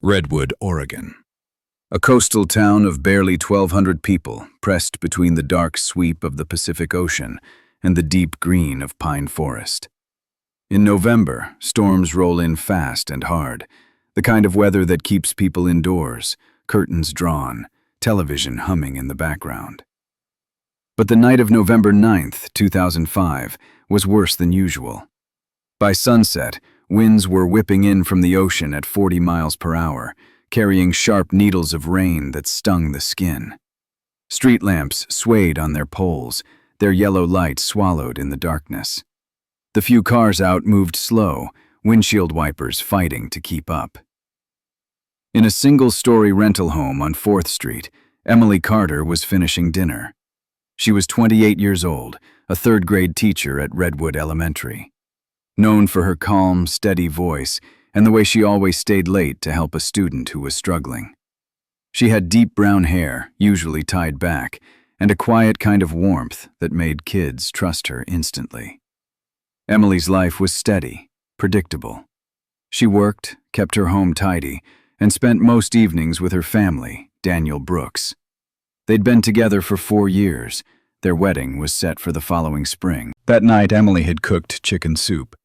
Redwood, Oregon. A coastal town of barely 1,200 people, pressed between the dark sweep of the Pacific Ocean and the deep green of pine forest. In November, storms roll in fast and hard, the kind of weather that keeps people indoors, curtains drawn, television humming in the background. But the night of November 9th, 2005, was worse than usual. By sunset, winds were whipping in from the ocean at 40 miles per hour, carrying sharp needles of rain that stung the skin. Street lamps swayed on their poles, their yellow light swallowed in the darkness. The few cars out moved slow, windshield wipers fighting to keep up. In a single-story rental home on 4th Street, Emily Carter was finishing dinner. She was 28 years old, a third-grade teacher at Redwood Elementary. Known for her calm, steady voice and the way she always stayed late to help a student who was struggling. She had deep brown hair, usually tied back, and a quiet kind of warmth that made kids trust her instantly. Emily's life was steady, predictable. She worked, kept her home tidy, and spent most evenings with her family, Daniel Brooks. They'd been together for 4 years. Their wedding was set for the following spring. That night, Emily had cooked chicken soup,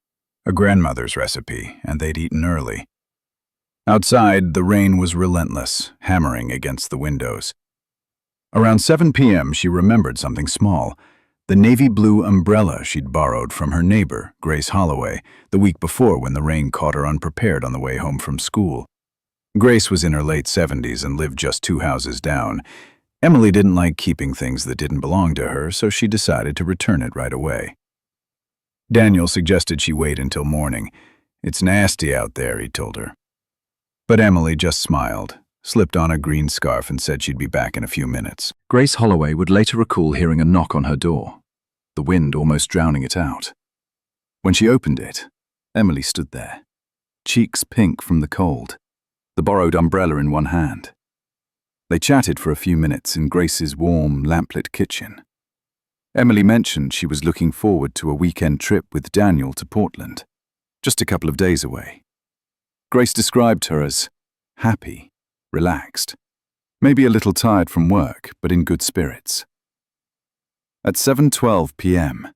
a grandmother's recipe, and they'd eaten early. Outside, the rain was relentless, hammering against the windows. Around 7 p.m., she remembered something small, the navy blue umbrella she'd borrowed from her neighbor, Grace Holloway, the week before when the rain caught her unprepared on the way home from school. Grace was in her late 70s and lived just 2 houses down. Emily didn't like keeping things that didn't belong to her, so she decided to return it right away. Daniel suggested she wait until morning. "It's nasty out there," he told her. But Emily just smiled, slipped on a green scarf and said she'd be back in a few minutes. Grace Holloway would later recall hearing a knock on her door, the wind almost drowning it out. When she opened it, Emily stood there, cheeks pink from the cold, the borrowed umbrella in one hand. They chatted for a few minutes in Grace's warm, lamplit kitchen. Emily mentioned she was looking forward to a weekend trip with Daniel to Portland, just a couple of days away. Grace described her as happy, relaxed, maybe a little tired from work, but in good spirits. At 7:12 p.m.,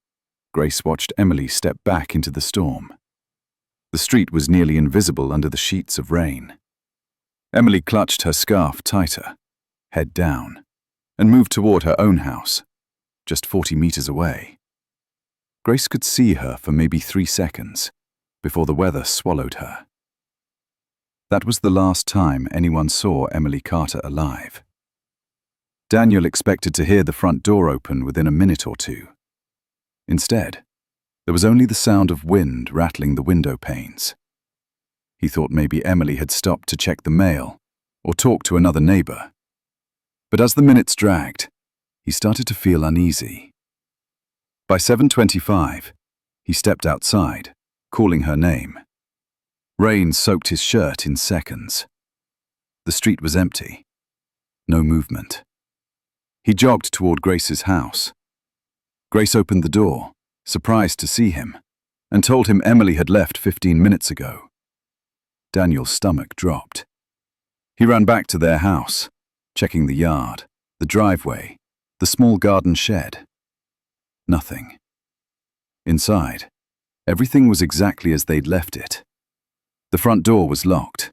Grace watched Emily step back into the storm. The street was nearly invisible under the sheets of rain. Emily clutched her scarf tighter, head down, and moved toward her own house, just 40 meters away. Grace could see her for maybe 3 seconds before the weather swallowed her. That was the last time anyone saw Emily Carter alive. Daniel expected to hear the front door open within a minute or two. Instead, there was only the sound of wind rattling the window panes. He thought maybe Emily had stopped to check the mail or talk to another neighbor. But as the minutes dragged, he started to feel uneasy. By 7:25, he stepped outside, calling her name. Rain soaked his shirt in seconds. The street was empty. No movement. He jogged toward Grace's house. Grace opened the door, surprised to see him, and told him Emily had left 15 minutes ago. Daniel's stomach dropped. He ran back to their house, checking the yard, the driveway, the small garden shed. Nothing. Inside, everything was exactly as they'd left it. The front door was locked.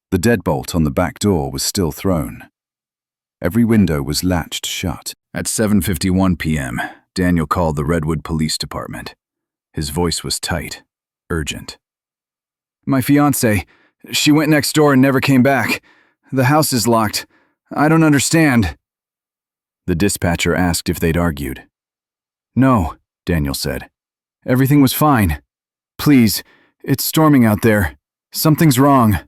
The deadbolt on the back door was still thrown. Every window was latched shut. At 7:51 p.m., Daniel called the Redwood Police Department. His voice was tight, urgent. "My fiancé, she went next door and never came back. The house is locked. I don't understand." The dispatcher asked if they'd argued. "No," Daniel said. "Everything was fine. Please, it's storming out there. Something's wrong."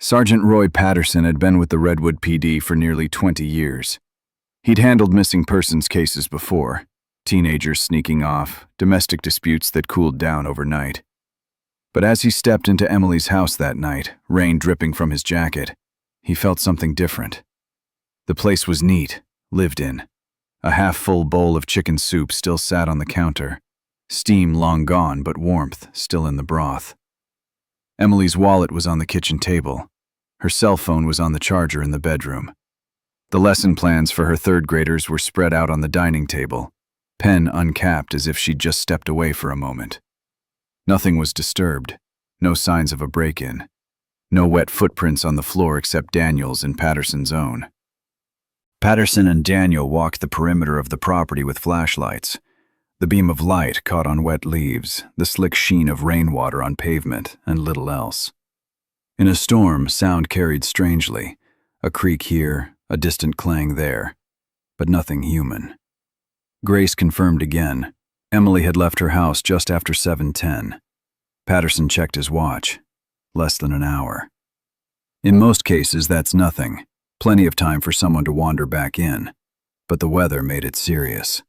Sergeant Roy Patterson had been with the Redwood PD for nearly 20 years. He'd handled missing persons cases before, teenagers sneaking off, domestic disputes that cooled down overnight. But as he stepped into Emily's house that night, rain dripping from his jacket, he felt something different. The place was neat, lived in. A half-full bowl of chicken soup still sat on the counter, steam long gone but warmth still in the broth. Emily's wallet was on the kitchen table. Her cell phone was on the charger in the bedroom. The lesson plans for her third graders were spread out on the dining table, pen uncapped as if she'd just stepped away for a moment. Nothing was disturbed, no signs of a break-in, no wet footprints on the floor except Daniel's and Patterson's own. Patterson and Daniel walked the perimeter of the property with flashlights. The beam of light caught on wet leaves, the slick sheen of rainwater on pavement, and little else. In a storm, sound carried strangely, a creak here, a distant clang there, but nothing human. Grace confirmed again. Emily had left her house just after 7:10. Patterson checked his watch. Less than an hour. In most cases, that's nothing. Plenty of time for someone to wander back in. But the weather made it serious.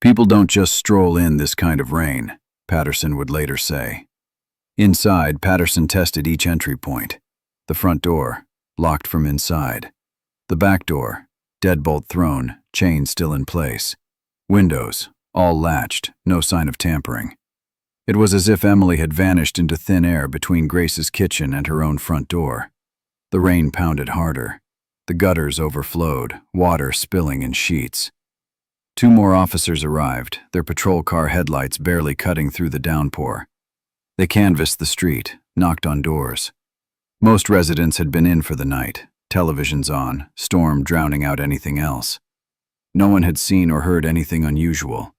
People don't just stroll in this kind of rain, Patterson would later say. Inside, Patterson tested each entry point. The front door, locked from inside. The back door, deadbolt thrown, chain still in place. Windows, all latched, no sign of tampering. It was as if Emily had vanished into thin air between Grace's kitchen and her own front door. The rain pounded harder. The gutters overflowed, water spilling in sheets. 2 more officers arrived, their patrol car headlights barely cutting through the downpour. They canvassed the street, knocked on doors. Most residents had been in for the night, televisions on, storm drowning out anything else. No one had seen or heard anything unusual.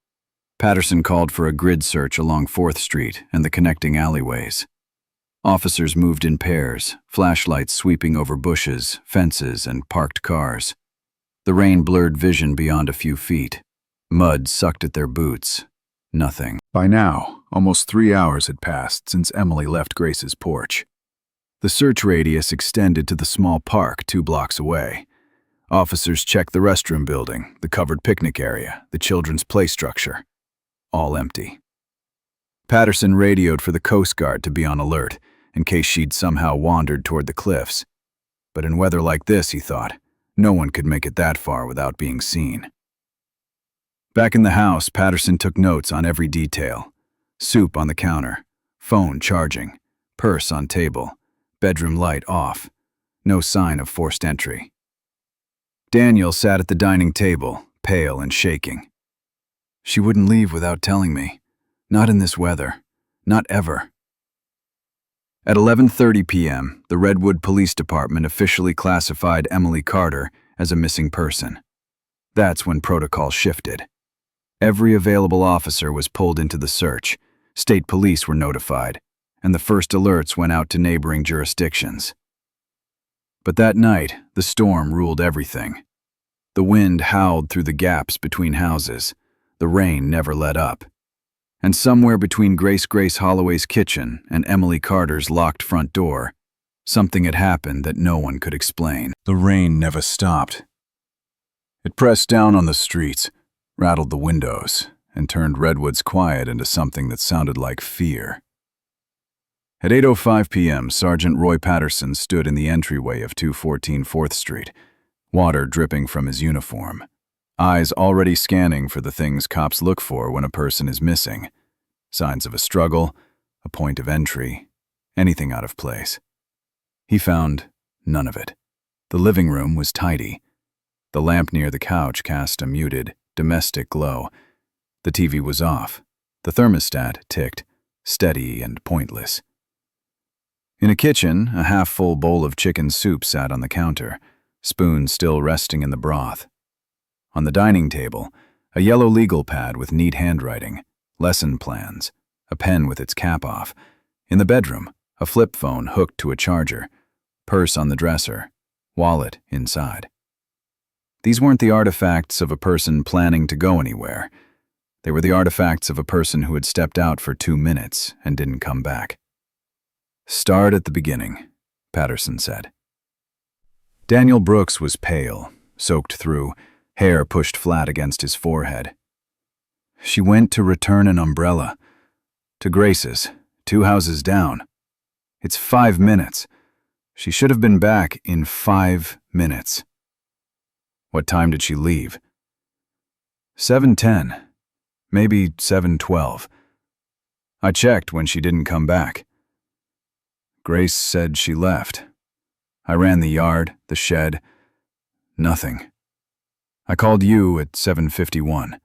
Patterson called for a grid search along 4th Street and the connecting alleyways. Officers moved in pairs, flashlights sweeping over bushes, fences, and parked cars. The rain blurred vision beyond a few feet. Mud sucked at their boots. Nothing. By now, almost 3 hours had passed since Emily left Grace's porch. The search radius extended to the small park 2 blocks away. Officers checked the restroom building, the covered picnic area, the children's play structure. All empty. Patterson radioed for the Coast Guard to be on alert, in case she'd somehow wandered toward the cliffs. But in weather like this, he thought, no one could make it that far without being seen. Back in the house, Patterson took notes on every detail. Soup on the counter, phone charging, purse on table, bedroom light off. No sign of forced entry. Daniel sat at the dining table, pale and shaking. She wouldn't leave without telling me. Not in this weather. Not ever. At 11:30 p.m., the Redwood Police Department officially classified Emily Carter as a missing person. That's when protocol shifted. Every available officer was pulled into the search. State police were notified, and the first alerts went out to neighboring jurisdictions. But that night, the storm ruled everything. The wind howled through the gaps between houses. The rain never let up. And somewhere between Grace Holloway's kitchen and Emily Carter's locked front door, something had happened that no one could explain. The rain never stopped. It pressed down on the streets, rattled the windows, and turned Redwood's quiet into something that sounded like fear. At 8:05 p.m., Sergeant Roy Patterson stood in the entryway of 214 4th Street, water dripping from his uniform. Eyes already scanning for the things cops look for when a person is missing. Signs of a struggle, a point of entry, anything out of place. He found none of it. The living room was tidy. The lamp near the couch cast a muted, domestic glow. The TV was off. The thermostat ticked, steady and pointless. In a kitchen, a half-full bowl of chicken soup sat on the counter, spoon still resting in the broth. On the dining table, a yellow legal pad with neat handwriting, lesson plans, a pen with its cap off. In the bedroom, a flip phone hooked to a charger, purse on the dresser, wallet inside. These weren't the artifacts of a person planning to go anywhere. They were the artifacts of a person who had stepped out for 2 minutes and didn't come back. Start at the beginning, Patterson said. Daniel Brooks was pale, soaked through, hair pushed flat against his forehead. She went to return an umbrella. To Grace's, 2 houses down. It's 5 minutes. She should have been back in 5 minutes. What time did she leave? 7:10, maybe 7:12. I checked when she didn't come back. Grace said she left. I ran the yard, the shed. Nothing. I called you at 7:51.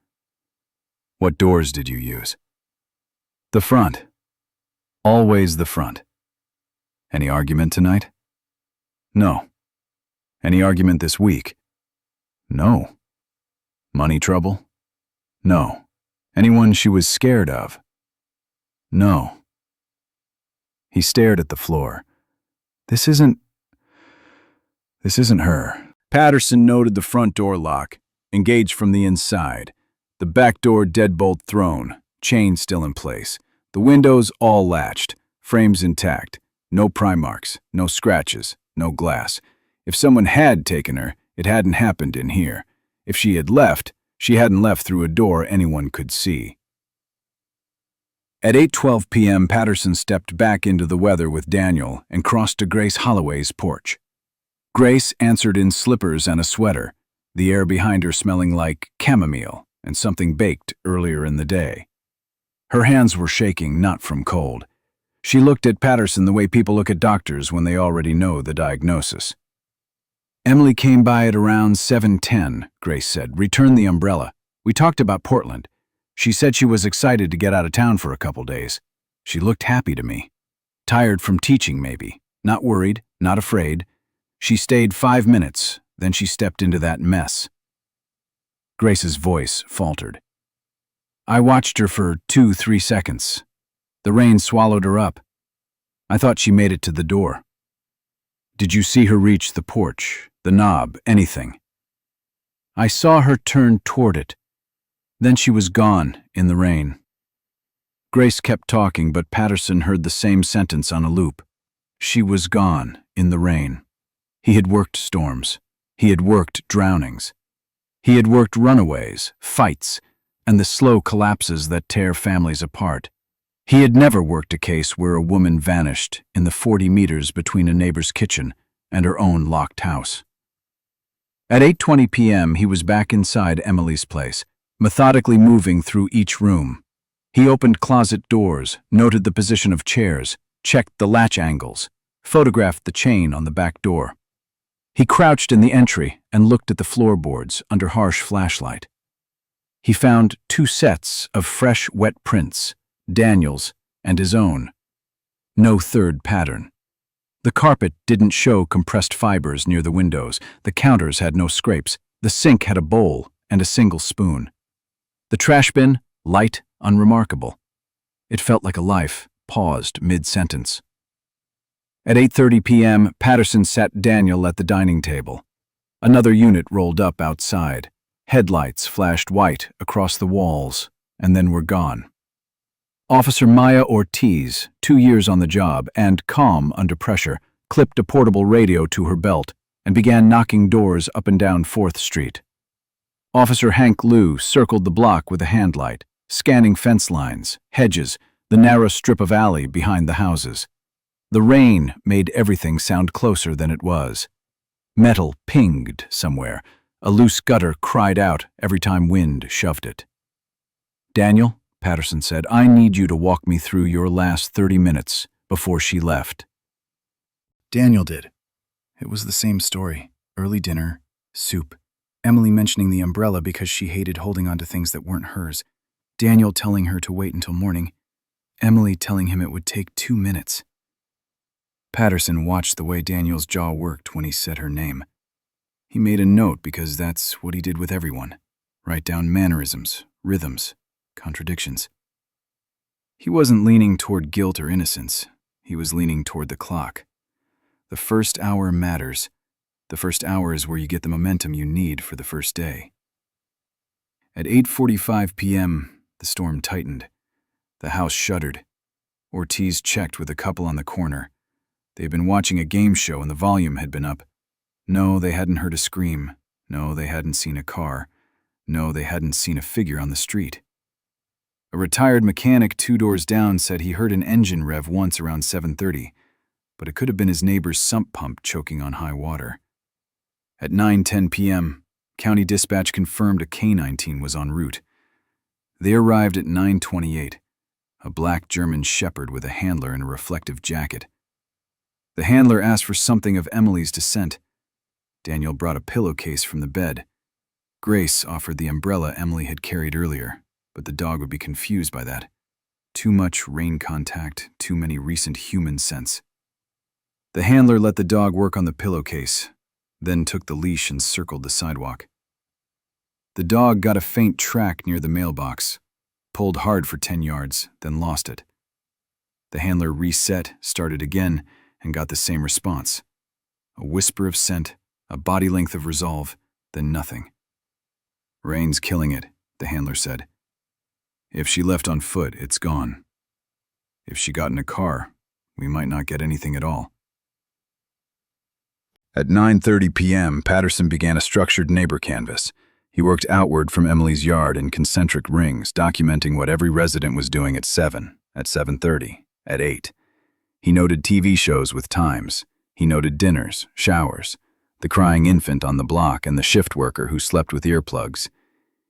What doors did you use? The front. Always the front. Any argument tonight? No. Any argument this week? No. Money trouble? No. Anyone she was scared of? No. He stared at the floor. This isn't her. Patterson noted the front door lock, engaged from the inside. The back door deadbolt thrown, chain still in place. The windows all latched, frames intact. No pry marks, no scratches, no glass. If someone had taken her, it hadn't happened in here. If she had left, she hadn't left through a door anyone could see. At 8:12 p.m., Patterson stepped back into the weather with Daniel and crossed to Grace Holloway's porch. Grace answered in slippers and a sweater, the air behind her smelling like chamomile and something baked earlier in the day. Her hands were shaking, not from cold. She looked at Patterson the way people look at doctors when they already know the diagnosis. Emily came by at around 7:10, Grace said. Return the umbrella. We talked about Portland. She said she was excited to get out of town for a couple days. She looked happy to me. Tired from teaching, maybe. Not worried, not afraid. She stayed 5 minutes, then she stepped into that mess. Grace's voice faltered. I watched her for 2-3 seconds. The rain swallowed her up. I thought she made it to the door. Did you see her reach the porch, the knob, anything? I saw her turn toward it. Then she was gone in the rain. Grace kept talking, but Patterson heard the same sentence on a loop. She was gone in the rain. He had worked storms. He had worked drownings. He had worked runaways, fights, and the slow collapses that tear families apart. He had never worked a case where a woman vanished in the 40 meters between a neighbor's kitchen and her own locked house. At 8:20 p.m., he was back inside Emily's place, methodically moving through each room. He opened closet doors, noted the position of chairs, checked the latch angles, photographed the chain on the back door. He crouched in the entry and looked at the floorboards under harsh flashlight. He found 2 sets of fresh, wet prints, Daniel's and his own. No third pattern. The carpet didn't show compressed fibers near the windows. The counters had no scrapes. The sink had a bowl and a single spoon. The trash bin, light, unremarkable. It felt like a life, paused mid-sentence. At 8:30 p.m., Patterson sat Daniel at the dining table. Another unit rolled up outside. Headlights flashed white across the walls, and then were gone. Officer Maya Ortiz, 2 years on the job and calm under pressure, clipped a portable radio to her belt and began knocking doors up and down 4th Street. Officer Hank Liu circled the block with a handlight, scanning fence lines, hedges, the narrow strip of alley behind the houses. The rain made everything sound closer than it was. Metal pinged somewhere. A loose gutter cried out every time wind shoved it. Daniel, Patterson said, I need you to walk me through your last 30 minutes before she left. Daniel did. It was the same story. Early dinner, soup, Emily mentioning the umbrella because she hated holding on to things that weren't hers, Daniel telling her to wait until morning, Emily telling him it would take 2 minutes. Patterson watched the way Daniel's jaw worked when he said her name. He made a note because that's what he did with everyone. Write down mannerisms, rhythms, contradictions. He wasn't leaning toward guilt or innocence. He was leaning toward the clock. The first hour matters. The first hour is where you get the momentum you need for the first day. At 8:45 p.m., the storm tightened. The house shuddered. Ortiz checked with a couple on the corner. They had been watching a game show and the volume had been up. No, they hadn't heard a scream. No, they hadn't seen a car. No, they hadn't seen a figure on the street. A retired mechanic 2 doors down said he heard an engine rev once around 7:30, but it could have been his neighbor's sump pump choking on high water. At 9:10 p.m., County Dispatch confirmed a canine team was en route. They arrived at 9:28, a black German shepherd with a handler in a reflective jacket. The handler asked for something of Emily's descent. Daniel brought a pillowcase from the bed. Grace offered the umbrella Emily had carried earlier, but the dog would be confused by that. Too much rain contact, too many recent human scents. The handler let the dog work on the pillowcase, then took the leash and circled the sidewalk. The dog got a faint track near the mailbox, pulled hard for 10 yards, then lost it. The handler reset, started again, and got the same response. A whisper of scent, a body length of resolve, then nothing. "Rain's killing it," the handler said. "If she left on foot, it's gone. If she got in a car, we might not get anything at all." At 9:30 p.m., Patterson began a structured neighbor canvass. He worked outward from Emily's yard in concentric rings, documenting what every resident was doing at 7, at 7:30, at 8. He noted TV shows with times. He noted dinners, showers, the crying infant on the block, and the shift worker who slept with earplugs.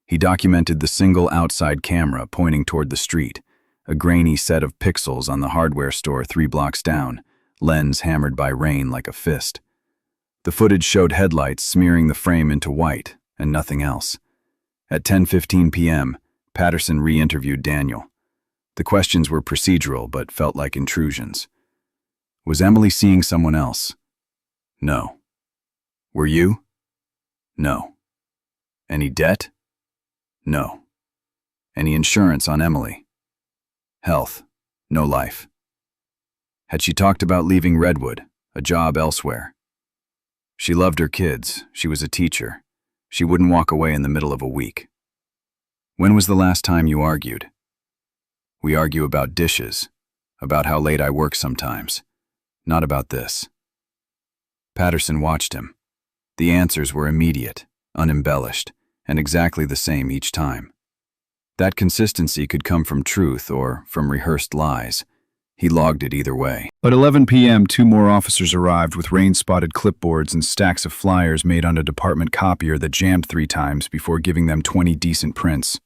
He documented the single outside camera pointing toward the street, a grainy set of pixels on the hardware store 3 blocks down, lens hammered by rain like a fist. The footage showed headlights smearing the frame into white, and nothing else. At 10:15 p.m., Patterson re-interviewed Daniel. The questions were procedural but felt like intrusions. Was Emily seeing someone else? No. Were you? No. Any debt? No. Any insurance on Emily? Health. No life. Had she talked about leaving Redwood, a job elsewhere? She loved her kids. She was a teacher. She wouldn't walk away in the middle of a week. When was the last time you argued? We argue about dishes, about how late I work sometimes, not about this. Patterson watched him. The answers were immediate, unembellished, and exactly the same each time. That consistency could come from truth or from rehearsed lies. He logged it either way. At 11 p.m., 2 more officers arrived with rain-spotted clipboards and stacks of flyers made on a department copier that jammed 3 times before giving them 20 decent prints.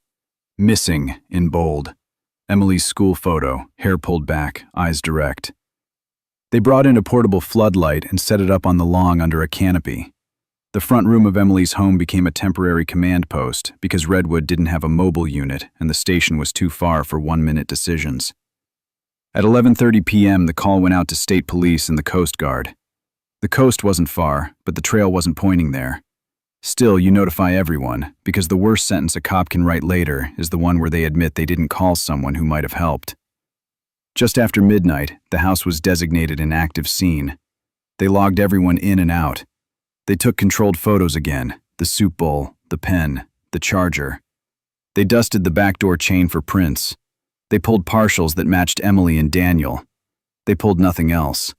Missing, in bold. Emily's school photo, hair pulled back, eyes direct. They brought in a portable floodlight and set it up on the lawn under a canopy. The front room of Emily's home became a temporary command post because Redwood didn't have a mobile unit and the station was too far for 1-minute decisions. At 11:30 p.m., the call went out to state police and the Coast Guard. The coast wasn't far, but the trail wasn't pointing there. Still, you notify everyone, because the worst sentence a cop can write later is the one where they admit they didn't call someone who might have helped. Just after midnight, the house was designated an active scene. They logged everyone in and out. They took controlled photos again, the soup bowl, the pen, the charger. They dusted the back door chain for prints. They pulled partials that matched Emily and Daniel. They pulled nothing else.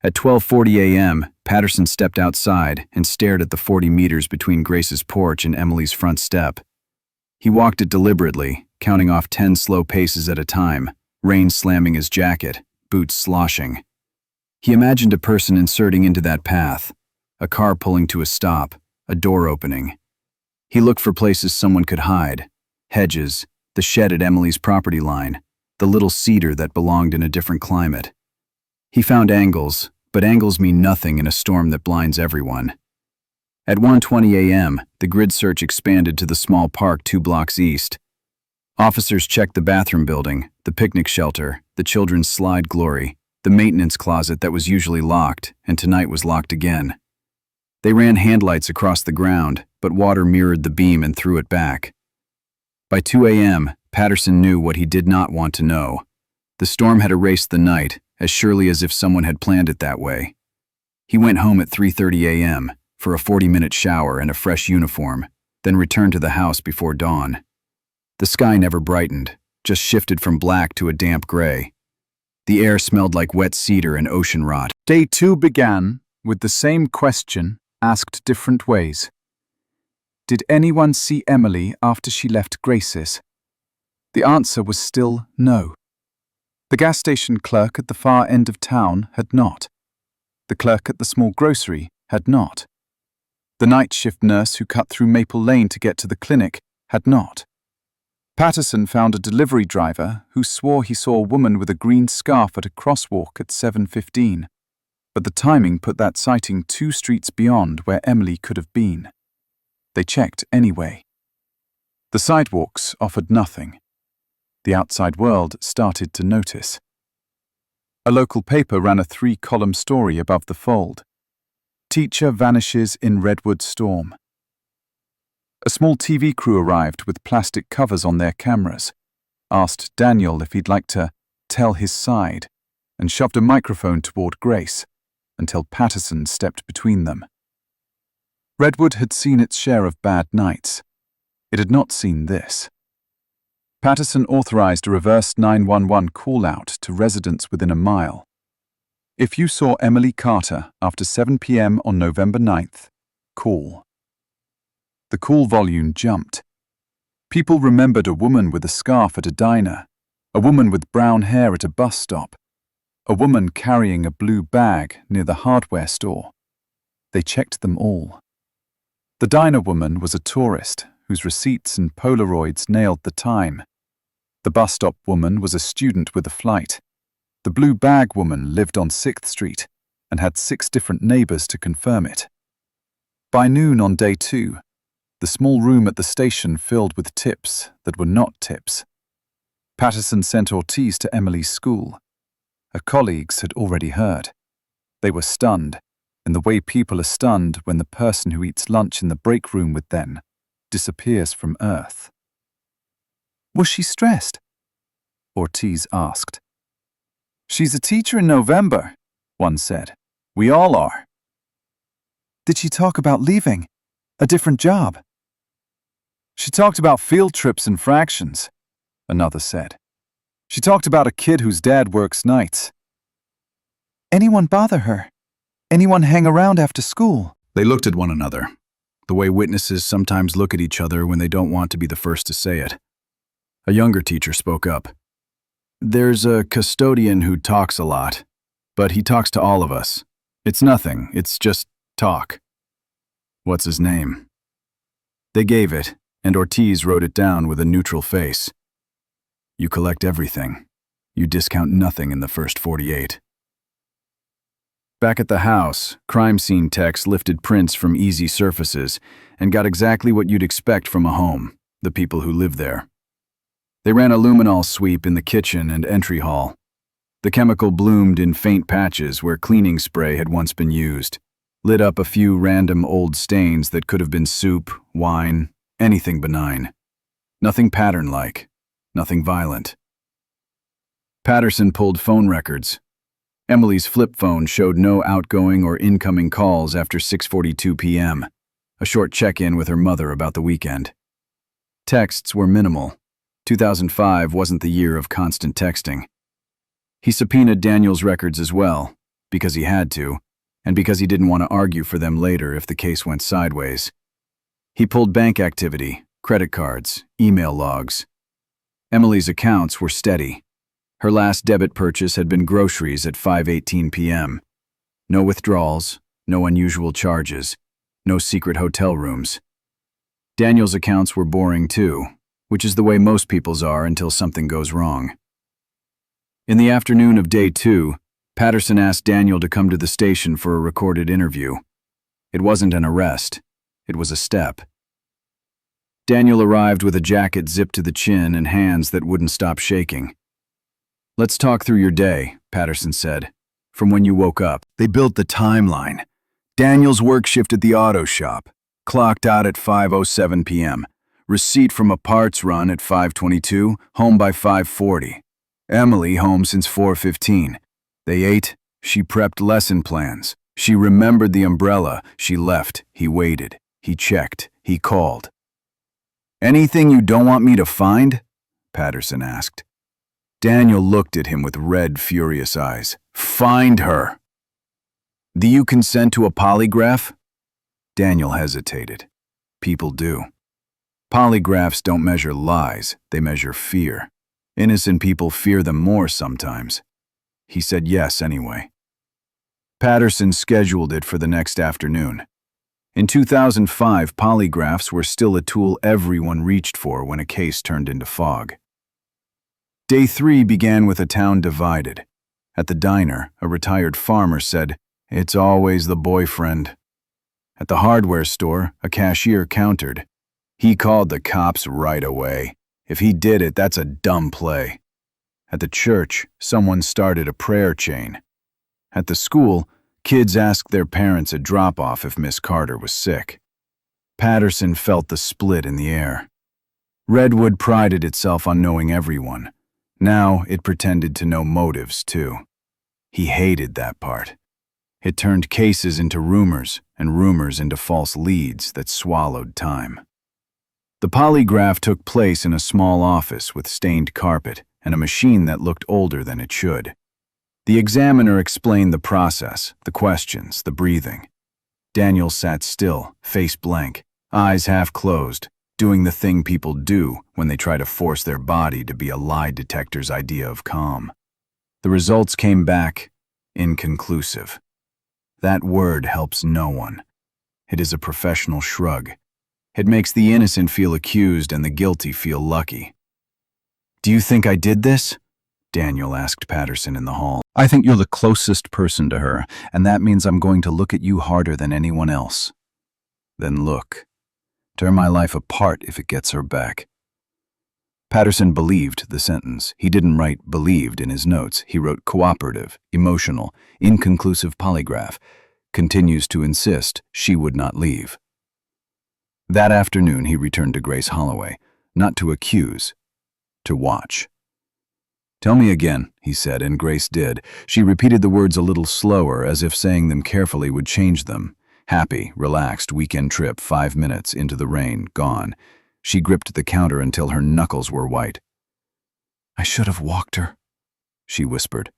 At 12:40 a.m., Patterson stepped outside and stared at the 40 meters between Grace's porch and Emily's front step. He walked it deliberately, counting off 10 slow paces at a time, rain slamming his jacket, boots sloshing. He imagined a person inserting into that path, a car pulling to a stop, a door opening. He looked for places someone could hide, hedges, the shed at Emily's property line, the little cedar that belonged in a different climate. He found angles, but angles mean nothing in a storm that blinds everyone. At 1:20 a.m., the grid search expanded to the small park 2 blocks east. Officers checked the bathroom building, the picnic shelter, the children's slide glory, the maintenance closet that was usually locked and tonight was locked again. They ran handlights across the ground, but water mirrored the beam and threw it back. By 2 a.m., Patterson knew what he did not want to know. The storm had erased the night, as surely as if someone had planned it that way. He went home at 3:30 a.m. for a 40-minute shower and a fresh uniform, then returned to the house before dawn. The sky never brightened, just shifted from black to a damp gray. The air smelled like wet cedar and ocean rot. Day 2 began with the same question, asked different ways. Did anyone see Emily after she left Grace's? The answer was still no. The gas station clerk at the far end of town had not. The clerk at the small grocery had not. The night shift nurse who cut through Maple Lane to get to the clinic had not. Patterson found a delivery driver who swore he saw a woman with a green scarf at a crosswalk at 7:15. but the timing put that sighting 2 streets beyond where Emily could have been. They checked anyway. The sidewalks offered nothing. The outside world started to notice. A local paper ran a 3-column story above the fold. Teacher vanishes in Redwood storm. A small TV crew arrived with plastic covers on their cameras, asked Daniel if he'd like to tell his side, and shoved a microphone toward Grace until Patterson stepped between them. Redwood had seen its share of bad nights. It had not seen this. Patterson authorized a reverse 911 call-out to residents within a mile. If you saw Emily Carter after 7 p.m. on November 9th, call. The call volume jumped. People remembered a woman with a scarf at a diner, a woman with brown hair at a bus stop, a woman carrying a blue bag near the hardware store. They checked them all. The diner woman was a tourist whose receipts and Polaroids nailed the time. The bus stop woman was a student with a flight. The blue bag woman lived on 6th Street and had 6 different neighbors to confirm it. By noon on day 2, the small room at the station filled with tips that were not tips. Patterson sent Ortiz to Emily's school. Her colleagues had already heard. They were stunned, in the way people are stunned when the person who eats lunch in the break room with them disappears from Earth. Was she stressed? Ortiz asked. She's a teacher in November, one said. We all are. Did she talk about leaving? A different job? She talked about field trips and fractions, another said. She talked about a kid whose dad works nights. Anyone bother her? Anyone hang around after school? They looked at one another, the way witnesses sometimes look at each other when they don't want to be the first to say it. A younger teacher spoke up. There's a custodian who talks a lot, but he talks to all of us. It's nothing, it's just talk. What's his name? They gave it, and Ortiz wrote it down with a neutral face. You collect everything. You discount nothing in the first 48. Back at the house, crime scene techs lifted prints from easy surfaces and got exactly what you'd expect from a home, the people who live there. They ran a luminol sweep in the kitchen and entry hall. The chemical bloomed in faint patches where cleaning spray had once been used, lit up a few random old stains that could have been soup, wine, anything benign. Nothing pattern-like, nothing violent. Patterson pulled phone records. Emily's flip phone showed no outgoing or incoming calls after 6:42 p.m., a short check-in with her mother about the weekend. Texts were minimal. 2005 wasn't the year of constant texting. He subpoenaed Daniel's records as well, because he had to, and because he didn't want to argue for them later if the case went sideways. He pulled bank activity, credit cards, email logs. Emily's accounts were steady. Her last debit purchase had been groceries at 5:18 p.m. No withdrawals, no unusual charges, no secret hotel rooms. Daniel's accounts were boring too, which is the way most people's are until something goes wrong. In the afternoon of day 2, Patterson asked Daniel to come to the station for a recorded interview. It wasn't an arrest. It was a step. Daniel arrived with a jacket zipped to the chin and hands that wouldn't stop shaking. Let's talk through your day, Patterson said, from when you woke up. They built the timeline. Daniel's work shift at the auto shop, clocked out at 5:07 p.m., receipt from a parts run at 5:22, home by 5:40. Emily home since 4:15. They ate, she prepped lesson plans. She remembered the umbrella, she left, he waited, he checked, he called. Anything you don't want me to find? Patterson asked. Daniel looked at him with red, furious eyes. Find her! Do you consent to a polygraph? Daniel hesitated. People do. Polygraphs don't measure lies, they measure fear. Innocent people fear them more sometimes. He said yes anyway. Patterson scheduled it for the next afternoon. In 2005, polygraphs were still a tool everyone reached for when a case turned into fog. Day 3 began with a town divided. At the diner, a retired farmer said, It's always the boyfriend. At the hardware store, a cashier countered. He called the cops right away. If he did it, that's a dumb play. At the church, someone started a prayer chain. At the school, kids asked their parents at drop-off if Miss Carter was sick. Patterson felt the split in the air. Redwood prided itself on knowing everyone. Now it pretended to know motives, too. He hated that part. It turned cases into rumors, and rumors into false leads that swallowed time. The polygraph took place in a small office with stained carpet and a machine that looked older than it should. The examiner explained the process, the questions, the breathing. Daniel sat still, face blank, eyes half closed, doing the thing people do when they try to force their body to be a lie detector's idea of calm. The results came back inconclusive. That word helps no one. It is a professional shrug. It makes the innocent feel accused and the guilty feel lucky. "Do you think I did this?" Daniel asked Patterson in the hall. "I think you're the closest person to her, and that means I'm going to look at you harder than anyone else." "Then look. Tear my life apart if it gets her back." Patterson believed the sentence. He didn't write believed in his notes. He wrote cooperative, emotional, inconclusive polygraph. Continues to insist she would not leave. That afternoon he returned to Grace Holloway, not to accuse, to watch. "Tell me again," he said, and Grace did. She repeated the words a little slower, as if saying them carefully would change them. Happy, relaxed, weekend trip, 5 minutes, into the rain, gone. She gripped the counter until her knuckles were white. "I should have walked her," she whispered.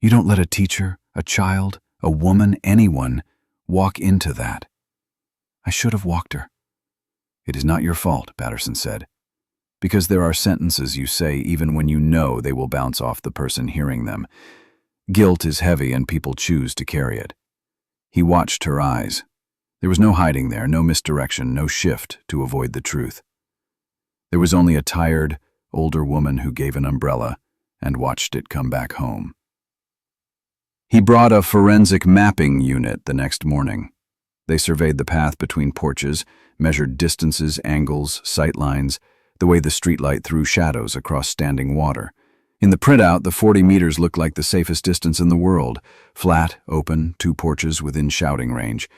"You don't let a teacher, a child, a woman, anyone, walk into that. I should have walked her." "It is not your fault," Patterson said, "because there are sentences you say even when you know they will bounce off the person hearing them. Guilt is heavy and people choose to carry it." He watched her eyes. There was no hiding there, no misdirection, no shift to avoid the truth. There was only a tired, older woman who gave an umbrella and watched it come back home. He brought a forensic mapping unit the next morning. They surveyed the path between porches, measured distances, angles, sight lines, the way the streetlight threw shadows across standing water. In the printout, the 40 meters looked like the safest distance in the world. Flat, open, 2 porches within shouting range.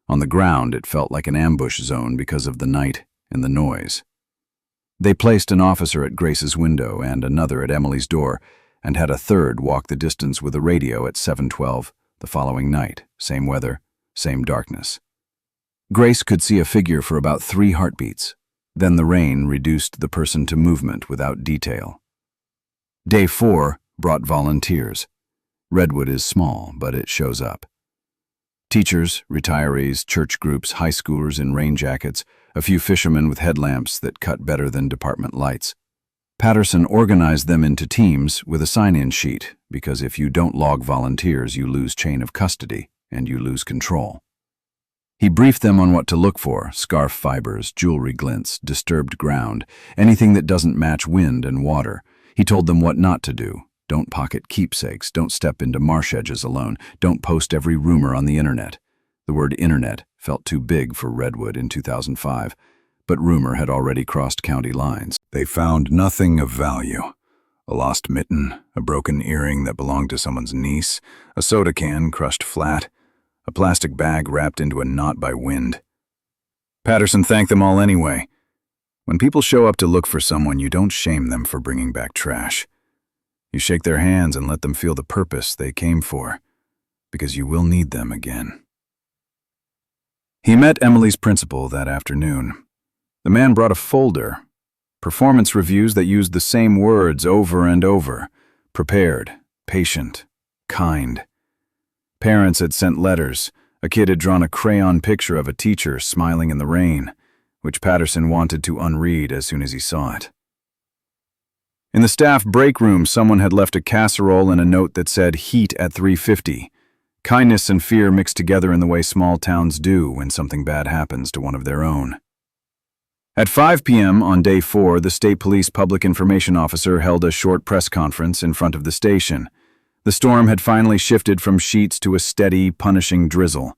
On the ground, it felt like an ambush zone because of the night and the noise. They placed an officer at Grace's window and another at Emily's door, and had a third walk the distance with a radio at 7:12 the following night. Same weather, same darkness. Grace could see a figure for about 3 heartbeats. Then the rain reduced the person to movement without detail. Day 4 brought volunteers. Redwood is small, but it shows up. Teachers, retirees, church groups, high schoolers in rain jackets, a few fishermen with headlamps that cut better than department lights. Patterson organized them into teams with a sign-in sheet, because if you don't log volunteers, you lose chain of custody and you lose control. He briefed them on what to look for: scarf fibers, jewelry glints, disturbed ground, anything that doesn't match wind and water. He told them what not to do. Don't pocket keepsakes, don't step into marsh edges alone, don't post every rumor on the internet. The word internet felt too big for Redwood in 2005, but rumor had already crossed county lines. They found nothing of value. A lost mitten, a broken earring that belonged to someone's niece, a soda can crushed flat, a plastic bag wrapped into a knot by wind. Patterson thanked them all anyway. When people show up to look for someone, you don't shame them for bringing back trash. You shake their hands and let them feel the purpose they came for, because you will need them again. He met Emily's principal that afternoon. The man brought a folder, performance reviews that used the same words over and over: prepared, patient, kind. Parents had sent letters. A kid had drawn a crayon picture of a teacher smiling in the rain, which Patterson wanted to unread as soon as he saw it. In the staff break room, someone had left a casserole and a note that said heat at 3:50. Kindness and fear mixed together in the way small towns do when something bad happens to one of their own. At 5 p.m. on day 4, the state police public information officer held a short press conference in front of the station. The storm had finally shifted from sheets to a steady, punishing drizzle.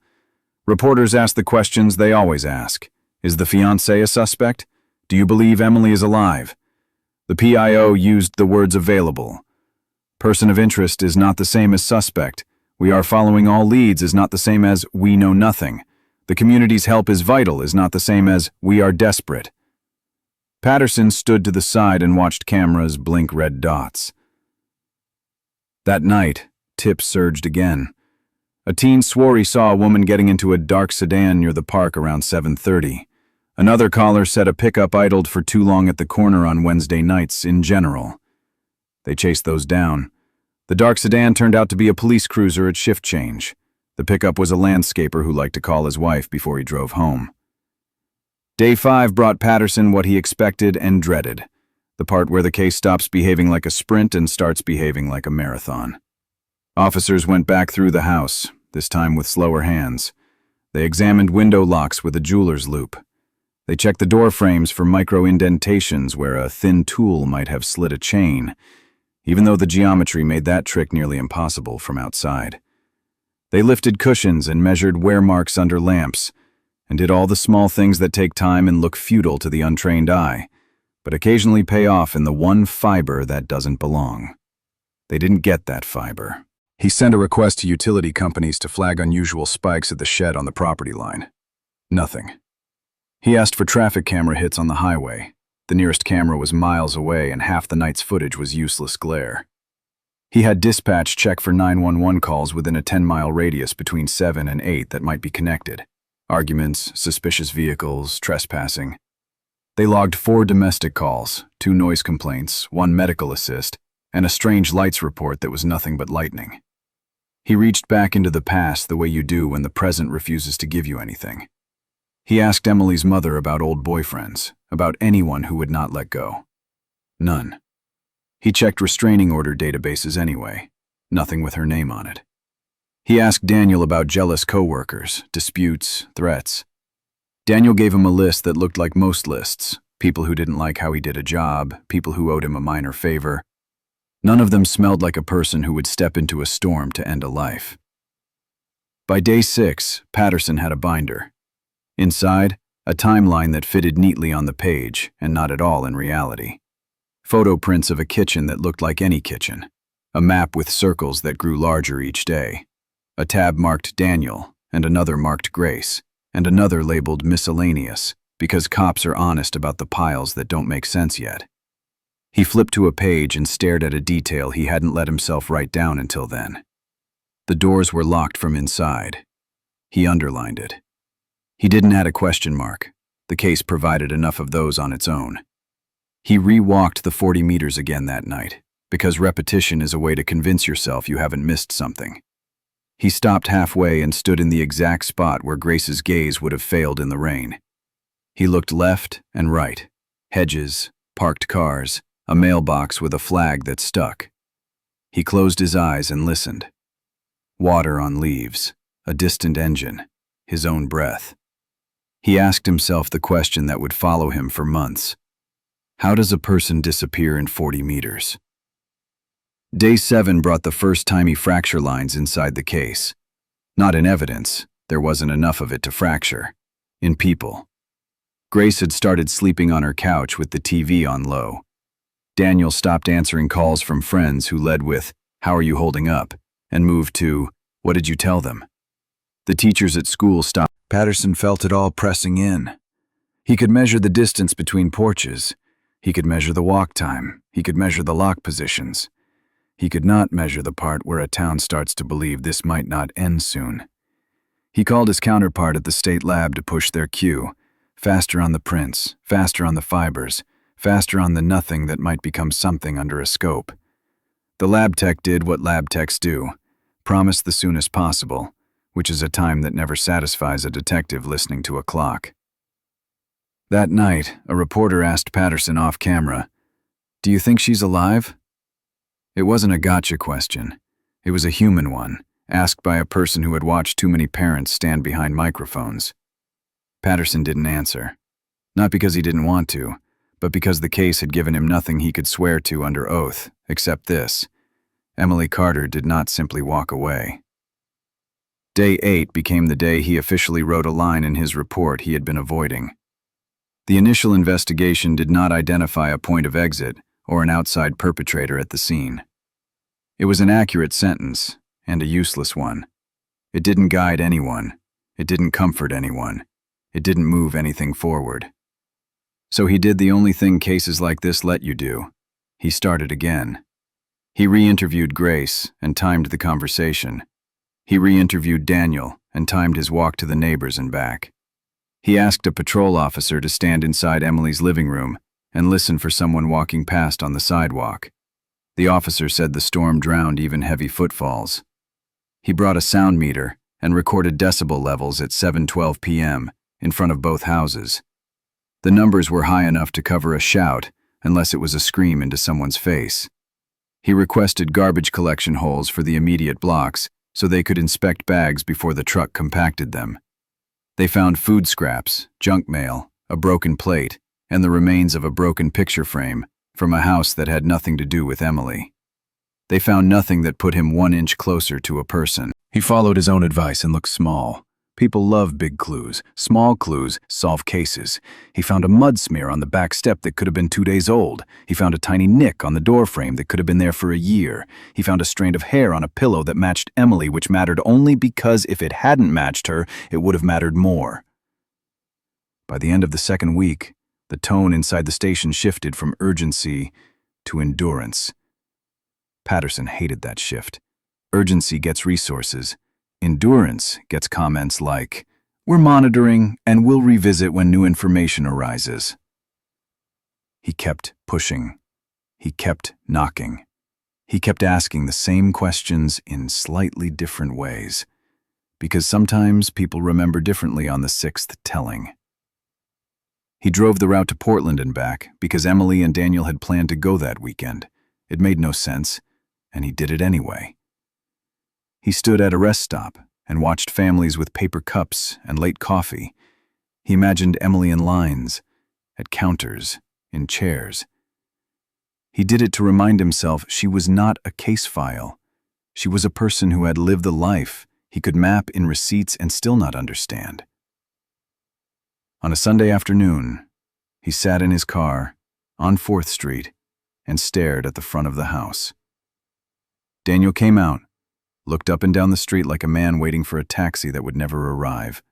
Reporters asked the questions they always ask. Is the fiancé a suspect? Do you believe Emily is alive? The PIO used the words available. Person of interest is not the same as suspect. We are following all leads is not the same as we know nothing. The community's help is vital is not the same as we are desperate. Patterson stood to the side and watched cameras blink red dots. That night, tips surged again. A teen swore he saw a woman getting into a dark sedan near the park around 7:30. Another caller said a pickup idled for too long at the corner on Wednesday nights in general. They chased those down. The dark sedan turned out to be a police cruiser at shift change. The pickup was a landscaper who liked to call his wife before he drove home. Day 5 brought Patterson what he expected and dreaded. The part where the case stops behaving like a sprint and starts behaving like a marathon. Officers went back through the house, this time with slower hands. They examined window locks with a jeweler's loop. They checked the door frames for micro-indentations where a thin tool might have slit a chain, even though the geometry made that trick nearly impossible from outside. They lifted cushions and measured wear marks under lamps, and did all the small things that take time and look futile to the untrained eye, but occasionally pay off in the one fiber that doesn't belong. They didn't get that fiber. He sent a request to utility companies to flag unusual spikes at the shed on the property line. Nothing. He asked for traffic camera hits on the highway. The nearest camera was miles away and half the night's footage was useless glare. He had dispatch check for 911 calls within a 10-mile radius between 7 and 8 that might be connected. Arguments, suspicious vehicles, trespassing. They logged 4 domestic calls, 2 noise complaints, 1 medical assist, and a strange lights report that was nothing but lightning. He reached back into the past the way you do when the present refuses to give you anything. He asked Emily's mother about old boyfriends, about anyone who would not let go. None. He checked restraining order databases anyway, nothing with her name on it. He asked Daniel about jealous coworkers, disputes, threats. Daniel gave him a list that looked like most lists, people who didn't like how he did a job, people who owed him a minor favor. None of them smelled like a person who would step into a storm to end a life. By day 6, Patterson had a binder. Inside, a timeline that fitted neatly on the page and not at all in reality. Photo prints of a kitchen that looked like any kitchen. A map with circles that grew larger each day. A tab marked Daniel, and another marked Grace, and another labeled miscellaneous, because cops are honest about the piles that don't make sense yet. He flipped to a page and stared at a detail he hadn't let himself write down until then. The doors were locked from inside. He underlined it. He didn't add a question mark. The case provided enough of those on its own. He re-walked the 40 meters again that night, because repetition is a way to convince yourself you haven't missed something. He stopped halfway and stood in the exact spot where Grace's gaze would have failed in the rain. He looked left and right. Hedges, parked cars, a mailbox with a flag that stuck. He closed his eyes and listened. Water on leaves, a distant engine, his own breath. He asked himself the question that would follow him for months. How does a person disappear in 40 meters? Day 7 brought the first timey fracture lines inside the case. Not in evidence, there wasn't enough of it to fracture. In people. Grace had started sleeping on her couch with the TV on low. Daniel stopped answering calls from friends who led with, "How are you holding up?" and moved to, "What did you tell them?" The teachers at school stopped. Patterson felt it all pressing in. He could measure the distance between porches. He could measure the walk time. He could measure the lock positions. He could not measure the part where a town starts to believe this might not end soon. He called his counterpart at the state lab to push their cue. Faster on the prints, faster on the fibers, faster on the nothing that might become something under a scope. The lab tech did what lab techs do, promised the soonest possible, which is a time that never satisfies a detective listening to a clock. That night, a reporter asked Patterson off camera, "Do you think she's alive?" It wasn't a gotcha question. It was a human one, asked by a person who had watched too many parents stand behind microphones. Patterson didn't answer. Not because he didn't want to, but because the case had given him nothing he could swear to under oath, except this. Emily Carter did not simply walk away. Day 8 became the day he officially wrote a line in his report he had been avoiding. The initial investigation did not identify a point of exit or an outside perpetrator at the scene. It was an accurate sentence, and a useless one. It didn't guide anyone. It didn't comfort anyone. It didn't move anything forward. So he did the only thing cases like this let you do. He started again. He re-interviewed Grace and timed the conversation. He re-interviewed Daniel and timed his walk to the neighbors and back. He asked a patrol officer to stand inside Emily's living room and listen for someone walking past on the sidewalk. The officer said the storm drowned even heavy footfalls. He brought a sound meter and recorded decibel levels at 7:12 p.m. in front of both houses. The numbers were high enough to cover a shout unless it was a scream into someone's face. He requested garbage collection holes for the immediate blocks so they could inspect bags before the truck compacted them. They found food scraps, junk mail, a broken plate, and the remains of a broken picture frame from a house that had nothing to do with Emily. They found nothing that put him 1 inch closer to a person. He followed his own advice and looked small. People love big clues. Small clues solve cases. He found a mud smear on the back step that could have been 2 days old. He found a tiny nick on the door frame that could have been there for a year. He found a strand of hair on a pillow that matched Emily, which mattered only because if it hadn't matched her, it would have mattered more. By the end of the second week, the tone inside the station shifted from urgency to endurance. Patterson hated that shift. Urgency gets resources. Endurance gets comments like, "We're monitoring and we'll revisit when new information arises." He kept pushing. He kept knocking. He kept asking the same questions in slightly different ways, because sometimes people remember differently on the 6th telling. He drove the route to Portland and back because Emily and Daniel had planned to go that weekend. It made no sense, and he did it anyway. He stood at a rest stop and watched families with paper cups and late coffee. He imagined Emily in lines, at counters, in chairs. He did it to remind himself she was not a case file. She was a person who had lived the life he could map in receipts and still not understand. On a Sunday afternoon, he sat in his car on 4th Street and stared at the front of the house. Daniel came out, looked up and down the street like a man waiting for a taxi that would never arrive,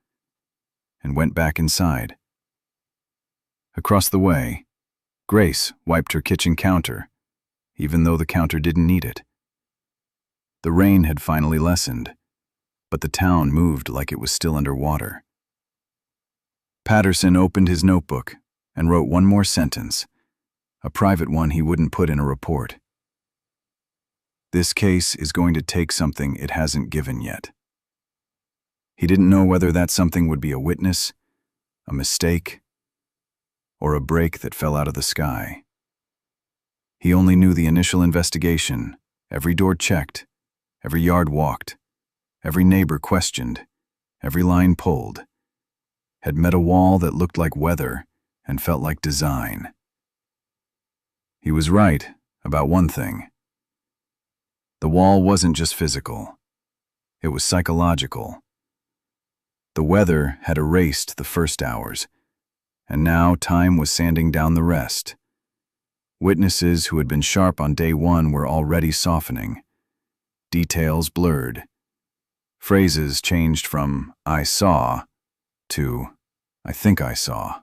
and went back inside. Across the way, Grace wiped her kitchen counter, even though the counter didn't need it. The rain had finally lessened, but the town moved like it was still underwater. Patterson opened his notebook and wrote one more sentence, a private one he wouldn't put in a report. This case is going to take something it hasn't given yet. He didn't know whether that something would be a witness, a mistake, or a break that fell out of the sky. He only knew the initial investigation, every door checked, every yard walked, every neighbor questioned, every line pulled, had met a wall that looked like weather and felt like design. He was right about one thing. The wall wasn't just physical. It was psychological. The weather had erased the first hours, and now time was sanding down the rest. Witnesses who had been sharp on day 1 were already softening. Details blurred. Phrases changed from "I saw" to "I think I saw."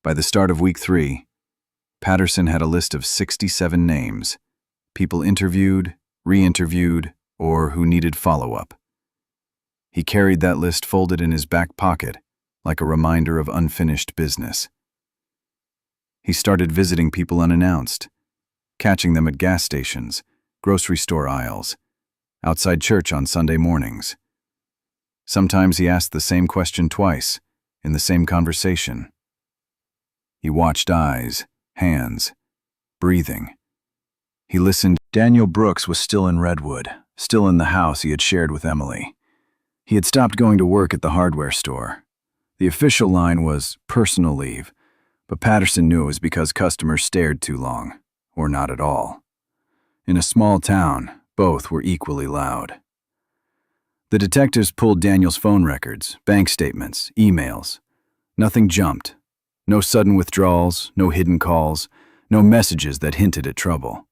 By the start of week 3, Patterson had a list of 67 names, people interviewed, re-interviewed, or who needed follow-up. He carried that list folded in his back pocket, like a reminder of unfinished business. He started visiting people unannounced, catching them at gas stations, grocery store aisles, outside church on Sunday mornings. Sometimes he asked the same question twice, in the same conversation. He watched eyes, hands, breathing. He listened. Daniel Brooks was still in Redwood, still in the house he had shared with Emily. He had stopped going to work at the hardware store. The official line was personal leave, but Patterson knew it was because customers stared too long, or not at all. In a small town, both were equally loud. The detectives pulled Daniel's phone records, bank statements, emails. Nothing jumped. No sudden withdrawals, no hidden calls, no messages that hinted at trouble.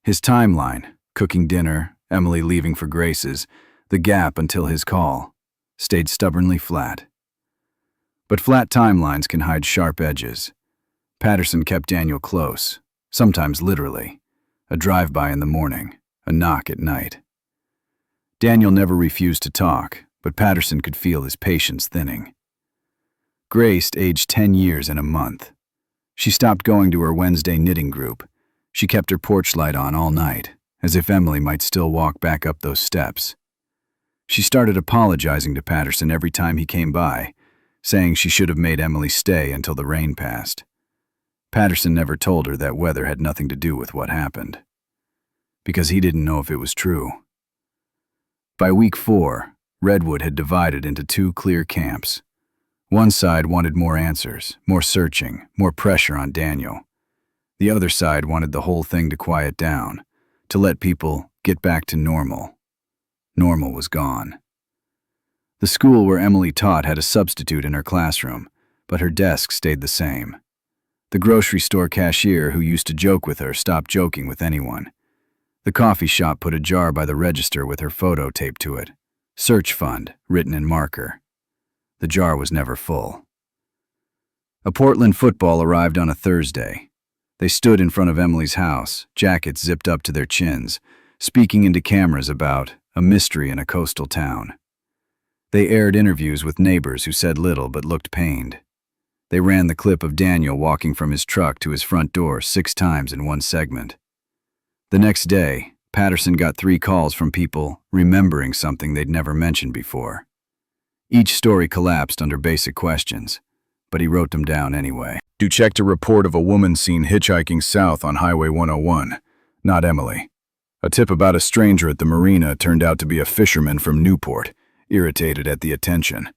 His timeline, cooking dinner, Emily leaving for Grace's, the gap until his call, stayed stubbornly flat. But flat timelines can hide sharp edges. Patterson kept Daniel close, sometimes literally. A drive-by in the morning, a knock at night. Daniel never refused to talk, but Patterson could feel his patience thinning. Grace aged 10 years in a month. She stopped going to her Wednesday knitting group. She kept her porch light on all night, as if Emily might still walk back up those steps. She started apologizing to Patterson every time he came by, saying she should have made Emily stay until the rain passed. Patterson never told her that weather had nothing to do with what happened, because he didn't know if it was true. By week 4, Redwood had divided into 2 clear camps. One side wanted more answers, more searching, more pressure on Daniel. The other side wanted the whole thing to quiet down, to let people get back to normal. Normal was gone. The school where Emily taught had a substitute in her classroom, but her desk stayed the same. The grocery store cashier who used to joke with her stopped joking with anyone. The coffee shop put a jar by the register with her photo taped to it. Search Fund, written in marker. The jar was never full. A Portland football arrived on a Thursday. They stood in front of Emily's house, jackets zipped up to their chins, speaking into cameras about a mystery in a coastal town. They aired interviews with neighbors who said little but looked pained. They ran the clip of Daniel walking from his truck to his front door 6 times in one segment. The next day, Patterson got 3 calls from people remembering something they'd never mentioned before. Each story collapsed under basic questions, but he wrote them down anyway. You checked a report of a woman seen hitchhiking south on Highway 101, not Emily. A tip about a stranger at the marina turned out to be a fisherman from Newport, irritated at the attention.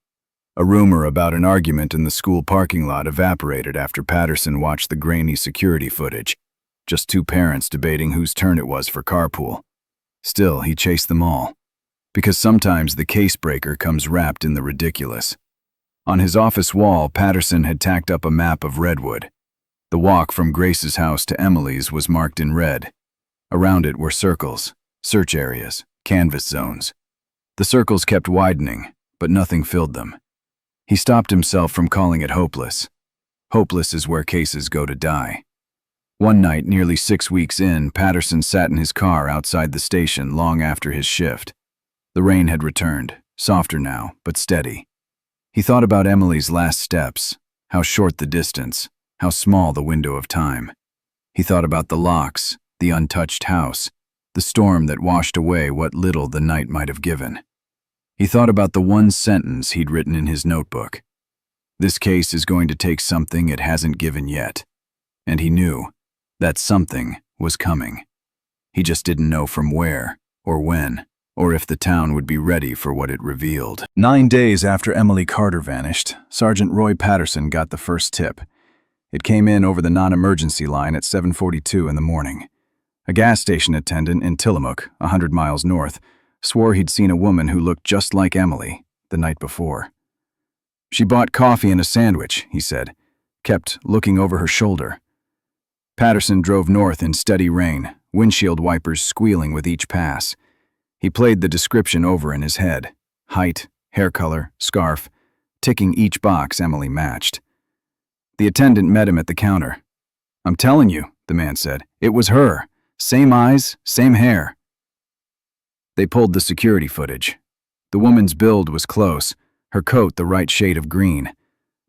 A rumor about an argument in the school parking lot evaporated after Patterson watched the grainy security footage. Just 2 parents debating whose turn it was for carpool. Still, he chased them all. Because sometimes the case breaker comes wrapped in the ridiculous. On his office wall, Patterson had tacked up a map of Redwood. The walk from Grace's house to Emily's was marked in red. Around it were circles, search areas, canvas zones. The circles kept widening, but nothing filled them. He stopped himself from calling it hopeless. Hopeless is where cases go to die. One night, nearly 6 weeks in, Patterson sat in his car outside the station long after his shift. The rain had returned, softer now, but steady. He thought about Emily's last steps, how short the distance, how small the window of time. He thought about the locks, the untouched house, the storm that washed away what little the night might have given. He thought about the one sentence he'd written in his notebook. This case is going to take something it hasn't given yet. And he knew that something was coming. He just didn't know from where, or when, or if the town would be ready for what it revealed. 9 days after Emily Carter vanished, Sergeant Roy Patterson got the first tip. It came in over the non-emergency line at 7:42 in the morning. A gas station attendant in Tillamook, 100 miles north, swore he'd seen a woman who looked just like Emily the night before. She bought coffee and a sandwich, he said, kept looking over her shoulder. Patterson drove north in steady rain, windshield wipers squealing with each pass. He played the description over in his head. Height, hair color, scarf, ticking each box Emily matched. The attendant met him at the counter. "I'm telling you," the man said, "it was her. Same eyes, same hair." They pulled the security footage. The woman's build was close, her coat the right shade of green.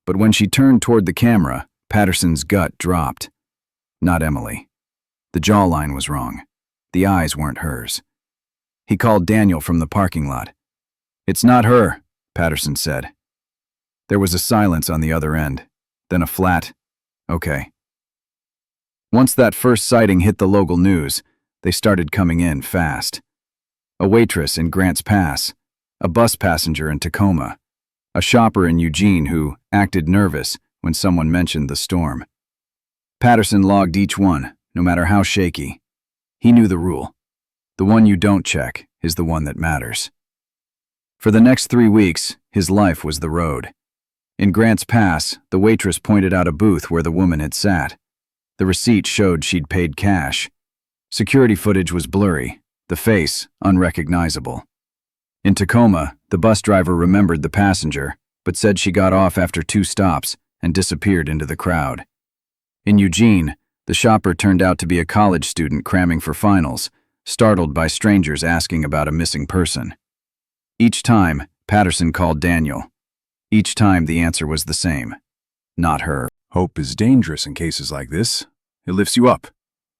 But when she turned toward the camera, Patterson's gut dropped. Not Emily. The jawline was wrong. The eyes weren't hers. He called Daniel from the parking lot. "It's not her," Patterson said. There was a silence on the other end, then a flat, "Okay." Once that first sighting hit the local news, they started coming in fast. A waitress in Grants Pass, a bus passenger in Tacoma, a shopper in Eugene who acted nervous when someone mentioned the storm. Patterson logged each one, no matter how shaky. He knew the rule. The one you don't check is the one that matters. For the next 3 weeks, his life was the road. In Grant's Pass, the waitress pointed out a booth where the woman had sat. The receipt showed she'd paid cash. Security footage was blurry, the face unrecognizable. In Tacoma, the bus driver remembered the passenger, but said she got off after 2 stops and disappeared into the crowd. In Eugene, the shopper turned out to be a college student cramming for finals, startled by strangers asking about a missing person. Each time, Patterson called Daniel. Each time the answer was the same. Not her. Hope is dangerous in cases like this. It lifts you up,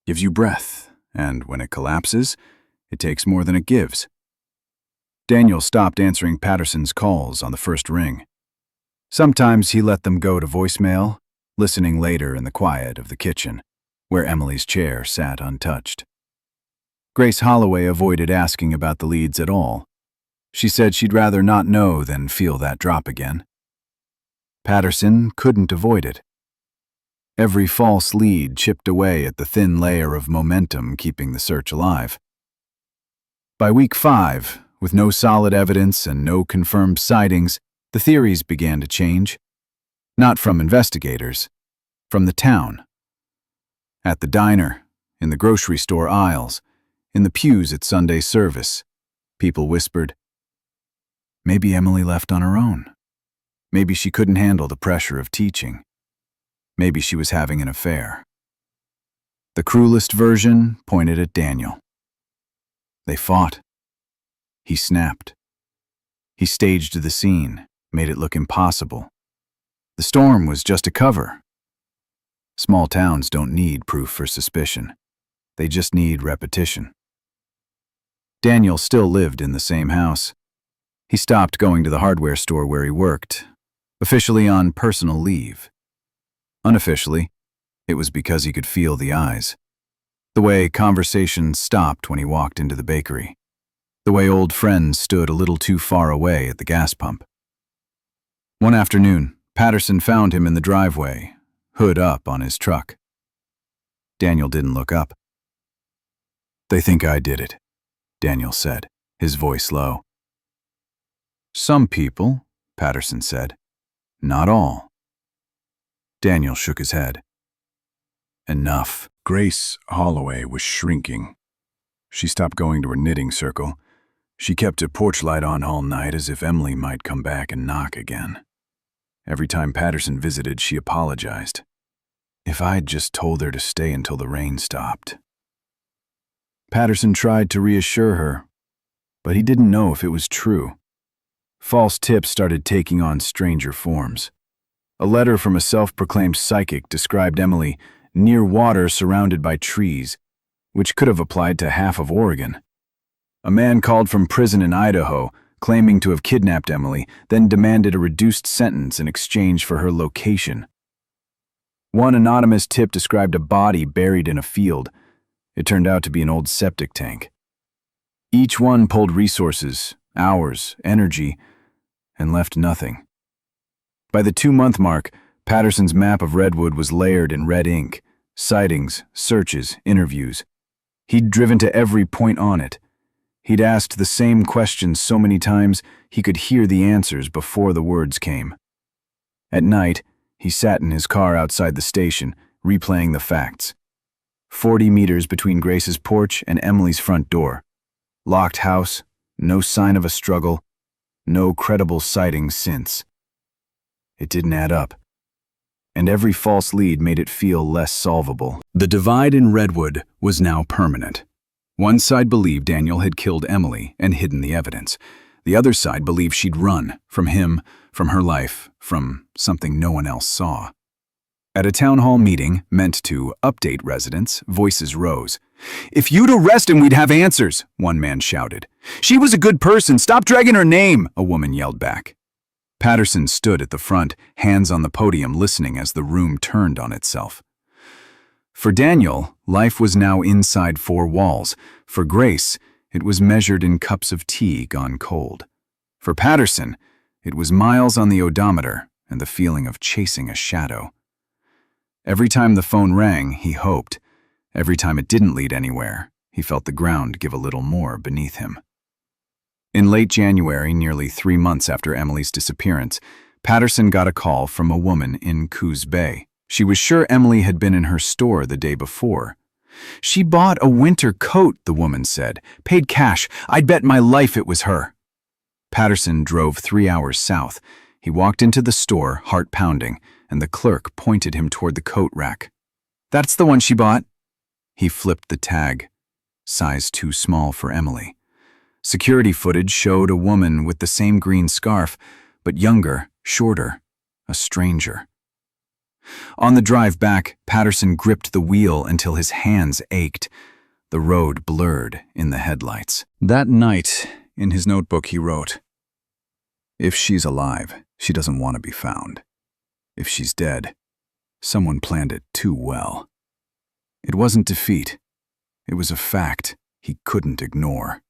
gives you breath, and when it collapses, it takes more than it gives. Daniel stopped answering Patterson's calls on the first ring. Sometimes he let them go to voicemail, listening later in the quiet of the kitchen, where Emily's chair sat untouched. Grace Holloway avoided asking about the leads at all. She said she'd rather not know than feel that drop again. Patterson couldn't avoid it. Every false lead chipped away at the thin layer of momentum keeping the search alive. By week 5, with no solid evidence and no confirmed sightings, the theories began to change. Not from investigators, from the town. At the diner, in the grocery store aisles, in the pews at Sunday service, people whispered, "Maybe Emily left on her own. Maybe she couldn't handle the pressure of teaching. Maybe she was having an affair." The cruelest version pointed at Daniel. They fought. He snapped. He staged the scene, made it look impossible. The storm was just a cover. Small towns don't need proof for suspicion. They just need repetition. Daniel still lived in the same house. He stopped going to the hardware store where he worked, officially on personal leave. Unofficially, it was because he could feel the eyes. The way conversations stopped when he walked into the bakery. The way old friends stood a little too far away at the gas pump. One afternoon, Patterson found him in the driveway, hood up on his truck. Daniel didn't look up. "They think I did it," Daniel said, his voice low. "Some people," Patterson said. "Not all." Daniel shook his head. Enough. Grace Holloway was shrinking. She stopped going to her knitting circle. She kept a porch light on all night as if Emily might come back and knock again. Every time Patterson visited, she apologized. "If I'd just told her to stay until the rain stopped." Patterson tried to reassure her, but he didn't know if it was true. False tips started taking on stranger forms. A letter from a self-proclaimed psychic described Emily near water surrounded by trees, which could have applied to half of Oregon. A man called from prison in Idaho, claiming to have kidnapped Emily, then demanded a reduced sentence in exchange for her location. One anonymous tip described a body buried in a field. It turned out to be an old septic tank. Each one pulled resources, hours, energy, and left nothing. By the 2-month mark, Patterson's map of Redwood was layered in red ink. Sightings, searches, interviews. He'd driven to every point on it. He'd asked the same questions so many times he could hear the answers before the words came. At night, he sat in his car outside the station, replaying the facts. 40 meters between Grace's porch and Emily's front door. Locked house, no sign of a struggle, no credible sightings since. It didn't add up. And every false lead made it feel less solvable. The divide in Redwood was now permanent. One side believed Daniel had killed Emily and hidden the evidence. The other side believed she'd run from him, from her life, from something no one else saw. At a town hall meeting meant to update residents, voices rose. "If you'd arrest him, we'd have answers," one man shouted. "She was a good person. Stop dragging her name," a woman yelled back. Patterson stood at the front, hands on the podium, listening as the room turned on itself. For Daniel, life was now inside 4 walls. For Grace, it was measured in cups of tea gone cold. For Patterson, it was miles on the odometer and the feeling of chasing a shadow. Every time the phone rang, he hoped. Every time it didn't lead anywhere, He felt the ground give a little more beneath him. In late January, nearly 3 months after Emily's disappearance, Patterson got a call from a woman in Coos Bay. She was sure Emily had been in her store the day before. "She bought a winter coat," the woman said. "Paid cash. I'd bet my life it was her." Patterson drove 3 hours south. He walked into the store, heart pounding, and the clerk pointed him toward the coat rack. "That's the one she bought." He flipped the tag. Size too small for Emily. Security footage showed a woman with the same green scarf, but younger, shorter, a stranger. On the drive back, Patterson gripped the wheel until his hands ached. The road blurred in the headlights. That night, in his notebook, he wrote, "If she's alive, she doesn't want to be found. If she's dead, someone planned it too well." It wasn't defeat. It was a fact he couldn't ignore.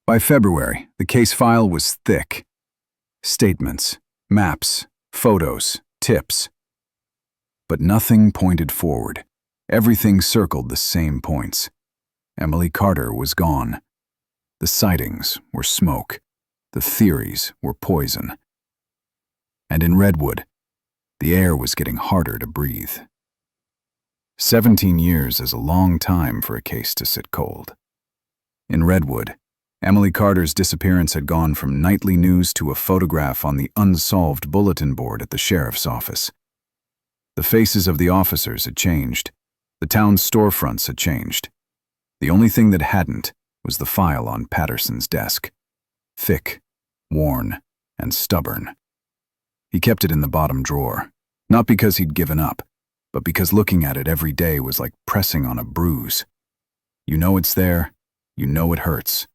By February, the case file was thick. Statements, maps, photos, tips. But nothing pointed forward. Everything circled the same points. Emily Carter was gone. The sightings were smoke. The theories were poison. And in Redwood, the air was getting harder to breathe. 17 years is a long time for a case to sit cold. In Redwood, Emily Carter's disappearance had gone from nightly news to a photograph on the unsolved bulletin board at the sheriff's office. The faces of the officers had changed. The town's storefronts had changed. The only thing that hadn't was the file on Patterson's desk. Thick, worn, and stubborn. He kept it in the bottom drawer, not because he'd given up, but because looking at it every day was like pressing on a bruise. You know it's there, you know it hurts.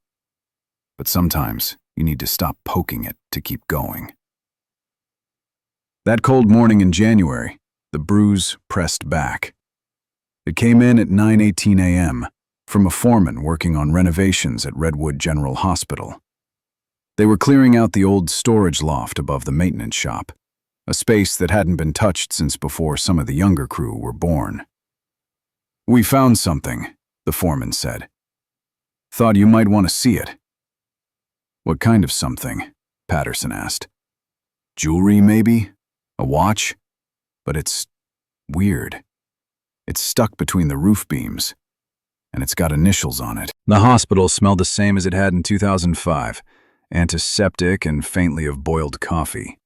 But sometimes you need to stop poking it to keep going. That cold morning in January, the bruise pressed back. It came in at 9:18 a.m. from a foreman working on renovations at Redwood General Hospital. They were clearing out the old storage loft above the maintenance shop, a space that hadn't been touched since before some of the younger crew were born. "We found something," the foreman said. "Thought you might want to see it." "What kind of something?" Patterson asked. "Jewelry, maybe? A watch? But it's weird. It's stuck between the roof beams, and it's got initials on it." The hospital smelled the same as it had in 2005, antiseptic and faintly of boiled coffee.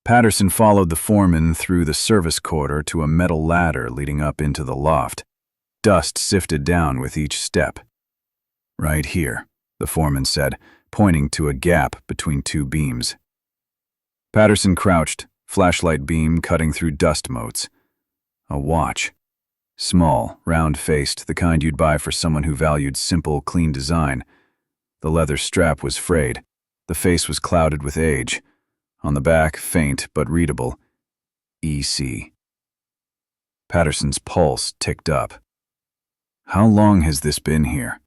Patterson followed the foreman through the service corridor to a metal ladder leading up into the loft. Dust sifted down with each step. "Right here," the foreman said, pointing to a gap between two beams. Patterson crouched, flashlight beam cutting through dust motes. A watch. Small, round-faced, the kind you'd buy for someone who valued simple, clean design. The leather strap was frayed. The face was clouded with age. On the back, faint but readable, EC. Patterson's pulse ticked up. "How long has this been here?"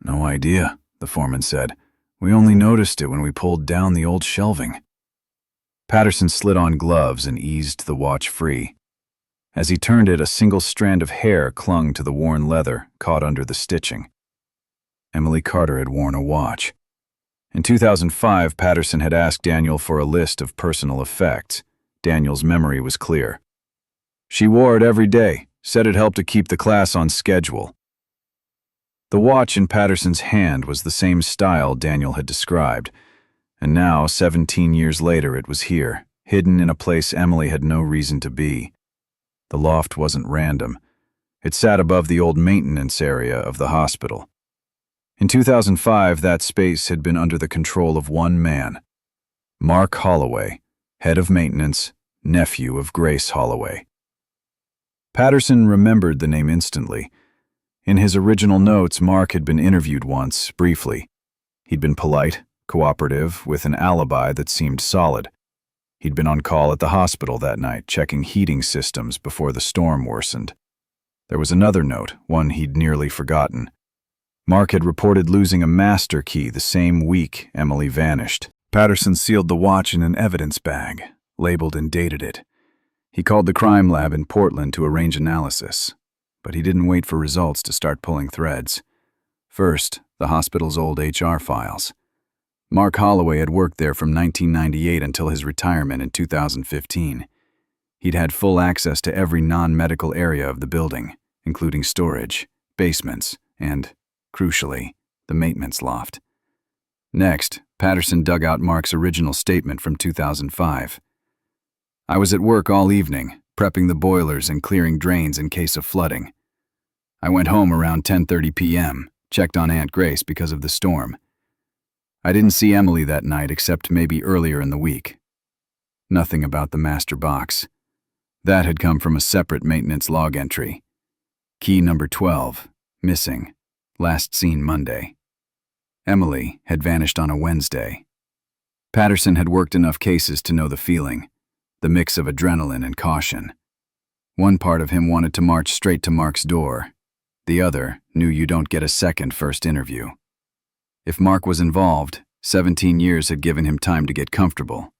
"No idea," the foreman said. "We only noticed it when we pulled down the old shelving." Patterson slid on gloves and eased the watch free. As he turned it, a single strand of hair clung to the worn leather, caught under the stitching. Emily Carter had worn a watch. In 2005, Patterson had asked Daniel for a list of personal effects. Daniel's memory was clear. "She wore it every day, said it helped to keep the class on schedule." The watch in Patterson's hand was the same style Daniel had described, and now, 17 years later, it was here, hidden in a place Emily had no reason to be. The loft wasn't random. It sat above the old maintenance area of the hospital. In 2005, that space had been under the control of one man, Mark Holloway, head of maintenance, nephew of Grace Holloway. Patterson remembered the name instantly. In his original notes, Mark had been interviewed once, briefly. He'd been polite, cooperative, with an alibi that seemed solid. He'd been on call at the hospital that night, checking heating systems before the storm worsened. There was another note, one he'd nearly forgotten. Mark had reported losing a master key the same week Emily vanished. Patterson sealed the watch in an evidence bag, labeled and dated it. He called the crime lab in Portland to arrange analysis. But he didn't wait for results to start pulling threads. First, the hospital's old HR files. Mark Holloway had worked there from 1998 until his retirement in 2015. He'd had full access to every non-medical area of the building, including storage, basements, and, crucially, the maintenance loft. Next, Patterson dug out Mark's original statement from 2005. "I was at work all evening, prepping the boilers and clearing drains in case of flooding. I went home around 10:30 p.m., checked on Aunt Grace because of the storm. I didn't see Emily that night except maybe earlier in the week. Nothing about the master box. That had come from a separate maintenance log entry. Key number 12, missing, last seen Monday. Emily had vanished on a Wednesday." Patterson had worked enough cases to know the feeling, the mix of adrenaline and caution. One part of him wanted to march straight to Mark's door. The other knew you don't get a second first interview. If Mark was involved, 17 years had given him time to get comfortable.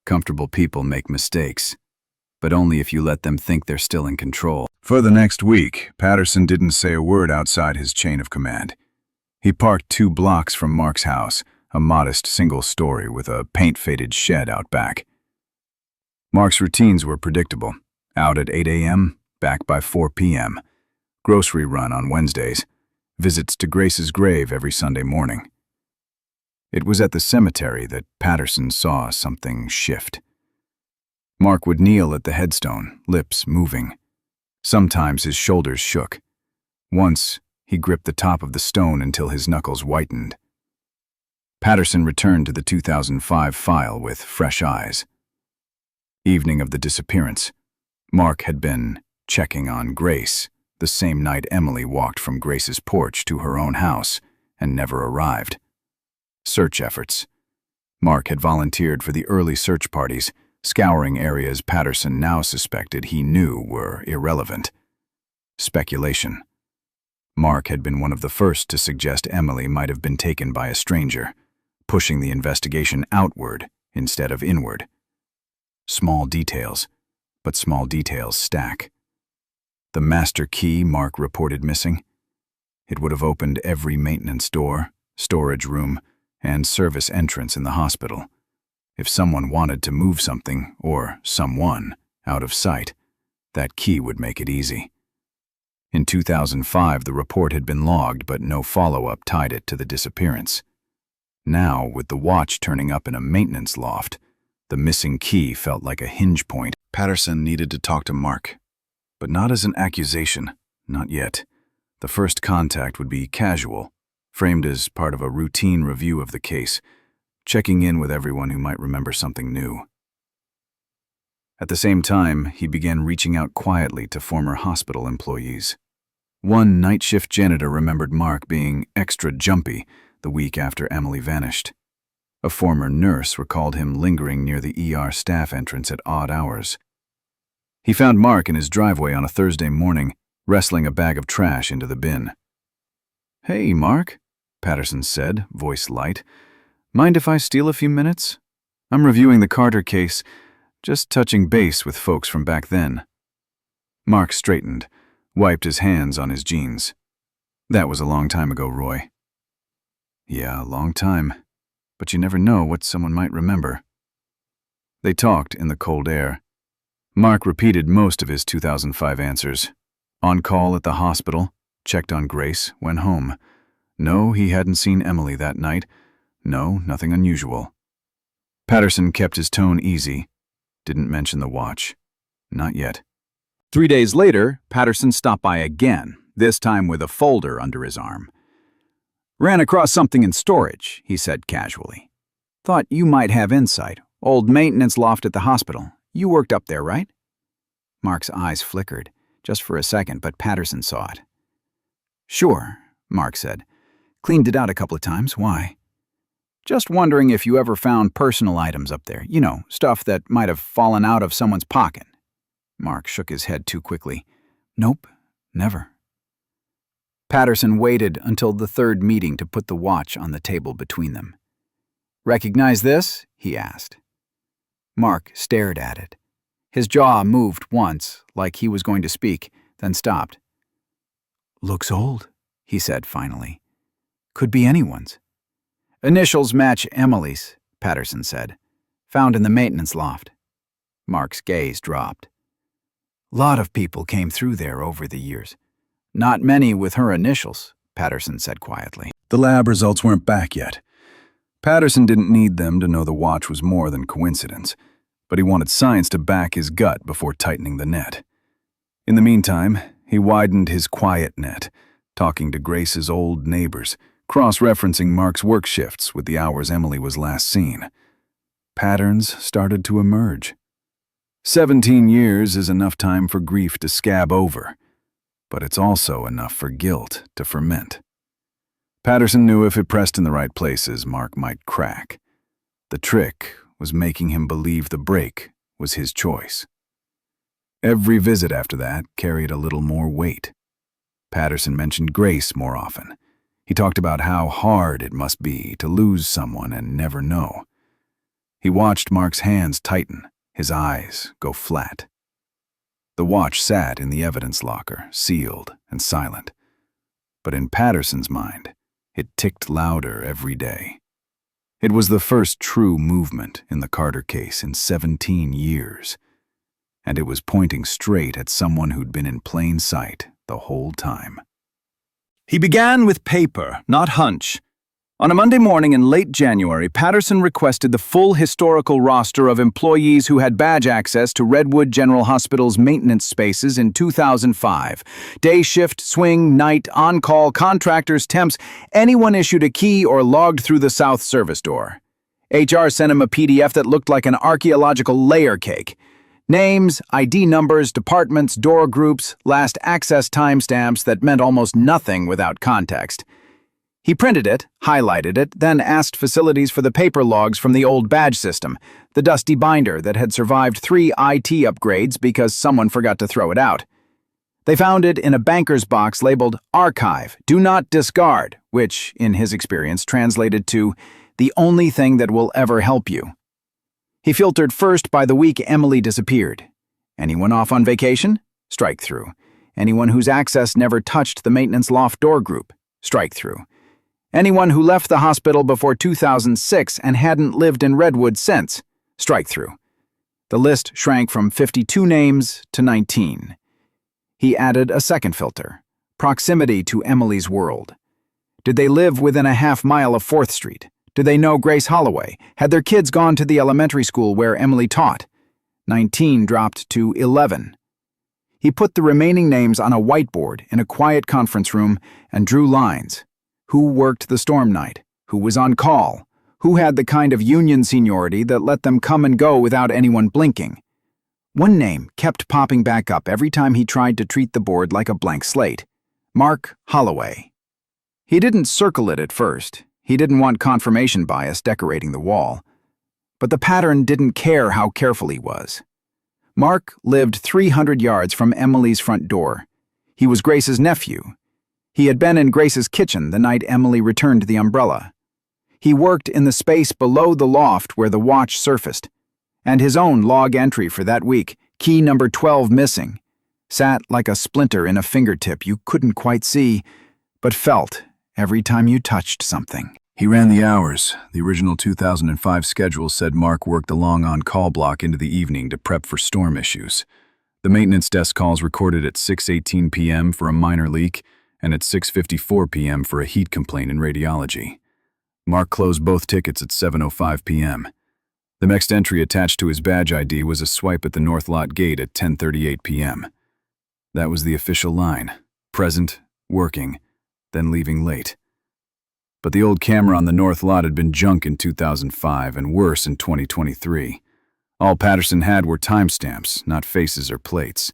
Comfortable people make mistakes, but only if you let them think they're still in control. For the next week, Patterson didn't say a word outside his chain of command. He parked 2 blocks from Mark's house, a modest single story with a paint-faded shed out back. Mark's routines were predictable. Out at 8 a.m., back by 4 p.m. Grocery run on Wednesdays. Visits to Grace's grave every Sunday morning. It was at the cemetery that Patterson saw something shift. Mark would kneel at the headstone, lips moving. Sometimes his shoulders shook. Once, he gripped the top of the stone until his knuckles whitened. Patterson returned to the 2005 file with fresh eyes. Evening of the disappearance. Mark had been checking on Grace the same night Emily walked from Grace's porch to her own house and never arrived. Search efforts. Mark had volunteered for the early search parties, scouring areas Patterson now suspected he knew were irrelevant. Speculation. Mark had been one of the first to suggest Emily might have been taken by a stranger, pushing the investigation outward instead of inward. Small details, but small details stack. The master key Mark reported missing. It would have opened every maintenance door, storage room, and service entrance in the hospital. If someone wanted to move something, or someone, out of sight, that key would make it easy. In 2005, the report had been logged, but no follow-up tied it to the disappearance. Now, with the watch turning up in a maintenance loft, the missing key felt like a hinge point. Patterson needed to talk to Mark, but not as an accusation, not yet. The first contact would be casual, framed as part of a routine review of the case, checking in with everyone who might remember something new. At the same time, he began reaching out quietly to former hospital employees. One night shift janitor remembered Mark being extra jumpy the week after Emily vanished. A former nurse recalled him lingering near the ER staff entrance at odd hours. He found Mark in his driveway on a Thursday morning, wrestling a bag of trash into the bin. "Hey, Mark," Patterson said, voice light. "Mind if I steal a few minutes? I'm reviewing the Carter case, just touching base with folks from back then." Mark straightened, wiped his hands on his jeans. "That was a long time ago, Roy." "Yeah, a long time. But you never know what someone might remember." They talked in the cold air. Mark repeated most of his 2005 answers. On call at the hospital, checked on Grace, went home. No, he hadn't seen Emily that night. No, nothing unusual. Patterson kept his tone easy. Didn't mention the watch. Not yet. 3 days later, Patterson stopped by again, this time with a folder under his arm. "Ran across something in storage," he said casually. "Thought you might have insight. Old maintenance loft at the hospital. You worked up there, right?" Mark's eyes flickered, just for a second, but Patterson saw it. "Sure," Mark said. "Cleaned it out a couple of times. Why?" "Just wondering if you ever found personal items up there. You know, stuff that might have fallen out of someone's pocket." Mark shook his head too quickly. "Nope, never." Patterson waited until the third meeting to put the watch on the table between them. "Recognize this?" he asked. Mark stared at it. His jaw moved once, like he was going to speak, then stopped. "Looks old," he said finally. "Could be anyone's." "Initials match Emily's," Patterson said. "Found in the maintenance loft." Mark's gaze dropped. "Lot of people came through there over the years. Not many with her initials," Patterson said quietly. The lab results weren't back yet. Patterson didn't need them to know the watch was more than coincidence, but he wanted science to back his gut before tightening the net. In the meantime, he widened his quiet net, talking to Grace's old neighbors, cross-referencing Mark's work shifts with the hours Emily was last seen. Patterns started to emerge. 17 years is enough time for grief to scab over, but it's also enough for guilt to ferment. Patterson knew if it pressed in the right places, Mark might crack. The trick was making him believe the break was his choice. Every visit after that carried a little more weight. Patterson mentioned Grace more often. He talked about how hard it must be to lose someone and never know. He watched Mark's hands tighten, his eyes go flat. The watch sat in the evidence locker, sealed and silent. But in Patterson's mind, it ticked louder every day. It was the first true movement in the Carter case in 17 years. And it was pointing straight at someone who'd been in plain sight the whole time. He began with paper, not hunch. On a Monday morning in late January, Patterson requested the full historical roster of employees who had badge access to Redwood General Hospital's maintenance spaces in 2005. Day shift, swing, night, on-call, contractors, temps, anyone issued a key or logged through the south service door. HR sent him a PDF that looked like an archaeological layer cake. Names, ID numbers, departments, door groups, last access timestamps that meant almost nothing without context. He printed it, highlighted it, then asked facilities for the paper logs from the old badge system, the dusty binder that had survived 3 IT upgrades because someone forgot to throw it out. They found it in a banker's box labeled Archive, Do Not Discard, which, in his experience, translated to the only thing that will ever help you. He filtered first by the week Emily disappeared. Anyone off on vacation? Strike through. Anyone whose access never touched the maintenance loft door group? Strike through. Anyone who left the hospital before 2006 and hadn't lived in Redwood since? Strike through. The list shrank from 52 names to 19. He added a second filter, proximity to Emily's world. Did they live within a half-mile of 4th Street? Did they know Grace Holloway? Had their kids gone to the elementary school where Emily taught? 19 dropped to 11. He put the remaining names on a whiteboard in a quiet conference room and drew lines. Who worked the storm night? Who was on call? Who had the kind of union seniority that let them come and go without anyone blinking? One name kept popping back up every time he tried to treat the board like a blank slate. Mark Holloway. He didn't circle it at first. He didn't want confirmation bias decorating the wall. But the pattern didn't care how careful he was. Mark lived 300 yards from Emily's front door. He was Grace's nephew. He had been in Grace's kitchen the night Emily returned the umbrella. He worked in the space below the loft where the watch surfaced. And his own log entry for that week, key number 12 missing, sat like a splinter in a fingertip you couldn't quite see, but felt every time you touched something. He ran the hours. The original 2005 schedule said Mark worked the long on-call block into the evening to prep for storm issues. The maintenance desk calls recorded at 6:18 p.m. for a minor leak and at 6:54 p.m. for a heat complaint in radiology. Mark closed both tickets at 7:05 p.m. The next entry attached to his badge ID was a swipe at the North Lot gate at 10:38 p.m. That was the official line: present, working, then leaving late. But the old camera on the North Lot had been junk in 2005 and worse in 2023. All Patterson had were timestamps, not faces or plates.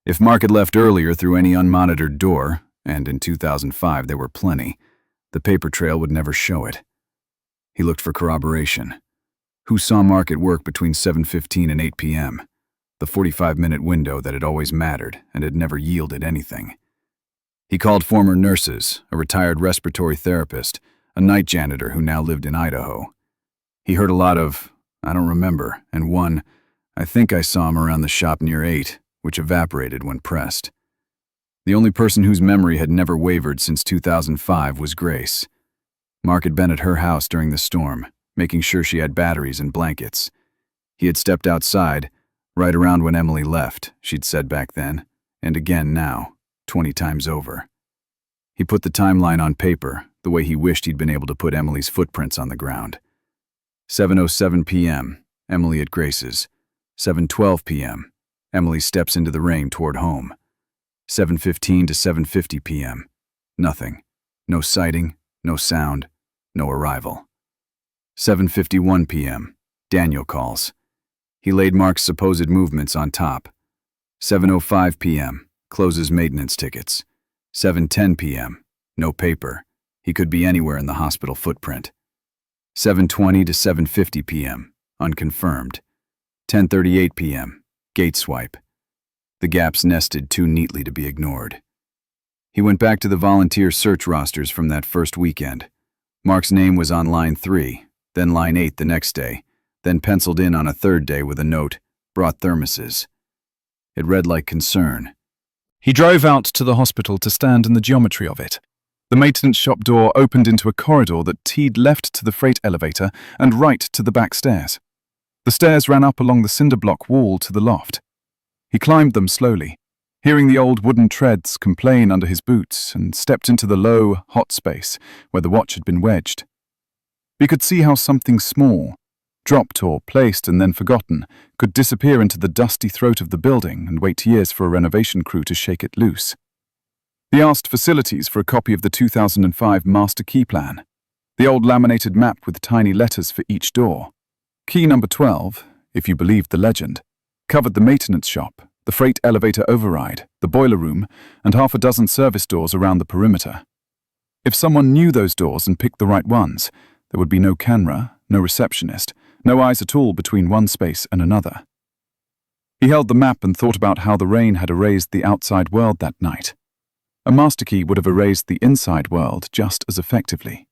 If Mark had left earlier through any unmonitored door, and in 2005 there were plenty, the paper trail would never show it. He looked for corroboration. Who saw Mark at work between 7:15 and 8 p.m.? The 45-minute window that had always mattered and had never yielded anything. He called former nurses, a retired respiratory therapist, a night janitor who now lived in Idaho. He heard a lot of, "I don't remember," and one, "I think I saw him around the shop near 8, which evaporated when pressed. The only person whose memory had never wavered since 2005 was Grace. Mark had been at her house during the storm, making sure she had batteries and blankets. He had stepped outside, right around when Emily left, she'd said back then, and again now, 20 times over. He put the timeline on paper, the way he wished he'd been able to put Emily's footprints on the ground. 7:07 p.m., Emily at Grace's. 7:12 p.m., Emily steps into the rain toward home. 7:15 to 7:50 p.m., nothing. No sighting, no sound, no arrival. 7:51 p.m., Daniel calls. He laid Mark's supposed movements on top. 7:05 p.m., closes maintenance tickets. 7:10 p.m., no paper. He could be anywhere in the hospital footprint. 7:20 to 7:50 p.m., unconfirmed. 10:38 p.m., gate swipe. The gaps nested too neatly to be ignored. He went back to the volunteer search rosters from that first weekend. Mark's name was on line 3, then line 8 the next day, then penciled in on a third day with a note, brought thermoses. It read like concern. He drove out to the hospital to stand in the geometry of it. The maintenance shop door opened into a corridor that teed left to the freight elevator and right to the back stairs. The stairs ran up along the cinder block wall to the loft. He climbed them slowly, hearing the old wooden treads complain under his boots, and stepped into the low, hot space where the watch had been wedged. He could see how something small, dropped or placed and then forgotten, could disappear into the dusty throat of the building and wait years for a renovation crew to shake it loose. He asked facilities for a copy of the 2005 master key plan, the old laminated map with tiny letters for each door. Key number 12, if you believed the legend, covered the maintenance shop, the freight elevator override, the boiler room, and half a dozen service doors around the perimeter. If someone knew those doors and picked the right ones, there would be no camera, no receptionist, no eyes at all between one space and another. He held the map and thought about how the rain had erased the outside world that night. A master key would have erased the inside world just as effectively.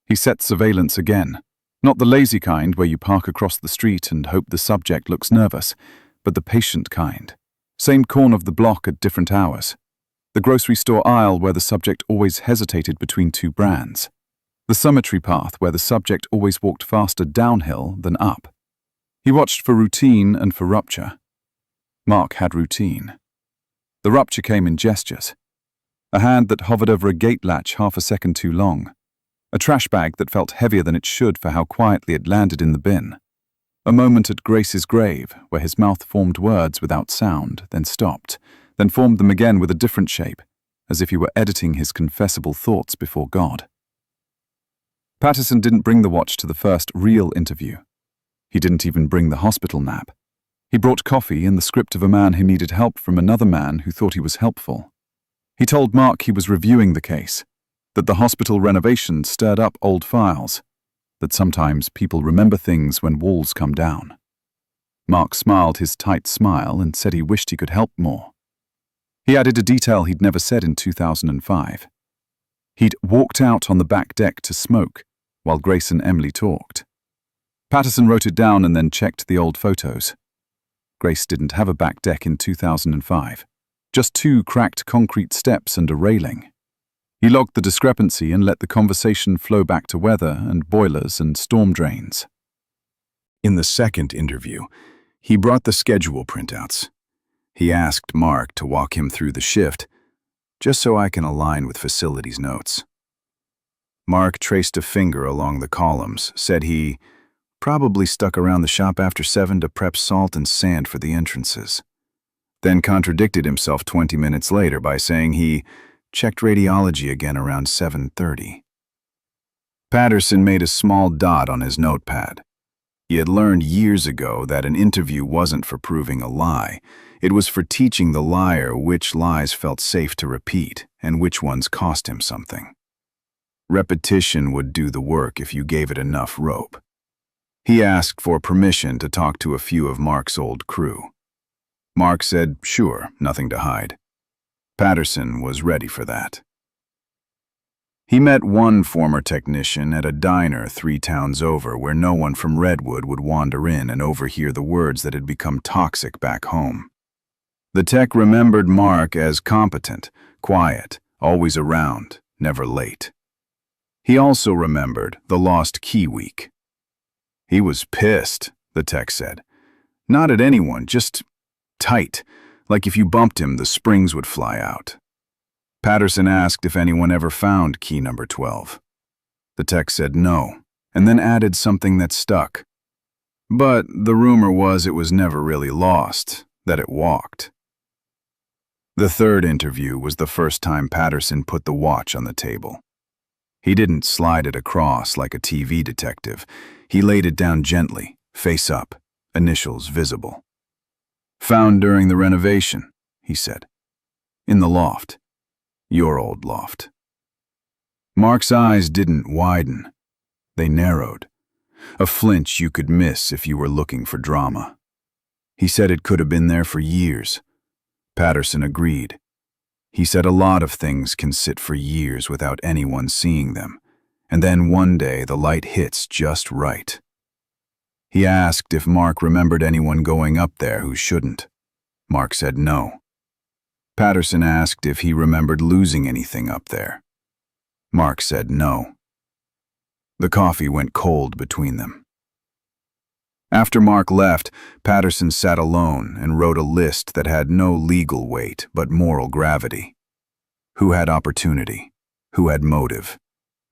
He set surveillance again, not the lazy kind where you park across the street and hope the subject looks nervous, but the patient kind. Same corner of the block at different hours. The grocery store aisle where the subject always hesitated between two brands. The cemetery path where the subject always walked faster downhill than up. He watched for routine and for rupture. Mark had routine. The rupture came in gestures. A hand that hovered over a gate latch half a second too long. A trash bag that felt heavier than it should for how quietly it landed in the bin. A moment at Grace's grave where his mouth formed words without sound, then stopped, then formed them again with a different shape, as if he were editing his confessable thoughts before God. Patterson didn't bring the watch to the first real interview. He didn't even bring the hospital map. He brought coffee and the script of a man who needed help from another man who thought he was helpful. He told Mark he was reviewing the case, that the hospital renovation stirred up old files, that sometimes people remember things when walls come down. Mark smiled his tight smile and said he wished he could help more. He added a detail he'd never said in 2005. He'd walked out on the back deck to smoke while Grace and Emily talked. Patterson wrote it down and then checked the old photos. Grace didn't have a back deck in 2005, just 2 cracked concrete steps and a railing. He logged the discrepancy and let the conversation flow back to weather and boilers and storm drains. In the second interview, he brought the schedule printouts. He asked Mark to walk him through the shift, just so I can align with facilities notes. Mark traced a finger along the columns, said he probably stuck around the shop after 7 to prep salt and sand for the entrances. Then contradicted himself 20 minutes later by saying he checked radiology again around 7:30. Patterson made a small dot on his notepad. He had learned years ago that an interview wasn't for proving a lie. It was for teaching the liar which lies felt safe to repeat and which ones cost him something. Repetition would do the work if you gave it enough rope. He asked for permission to talk to a few of Mark's old crew. Mark said, sure, nothing to hide. Patterson was ready for that. He met one former technician at a diner 3 towns over where no one from Redwood would wander in and overhear the words that had become toxic back home. The tech remembered Mark as competent, quiet, always around, never late. He also remembered the lost key week. He was pissed, the tech said. Not at anyone, just tight, like if you bumped him, the springs would fly out. Patterson asked if anyone ever found key number 12. The tech said no, and then added something that stuck. But the rumor was it was never really lost, that it walked. The third interview was the first time Patterson put the watch on the table. He didn't slide it across like a TV detective. He laid it down gently, face up, initials visible. Found during the renovation, he said. In the loft. Your old loft. Mark's eyes didn't widen. They narrowed. A flinch you could miss if you were looking for drama. He said it could have been there for years. Patterson agreed. He said a lot of things can sit for years without anyone seeing them, and then one day the light hits just right. He asked if Mark remembered anyone going up there who shouldn't. Mark said no. Patterson asked if he remembered losing anything up there. Mark said no. The coffee went cold between them. After Mark left, Patterson sat alone and wrote a list that had no legal weight but moral gravity. Who had opportunity? Who had motive?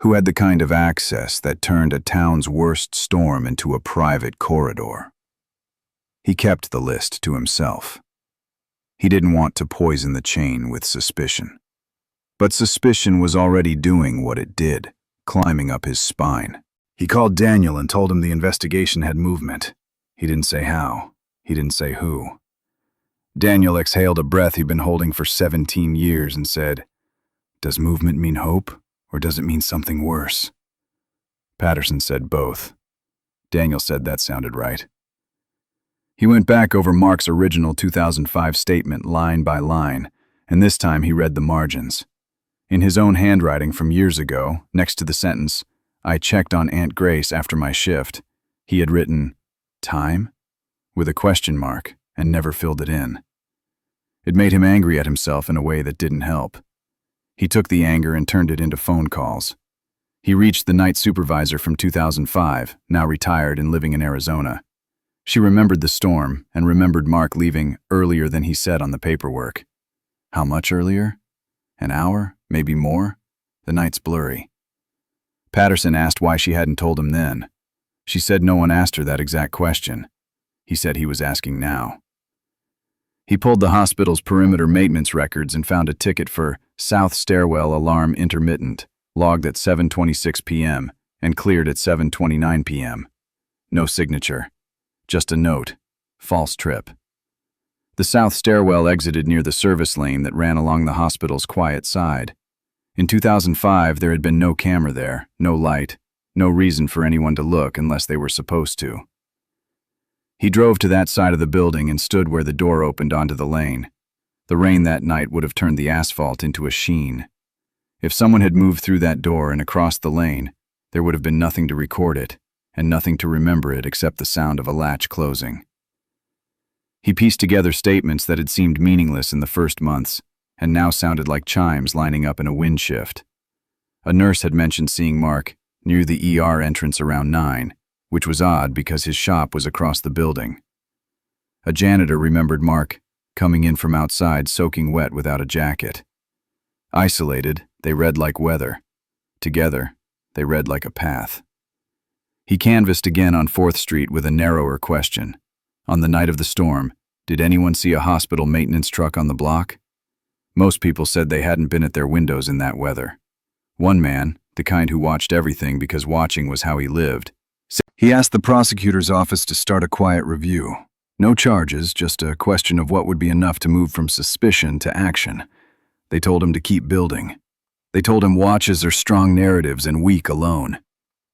Who had the kind of access that turned a town's worst storm into a private corridor? He kept the list to himself. He didn't want to poison the chain with suspicion. But suspicion was already doing what it did, climbing up his spine. He called Daniel and told him the investigation had movement. He didn't say how. He didn't say who. Daniel exhaled a breath he'd been holding for 17 years and said, "Does movement mean hope, or does it mean something worse?" Patterson said both. Daniel said that sounded right. He went back over Mark's original 2005 statement line by line, and this time he read the margins. In his own handwriting from years ago, next to the sentence, "I checked on Aunt Grace after my shift," he had written, "Time?" with a question mark, and never filled it in. It made him angry at himself in a way that didn't help. He took the anger and turned it into phone calls. He reached the night supervisor from 2005, now retired and living in Arizona. She remembered the storm and remembered Mark leaving earlier than he said on the paperwork. How much earlier? An hour? Maybe more? The night's blurry. Patterson asked why she hadn't told him then. She said no one asked her that exact question. He said he was asking now. He pulled the hospital's perimeter maintenance records and found a ticket for South Stairwell Alarm Intermittent, logged at 7:26 p.m. and cleared at 7:29 p.m. No signature. Just a note. False trip. The south stairwell exited near the service lane that ran along the hospital's quiet side. In 2005, there had been no camera there, no light, no reason for anyone to look unless they were supposed to. He drove to that side of the building and stood where the door opened onto the lane. The rain that night would have turned the asphalt into a sheen. If someone had moved through that door and across the lane, there would have been nothing to record it, and nothing to remember it except the sound of a latch closing. He pieced together statements that had seemed meaningless in the first months, and now sounded like chimes lining up in a wind shift. A nurse had mentioned seeing Mark near the ER entrance around 9, which was odd because his shop was across the building. A janitor remembered Mark coming in from outside soaking wet without a jacket. Isolated, they read like weather. Together, they read like a path. He canvassed again on 4th Street with a narrower question. On the night of the storm, did anyone see a hospital maintenance truck on the block? Most people said they hadn't been at their windows in that weather. One man, the kind who watched everything because watching was how he lived, he asked the prosecutor's office to start a quiet review. No charges, just a question of what would be enough to move from suspicion to action. They told him to keep building. They told him watches are strong narratives and weak alone.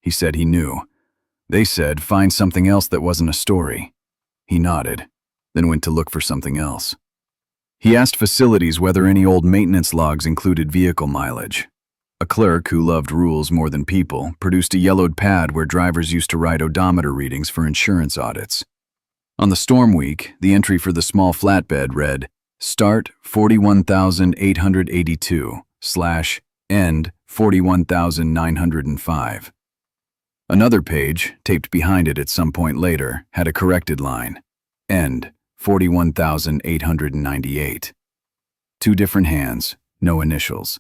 He said he knew. They said find something else that wasn't a story. He nodded, then went to look for something else. He asked facilities whether any old maintenance logs included vehicle mileage. A clerk who loved rules more than people produced a yellowed pad where drivers used to write odometer readings for insurance audits. On the storm week, the entry for the small flatbed read, Start 41,882 / end 41,905. Another page, taped behind it at some point later, had a corrected line. End 41,898. Two different hands, no initials.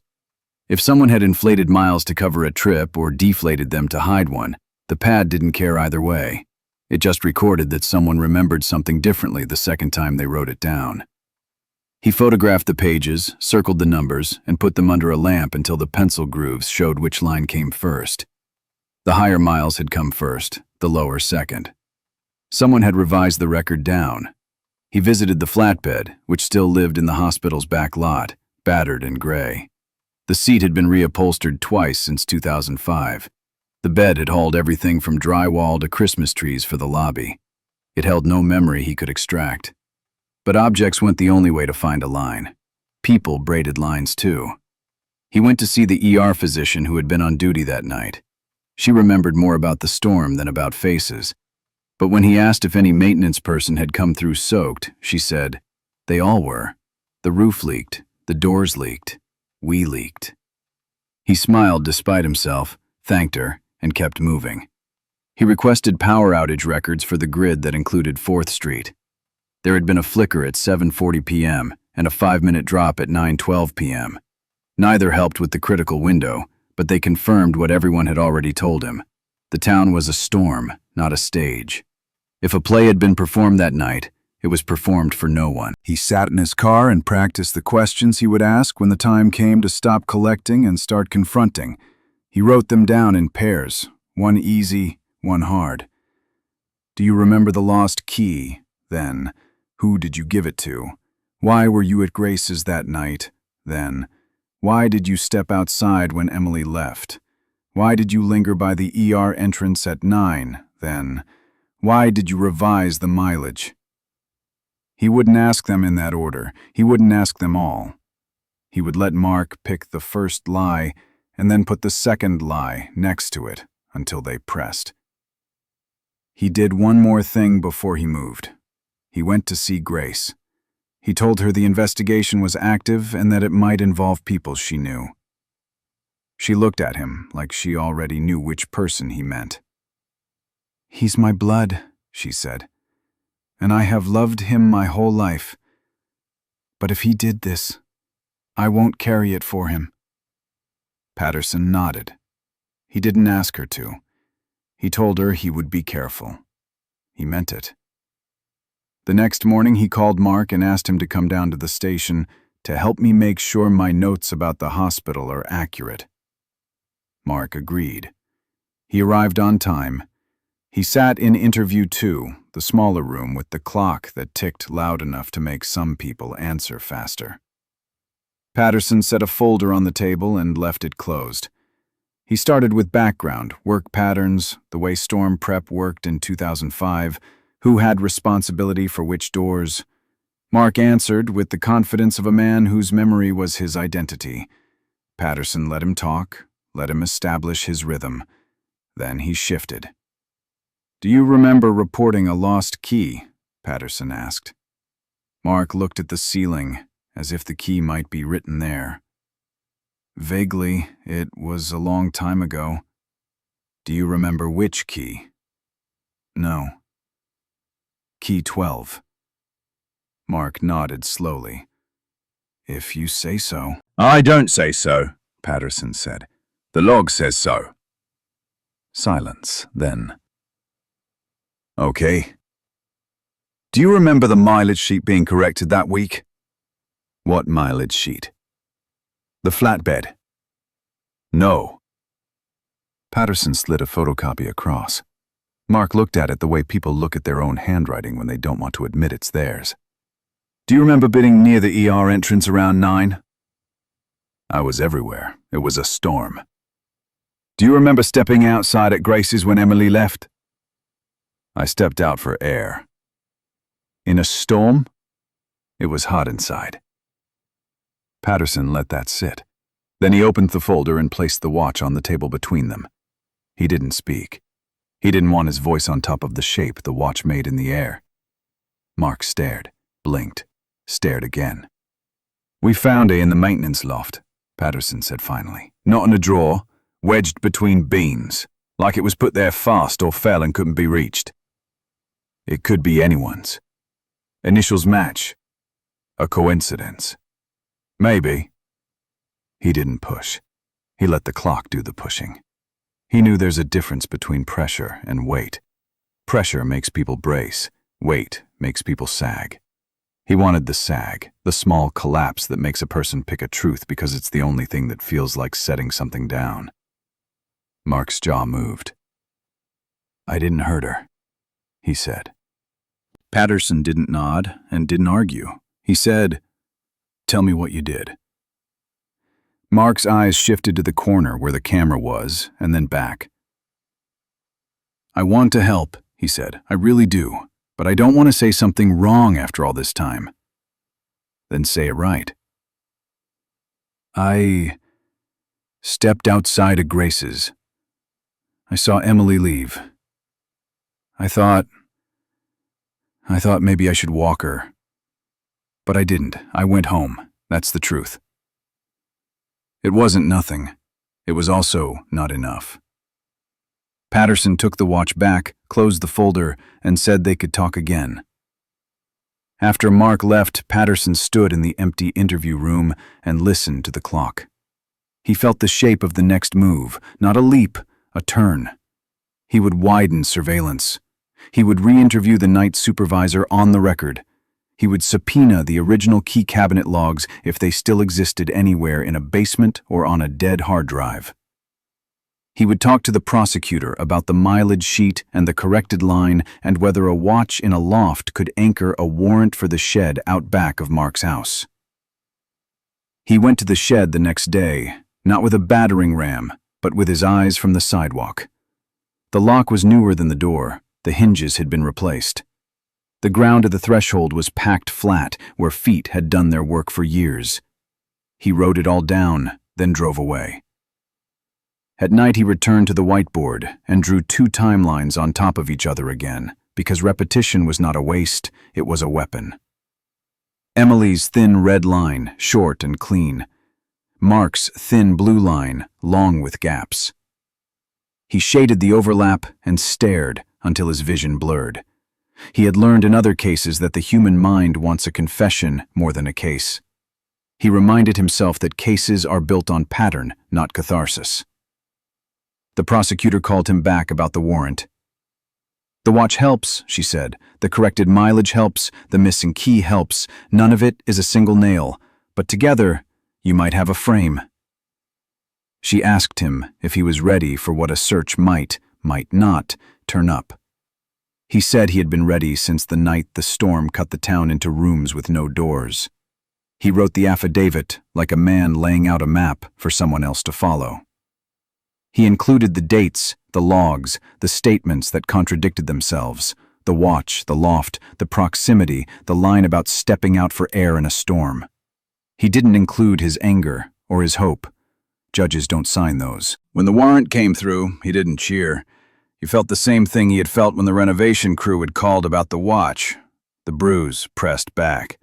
If someone had inflated miles to cover a trip or deflated them to hide one, the pad didn't care either way. It just recorded that someone remembered something differently the second time they wrote it down. He photographed the pages, circled the numbers, and put them under a lamp until the pencil grooves showed which line came first. The higher miles had come first, the lower second. Someone had revised the record down. He visited the flatbed, which still lived in the hospital's back lot, battered and gray. The seat had been reupholstered twice since 2005. The bed had hauled everything from drywall to Christmas trees for the lobby. It held no memory he could extract. But objects weren't the only way to find a line. People braided lines too. He went to see the ER physician who had been on duty that night. She remembered more about the storm than about faces. But when he asked if any maintenance person had come through soaked, she said, "They all were. The roof leaked, the doors leaked, we leaked." He smiled despite himself, thanked her, and kept moving. He requested power outage records for the grid that included 4th Street. There had been a flicker at 7:40 p.m. and a 5-minute drop at 9:12 p.m. Neither helped with the critical window, but they confirmed what everyone had already told him. The town was a storm, not a stage. If a play had been performed that night, it was performed for no one. He sat in his car and practiced the questions he would ask when the time came to stop collecting and start confronting. He wrote them down in pairs, one easy, one hard. Do you remember the lost key, then? Who did you give it to? Why were you at Grace's that night, then? Why did you step outside when Emily left? Why did you linger by the ER entrance at 9, then? Why did you revise the mileage? He wouldn't ask them in that order. He wouldn't ask them all. He would let Mark pick the first lie and then put the second lie next to it until they pressed. He did one more thing before he moved. He went to see Grace. He told her the investigation was active and that it might involve people she knew. She looked at him like she already knew which person he meant. "He's my blood," she said, "and I have loved him my whole life. But if he did this, I won't carry it for him." Patterson nodded. He didn't ask her to. He told her he would be careful. He meant it. The next morning he called Mark and asked him to come down to the station to help me make sure my notes about the hospital are accurate. Mark agreed. He arrived on time. He sat in interview 2, the smaller room with the clock that ticked loud enough to make some people answer faster. Patterson set a folder on the table and left it closed. He started with background, work patterns, the way storm prep worked in 2005, who had responsibility for which doors. Mark answered with the confidence of a man whose memory was his identity. Patterson let him talk, let him establish his rhythm. Then he shifted. "Do you remember reporting a lost key?" Patterson asked. Mark looked at the ceiling, as if the key might be written there. "Vaguely, it was a long time ago." "Do you remember which key?" "No." "Key 12. Mark nodded slowly. "If you say so." "I don't say so," Patterson said. "The log says so." Silence, then. "Okay. Do you remember the mileage sheet being corrected that week?" "What mileage sheet?" "The flatbed." "No." Patterson slid a photocopy across. Mark looked at it the way people look at their own handwriting when they don't want to admit it's theirs. "Do you remember being near the ER entrance around 9? "I was everywhere. It was a storm." "Do you remember stepping outside at Grace's when Emily left?" "I stepped out for air." "In a storm?" "It was hot inside." Patterson let that sit. Then he opened the folder and placed the watch on the table between them. He didn't speak. He didn't want his voice on top of the shape the watch made in the air. Mark stared, blinked, stared again. "We found it in the maintenance loft," Patterson said finally. "Not in a drawer, wedged between beams, like it was put there fast or fell and couldn't be reached. It could be anyone's. Initials match. A coincidence. Maybe." He didn't push. He let the clock do the pushing. He knew there's a difference between pressure and weight. Pressure makes people brace. Weight makes people sag. He wanted the sag, the small collapse that makes a person pick a truth because it's the only thing that feels like setting something down. Mark's jaw moved. "I didn't hurt her," he said. Patterson didn't nod and didn't argue. He said, "Tell me what you did." Mark's eyes shifted to the corner where the camera was, and then back. "I want to help," he said. "I really do. But I don't want to say something wrong after all this time." "Then say it right." "I stepped outside of Grace's. I saw Emily leave. I thought maybe I should walk her. But I didn't. I went home. That's the truth." It wasn't nothing. It was also not enough. Patterson took the watch back, closed the folder, and said they could talk again. After Mark left, Patterson stood in the empty interview room and listened to the clock. He felt the shape of the next move, not a leap, a turn. He would widen surveillance. He would re-interview the night supervisor on the record. He would subpoena the original key cabinet logs if they still existed anywhere in a basement or on a dead hard drive. He would talk to the prosecutor about the mileage sheet and the corrected line and whether a watch in a loft could anchor a warrant for the shed out back of Mark's house. He went to the shed the next day, not with a battering ram, but with his eyes from the sidewalk. The lock was newer than the door. The hinges had been replaced. The ground of the threshold was packed flat where feet had done their work for years. He wrote it all down, then drove away. At night he returned to the whiteboard and drew 2 timelines on top of each other again, because repetition was not a waste, it was a weapon. Emily's thin red line, short and clean. Mark's thin blue line, long with gaps. He shaded the overlap and stared until his vision blurred. He had learned in other cases that the human mind wants a confession more than a case. He reminded himself that cases are built on pattern, not catharsis. The prosecutor called him back about the warrant. "The watch helps," she said. "The corrected mileage helps. The missing key helps. None of it is a single nail. But together, you might have a frame." She asked him if he was ready for what a search might not, turn up. He said he had been ready since the night the storm cut the town into rooms with no doors. He wrote the affidavit like a man laying out a map for someone else to follow. He included the dates, the logs, the statements that contradicted themselves, the watch, the loft, the proximity, the line about stepping out for air in a storm. He didn't include his anger or his hope. Judges don't sign those. When the warrant came through, he didn't cheer. He felt the same thing he had felt when the renovation crew had called about the watch, the bruise pressed back.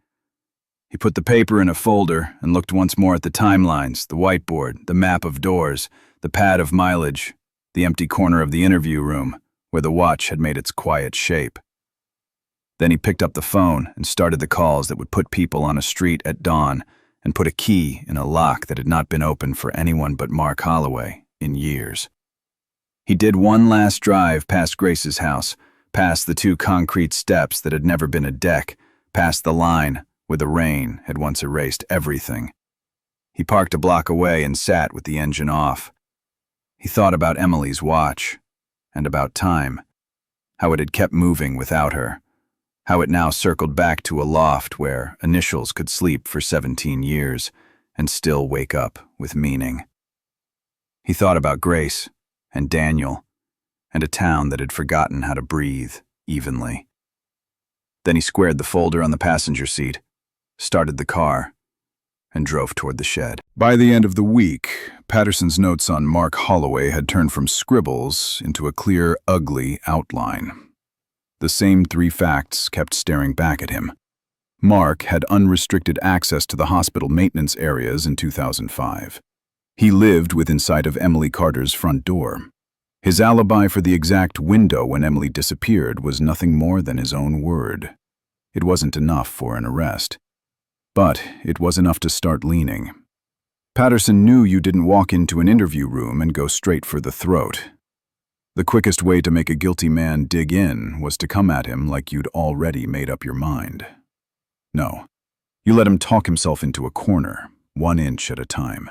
He put the paper in a folder and looked once more at the timelines, the whiteboard, the map of doors, the pad of mileage, the empty corner of the interview room, where the watch had made its quiet shape. Then he picked up the phone and started the calls that would put people on a street at dawn and put a key in a lock that had not been opened for anyone but Mark Holloway in years. He did one last drive past Grace's house, past the 2 concrete steps that had never been a deck, past the line where the rain had once erased everything. He parked a block away and sat with the engine off. He thought about Emily's watch, and about time, how it had kept moving without her, how it now circled back to a loft where initials could sleep for 17 years and still wake up with meaning. He thought about Grace and Daniel and a town that had forgotten how to breathe evenly. Then he squared the folder on the passenger seat, started the car, and drove toward the shed. By the end of the week, Patterson's notes on Mark Holloway had turned from scribbles into a clear, ugly outline. The same 3 facts kept staring back at him. Mark had unrestricted access to the hospital maintenance areas in 2005. He lived within sight of Emily Carter's front door. His alibi for the exact window when Emily disappeared was nothing more than his own word. It wasn't enough for an arrest. But it was enough to start leaning. Patterson knew you didn't walk into an interview room and go straight for the throat. The quickest way to make a guilty man dig in was to come at him like you'd already made up your mind. No, you let him talk himself into a corner, 1 inch at a time.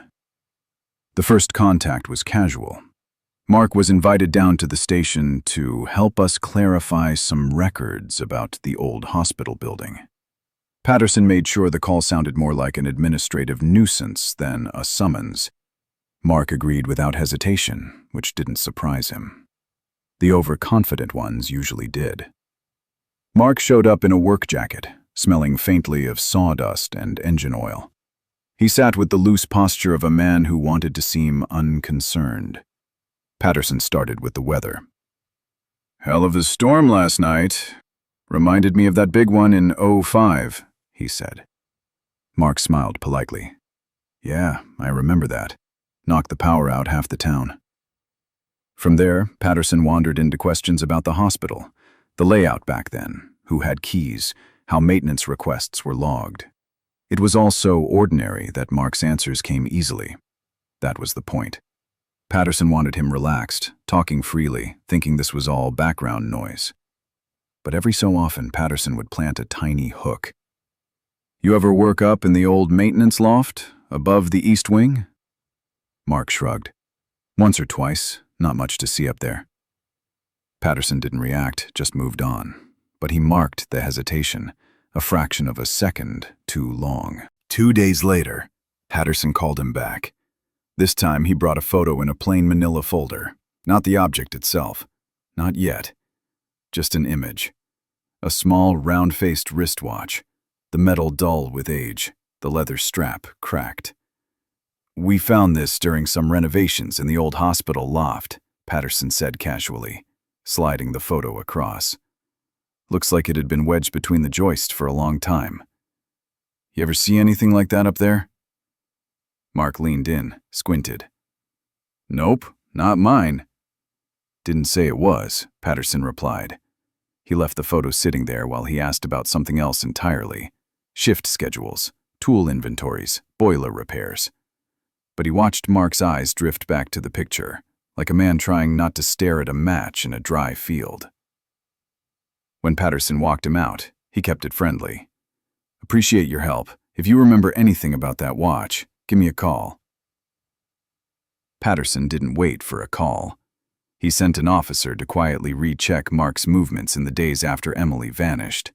The first contact was casual. Mark was invited down to the station to help us clarify some records about the old hospital building. Patterson made sure the call sounded more like an administrative nuisance than a summons. Mark agreed without hesitation, which didn't surprise him. The overconfident ones usually did. Mark showed up in a work jacket, smelling faintly of sawdust and engine oil. He sat with the loose posture of a man who wanted to seem unconcerned. Patterson started with the weather. "Hell of a storm last night. Reminded me of that big one in '05, he said. Mark smiled politely. "Yeah, I remember that. Knocked the power out half the town." From there, Patterson wandered into questions about the hospital, the layout back then, who had keys, how maintenance requests were logged. It was all so ordinary that Mark's answers came easily. That was the point. Patterson wanted him relaxed, talking freely, thinking this was all background noise. But every so often, Patterson would plant a tiny hook. "You ever work up in the old maintenance loft, above the east wing?" Mark shrugged. "Once or twice. Not much to see up there." Patterson didn't react, just moved on. But he marked the hesitation, a fraction of a second too long. 2 days later, Patterson called him back. This time he brought a photo in a plain manila folder. Not the object itself. Not yet. Just an image. A small, round-faced wristwatch. The metal dull with age. The leather strap cracked. "We found this during some renovations in the old hospital loft," Patterson said casually, sliding the photo across. "Looks like it had been wedged between the joists for a long time. You ever see anything like that up there?" Mark leaned in, squinted. "Nope, not mine." "Didn't say it was," Patterson replied. He left the photo sitting there while he asked about something else entirely. Shift schedules, tool inventories, boiler repairs. But he watched Mark's eyes drift back to the picture, like a man trying not to stare at a match in a dry field. When Patterson walked him out, he kept it friendly. "Appreciate your help. If you remember anything about that watch, give me a call." Patterson didn't wait for a call. He sent an officer to quietly recheck Mark's movements in the days after Emily vanished.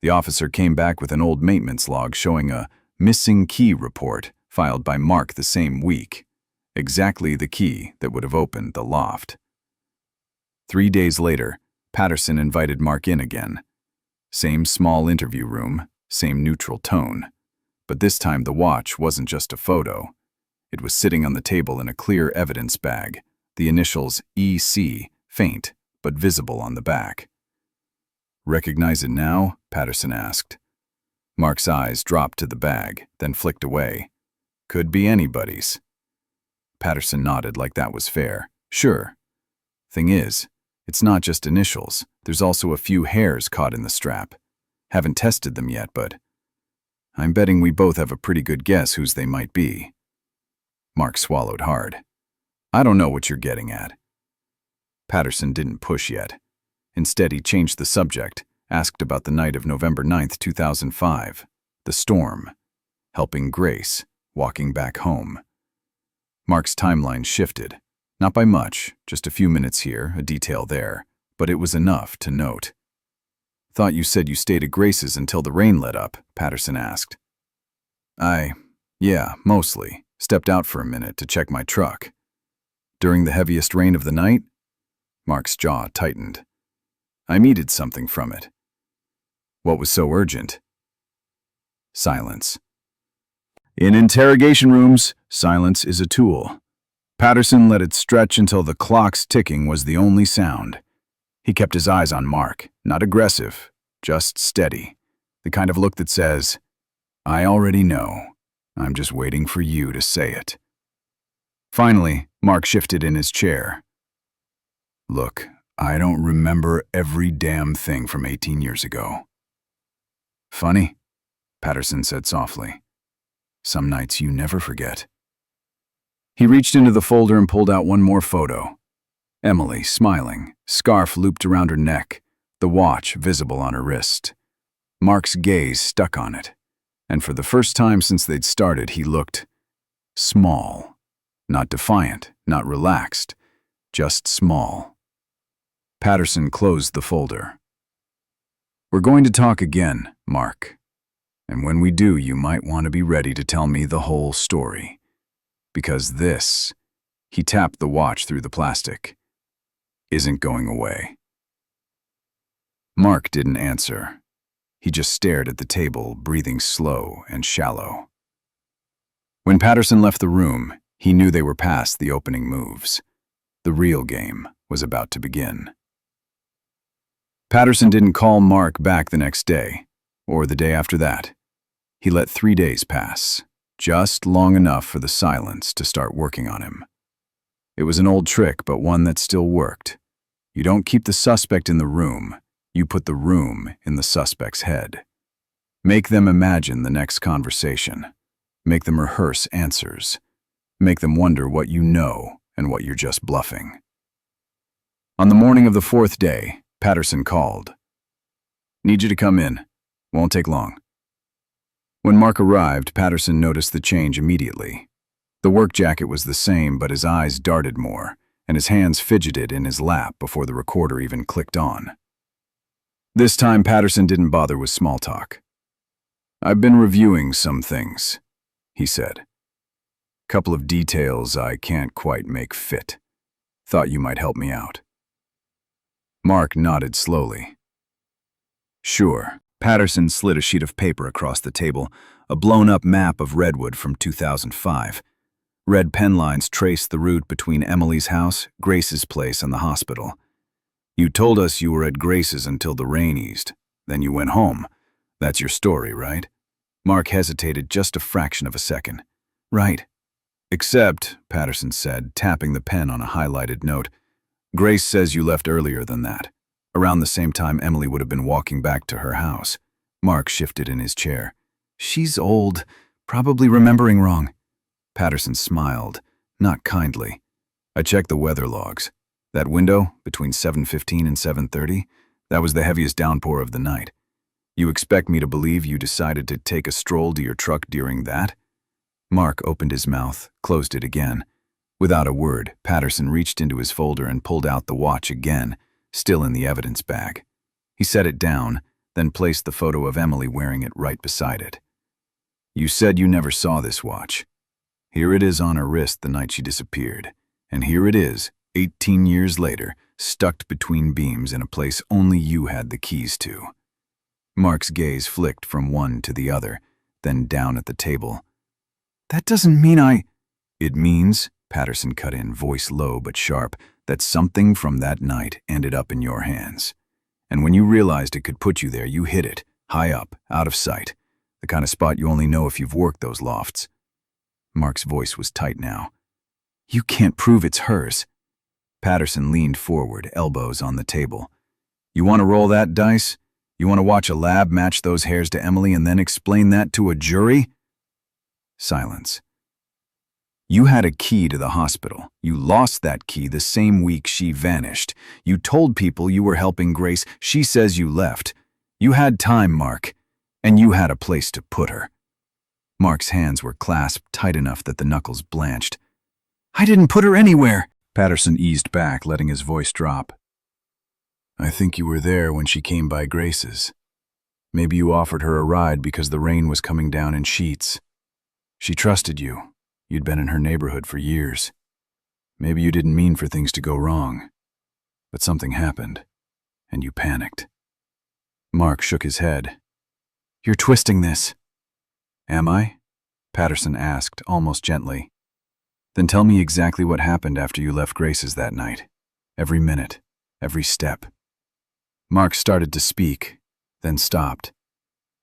The officer came back with an old maintenance log showing a missing key report filed by Mark the same week. Exactly the key that would have opened the loft. 3 days later, Patterson invited Mark in again. Same small interview room, same neutral tone. But this time the watch wasn't just a photo. It was sitting on the table in a clear evidence bag, the initials EC, faint, but visible on the back. "Recognize it now?" Patterson asked. Mark's eyes dropped to the bag, then flicked away. "Could be anybody's." Patterson nodded like that was fair. "Sure. Thing is, it's not just initials. There's also a few hairs caught in the strap. Haven't tested them yet, but I'm betting we both have a pretty good guess whose they might be." Mark swallowed hard. "I don't know what you're getting at." Patterson didn't push yet. Instead, he changed the subject, asked about the night of November 9th, 2005, the storm, helping Grace, walking back home. Mark's timeline shifted. Not by much, just a few minutes here, a detail there, but it was enough to note. "Thought you said you stayed at Grace's until the rain let up," Patterson asked. Yeah, mostly. Stepped out for a minute to check my truck." "During the heaviest rain of the night?" Mark's jaw tightened. "I needed something from it." "What was so urgent?" Silence. In interrogation rooms, silence is a tool. Patterson let it stretch until the clock's ticking was the only sound. He kept his eyes on Mark, not aggressive, just steady. The kind of look that says, "I already know. I'm just waiting for you to say it." Finally, Mark shifted in his chair. "Look, I don't remember every damn thing from 18 years ago." "Funny," Patterson said softly. "Some nights you never forget." He reached into the folder and pulled out one more photo. Emily, smiling, scarf looped around her neck, the watch visible on her wrist. Mark's gaze stuck on it, and for the first time since they'd started, he looked small. Not defiant, not relaxed, just small. Patterson closed the folder. "We're going to talk again, Mark. And when we do, you might want to be ready to tell me the whole story. Because this," he tapped the watch through the plastic, "isn't going away." Mark didn't answer. He just stared at the table, breathing slow and shallow. When Patterson left the room, he knew they were past the opening moves. The real game was about to begin. Patterson didn't call Mark back the next day, or the day after that. He let 3 days pass, just long enough for the silence to start working on him. It was an old trick, but one that still worked. You don't keep the suspect in the room, you put the room in the suspect's head. Make them imagine the next conversation. Make them rehearse answers. Make them wonder what you know and what you're just bluffing. On the morning of the 4th day, Patterson called. "Need you to come in. Won't take long." When Mark arrived, Patterson noticed the change immediately. The work jacket was the same, but his eyes darted more, and his hands fidgeted in his lap before the recorder even clicked on. This time, Patterson didn't bother with small talk. "I've been reviewing some things," he said. "Couple of details I can't quite make fit. Thought you might help me out." Mark nodded slowly. "Sure." Patterson slid a sheet of paper across the table, a blown-up map of Redwood from 2005. Red pen lines traced the route between Emily's house, Grace's place, and the hospital. "You told us you were at Grace's until the rain eased. Then you went home. That's your story, right?" Mark hesitated just a fraction of a second. "Right. Except," Patterson said, tapping the pen on a highlighted note, "Grace says you left earlier than that. Around the same time Emily would have been walking back to her house." Mark shifted in his chair. "She's old, probably remembering wrong." Patterson smiled, not kindly. "I checked the weather logs. That window, between 7:15 and 7:30, that was the heaviest downpour of the night. You expect me to believe you decided to take a stroll to your truck during that?" Mark opened his mouth, closed it again. Without a word, Patterson reached into his folder and pulled out the watch again, still in the evidence bag. He set it down, then placed the photo of Emily wearing it right beside it. "You said you never saw this watch. Here it is on her wrist the night she disappeared, and here it is, 18 years later, stuck between beams in a place only you had the keys to." Mark's gaze flicked from one to the other, then down at the table. "That doesn't mean I—" "It means," Patterson cut in, voice low but sharp, "that something from that night ended up in your hands. And when you realized it could put you there, you hid it, high up, out of sight, the kind of spot you only know if you've worked those lofts." Mark's voice was tight now. "You can't prove it's hers." Patterson leaned forward, elbows on the table. "You want to roll that dice? You want to watch a lab match those hairs to Emily and then explain that to a jury?" Silence. "You had a key to the hospital. You lost that key the same week she vanished. You told people you were helping Grace. She says you left. You had time, Mark, and you had a place to put her." Mark's hands were clasped tight enough that the knuckles blanched. "I didn't put her anywhere." Patterson eased back, letting his voice drop. "I think you were there when she came by Grace's. Maybe you offered her a ride because the rain was coming down in sheets. She trusted you. You'd been in her neighborhood for years. Maybe you didn't mean for things to go wrong. But something happened, and you panicked." Mark shook his head. "You're twisting this." "Am I?" Patterson asked, almost gently. "Then tell me exactly what happened after you left Grace's that night. Every minute, every step." Mark started to speak, then stopped.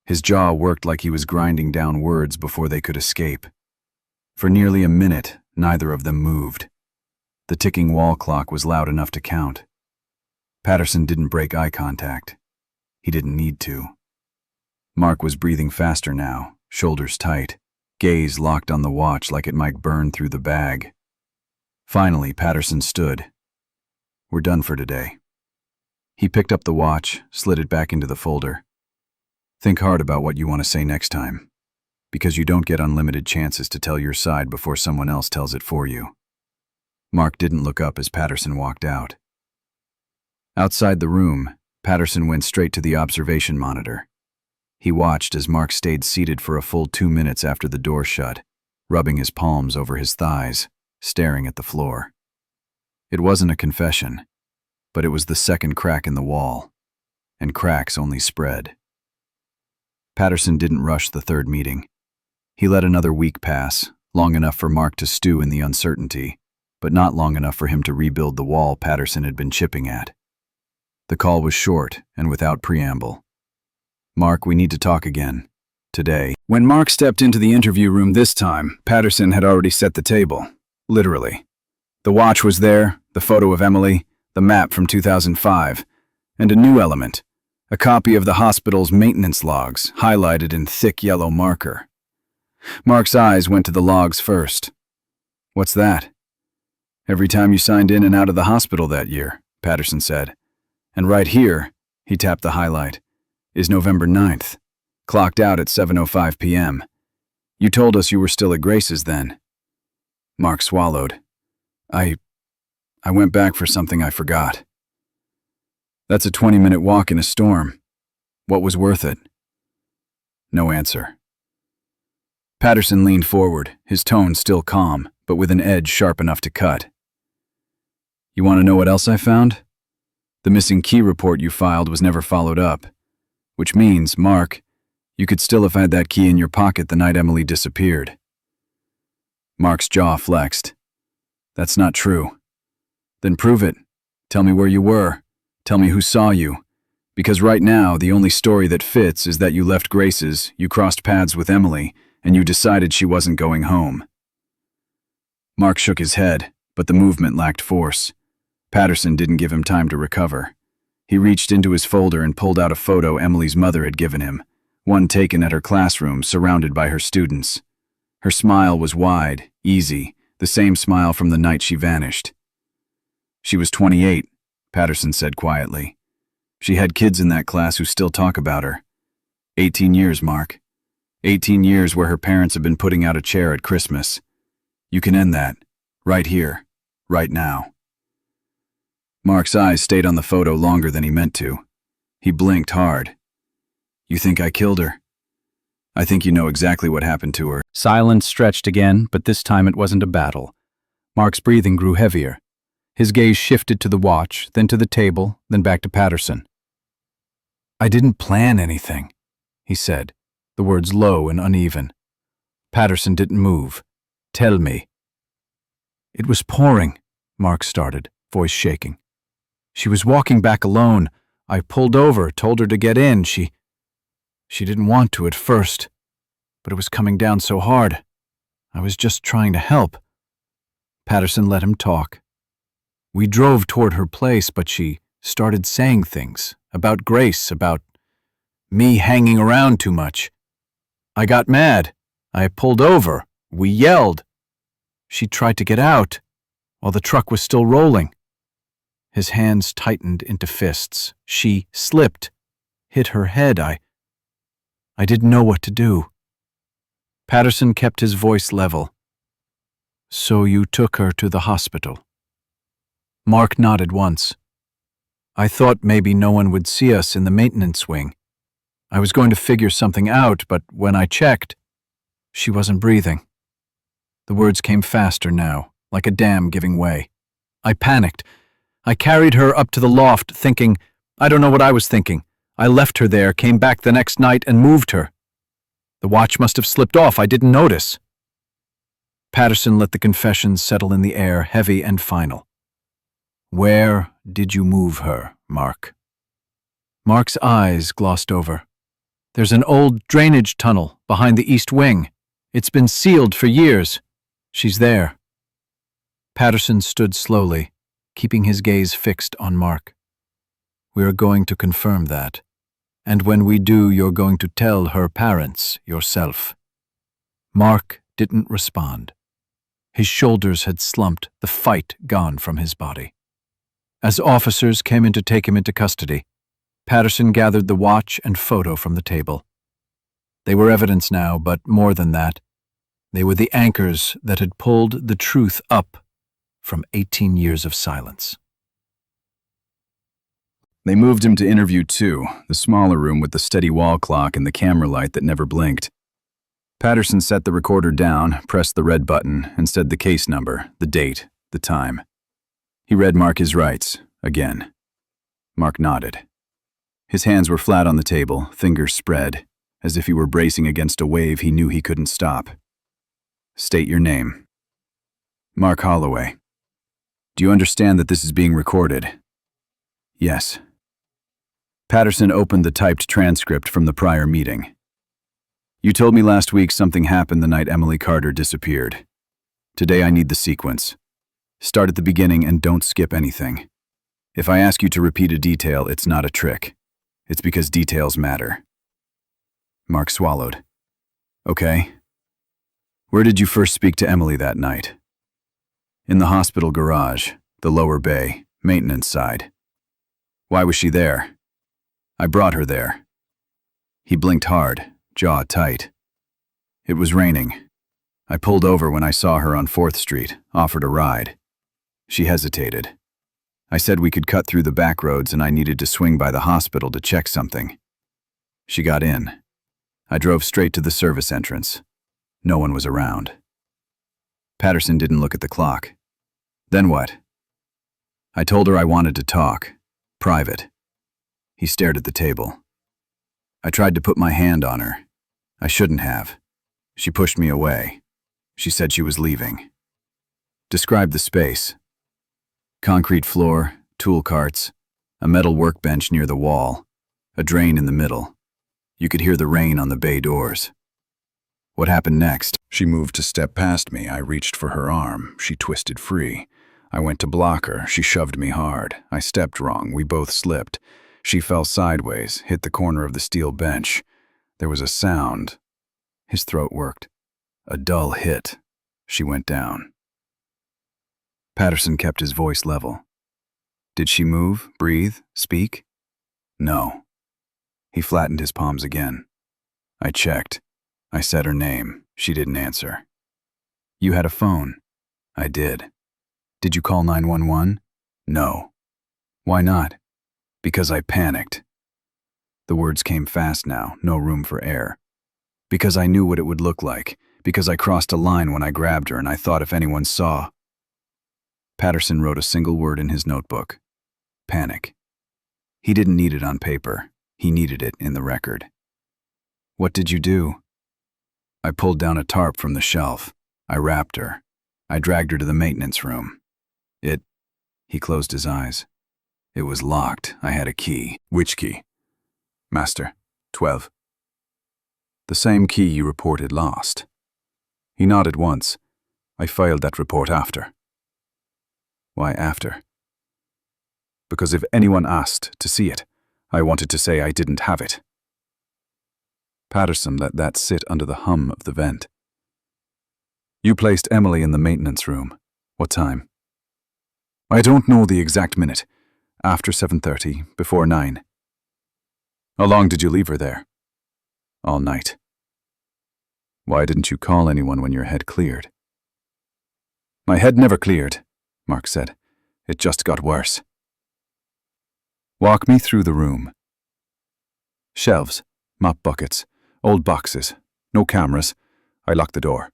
His jaw worked like he was grinding down words before they could escape. For nearly a minute, neither of them moved. The ticking wall clock was loud enough to count. Patterson didn't break eye contact. He didn't need to. Mark was breathing faster now, shoulders tight, gaze locked on the watch like it might burn through the bag. Finally, Patterson stood. "We're done for today." He picked up the watch, slid it back into the folder. "Think hard about what you want to say next time, because you don't get unlimited chances to tell your side before someone else tells it for you." Mark didn't look up as Patterson walked out. Outside the room, Patterson went straight to the observation monitor. He watched as Mark stayed seated for a full 2 minutes after the door shut, rubbing his palms over his thighs, staring at the floor. It wasn't a confession, but it was the second crack in the wall, and cracks only spread. Patterson didn't rush the third meeting. He let another week pass, long enough for Mark to stew in the uncertainty, but not long enough for him to rebuild the wall Patterson had been chipping at. The call was short and without preamble. "Mark, we need to talk again. Today." When Mark stepped into the interview room this time, Patterson had already set the table. Literally. The watch was there, the photo of Emily, the map from 2005, and a new element, a copy of the hospital's maintenance logs, highlighted in thick yellow marker. Mark's eyes went to the logs first. "What's that?" "Every time you signed in and out of the hospital that year," Patterson said. "And right here," he tapped the highlight, "is November 9th, clocked out at 7:05 p.m. You told us you were still at Grace's then." Mark swallowed. I went back for something I forgot." "That's a 20-minute walk in a storm. What was worth it?" No answer. Patterson leaned forward, his tone still calm, but with an edge sharp enough to cut. "You want to know what else I found? The missing key report you filed was never followed up, which means, Mark, you could still have had that key in your pocket the night Emily disappeared." Mark's jaw flexed. "That's not true." "Then prove it. Tell me where you were. Tell me who saw you. Because right now, the only story that fits is that you left Grace's, you crossed paths with Emily, and you decided she wasn't going home." Mark shook his head, but the movement lacked force. Patterson didn't give him time to recover. He reached into his folder and pulled out a photo Emily's mother had given him, one taken at her classroom, surrounded by her students. Her smile was wide, easy, the same smile from the night she vanished. "She was 28, Patterson said quietly. "She had kids in that class who still talk about her. 18 years, Mark. 18 years where her parents have been putting out a chair at Christmas. You can end that, right here, right now." Mark's eyes stayed on the photo longer than he meant to. He blinked hard. "You think I killed her? I think you know exactly what happened to her." Silence stretched again, but this time it wasn't a battle. Mark's breathing grew heavier. His gaze shifted to the watch, then to the table, then back to Patterson. "I didn't plan anything," he said, the words low and uneven. Patterson didn't move. "Tell me." "It was pouring," Mark started, voice shaking. "She was walking back alone. I pulled over, told her to get in. She didn't want to at first, but it was coming down so hard. I was just trying to help." Patterson let him talk. "We drove toward her place, but she started saying things about Grace, about me hanging around too much. I got mad. I pulled over. We yelled. She tried to get out while the truck was still rolling." His hands tightened into fists. "She slipped, hit her head. I didn't know what to do." Patterson kept his voice level. "So you took her to the hospital?" Mark nodded once. "I thought maybe no one would see us in the maintenance wing. I was going to figure something out, but when I checked, she wasn't breathing." The words came faster now, like a dam giving way. "I panicked. I carried her up to the loft thinking, I don't know what I was thinking. I left her there, came back the next night and moved her. The watch must have slipped off. I didn't notice." Patterson let the confessions settle in the air, heavy and final. "Where did you move her, Mark?" Mark's eyes glossed over. There's an old drainage tunnel behind the east wing. It's been sealed for years. She's there." Patterson stood slowly, keeping his gaze fixed on Mark. "We are going to confirm that. And when we do, you're going to tell her parents yourself." Mark didn't respond. His shoulders had slumped, the fight gone from his body. As officers came in to take him into custody, Patterson gathered the watch and photo from the table. They were evidence now, but more than that. They were the anchors that had pulled the truth up from 18 years of silence. They moved him to interview 2, the smaller room with the steady wall clock and the camera light that never blinked. Patterson set the recorder down, pressed the red button, and said the case number, the date, the time. He read Mark his rights, again. Mark nodded. His hands were flat on the table, fingers spread, as if he were bracing against a wave he knew he couldn't stop. "State your name." "Mark Holloway." "Do you understand that this is being recorded?" "Yes." Patterson opened the typed transcript from the prior meeting. "You told me last week something happened the night Emily Carter disappeared. Today I need the sequence. Start at the beginning and don't skip anything. If I ask you to repeat a detail, it's not a trick. It's because details matter." Mark swallowed. "Okay. Where did you first speak to Emily that night?" "In the hospital garage, the lower bay, maintenance side." "Why was she there?" "I brought her there." He blinked hard, jaw tight. "It was raining. I pulled over when I saw her on 4th Street, offered a ride. She hesitated. I said we could cut through the back roads and I needed to swing by the hospital to check something. She got in. I drove straight to the service entrance. No one was around." Patterson didn't look at the clock. "Then what?" "I told her I wanted to talk. Private." He stared at the table. "I tried to put my hand on her. I shouldn't have. She pushed me away. She said she was leaving." "Describe the space." "Concrete floor, tool carts, a metal workbench near the wall, a drain in the middle. You could hear the rain on the bay doors." "What happened next?" She moved a step past me. I reached for her arm. She twisted free. I went to block her. She shoved me hard. I stepped wrong. We both slipped. She fell sideways, hit the corner of the steel bench. There was a sound. His throat worked. A dull hit. She went down. Patterson kept his voice level. "Did she move, breathe, speak?" "No." He flattened his palms again. I checked. I said her name. She didn't answer. "You had a phone?" "I did." "Did you call 911? "No." "Why not?" "Because I panicked." The words came fast now, no room for air. "Because I knew what it would look like. Because I crossed a line when I grabbed her and I thought if anyone saw." Patterson wrote a single word in his notebook. Panic. He didn't need it on paper. He needed it in the record. "What did you do?" "I pulled down a tarp from the shelf. I wrapped her. I dragged her to the maintenance room. He closed his eyes. "It was locked. I had a key." "Which key?" "Master, 12. "The same key you reported lost." He nodded once. "I filed that report after." "Why after?" "Because if anyone asked to see it, I wanted to say I didn't have it." Patterson let that sit under the hum of the vent. "You placed Emily in the maintenance room. What time?" "I don't know the exact minute. After 7:30, before 9. "How long did you leave her there?" "All night." "Why didn't you call anyone when your head cleared?" "My head never cleared," Mark said. "It just got worse." "Walk me through the room." "Shelves, mop buckets, old boxes, no cameras. I locked the door."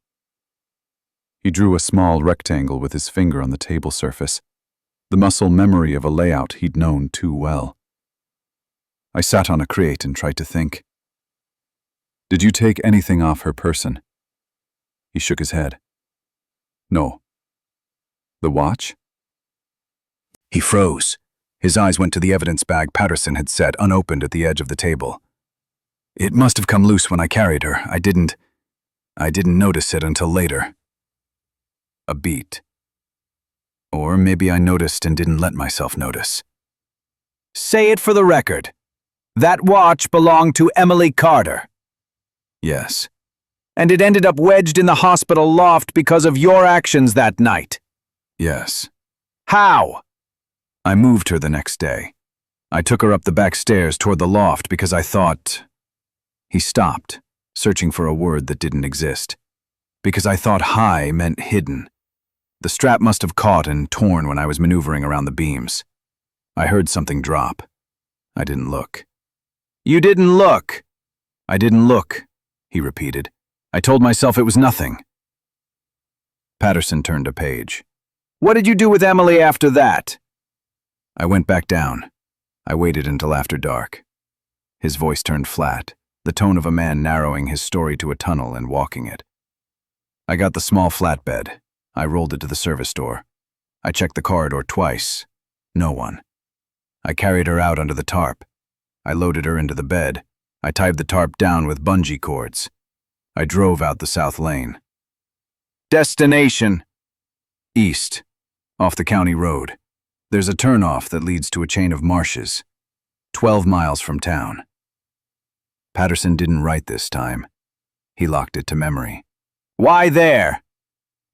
He drew a small rectangle with his finger on the table surface, the muscle memory of a layout he'd known too well. I sat on a crate and tried to think. "Did you take anything off her person?" He shook his head. "No." "The watch?" He froze. His eyes went to the evidence bag Patterson had set unopened at the edge of the table. It must have come loose when I carried her. I didn't notice it until later. A beat. Or maybe I noticed and didn't let myself notice. Say it for the record. That watch belonged to Emily Carter. Yes. And it ended up wedged in the hospital loft because of your actions that night. Yes. How? I moved her the next day. I took her up the back stairs toward the loft because I thought... He stopped, searching for a word that didn't exist. Because I thought high meant hidden. The strap must have caught and torn when I was maneuvering around the beams. I heard something drop. I didn't look. You didn't look. I didn't look, he repeated. I told myself it was nothing. Patterson turned a page. What did you do with Emily after that? I went back down. I waited until after dark. His voice turned flat, the tone of a man narrowing his story to a tunnel and walking it. I got the small flatbed. I rolled it to the service door. I checked the corridor twice. No one. I carried her out under the tarp. I loaded her into the bed. I tied the tarp down with bungee cords. I drove out the south lane. Destination? East, off the county road. There's a turnoff that leads to a chain of marshes, 12 miles from town. Patterson didn't write this time. He locked it to memory. Why there?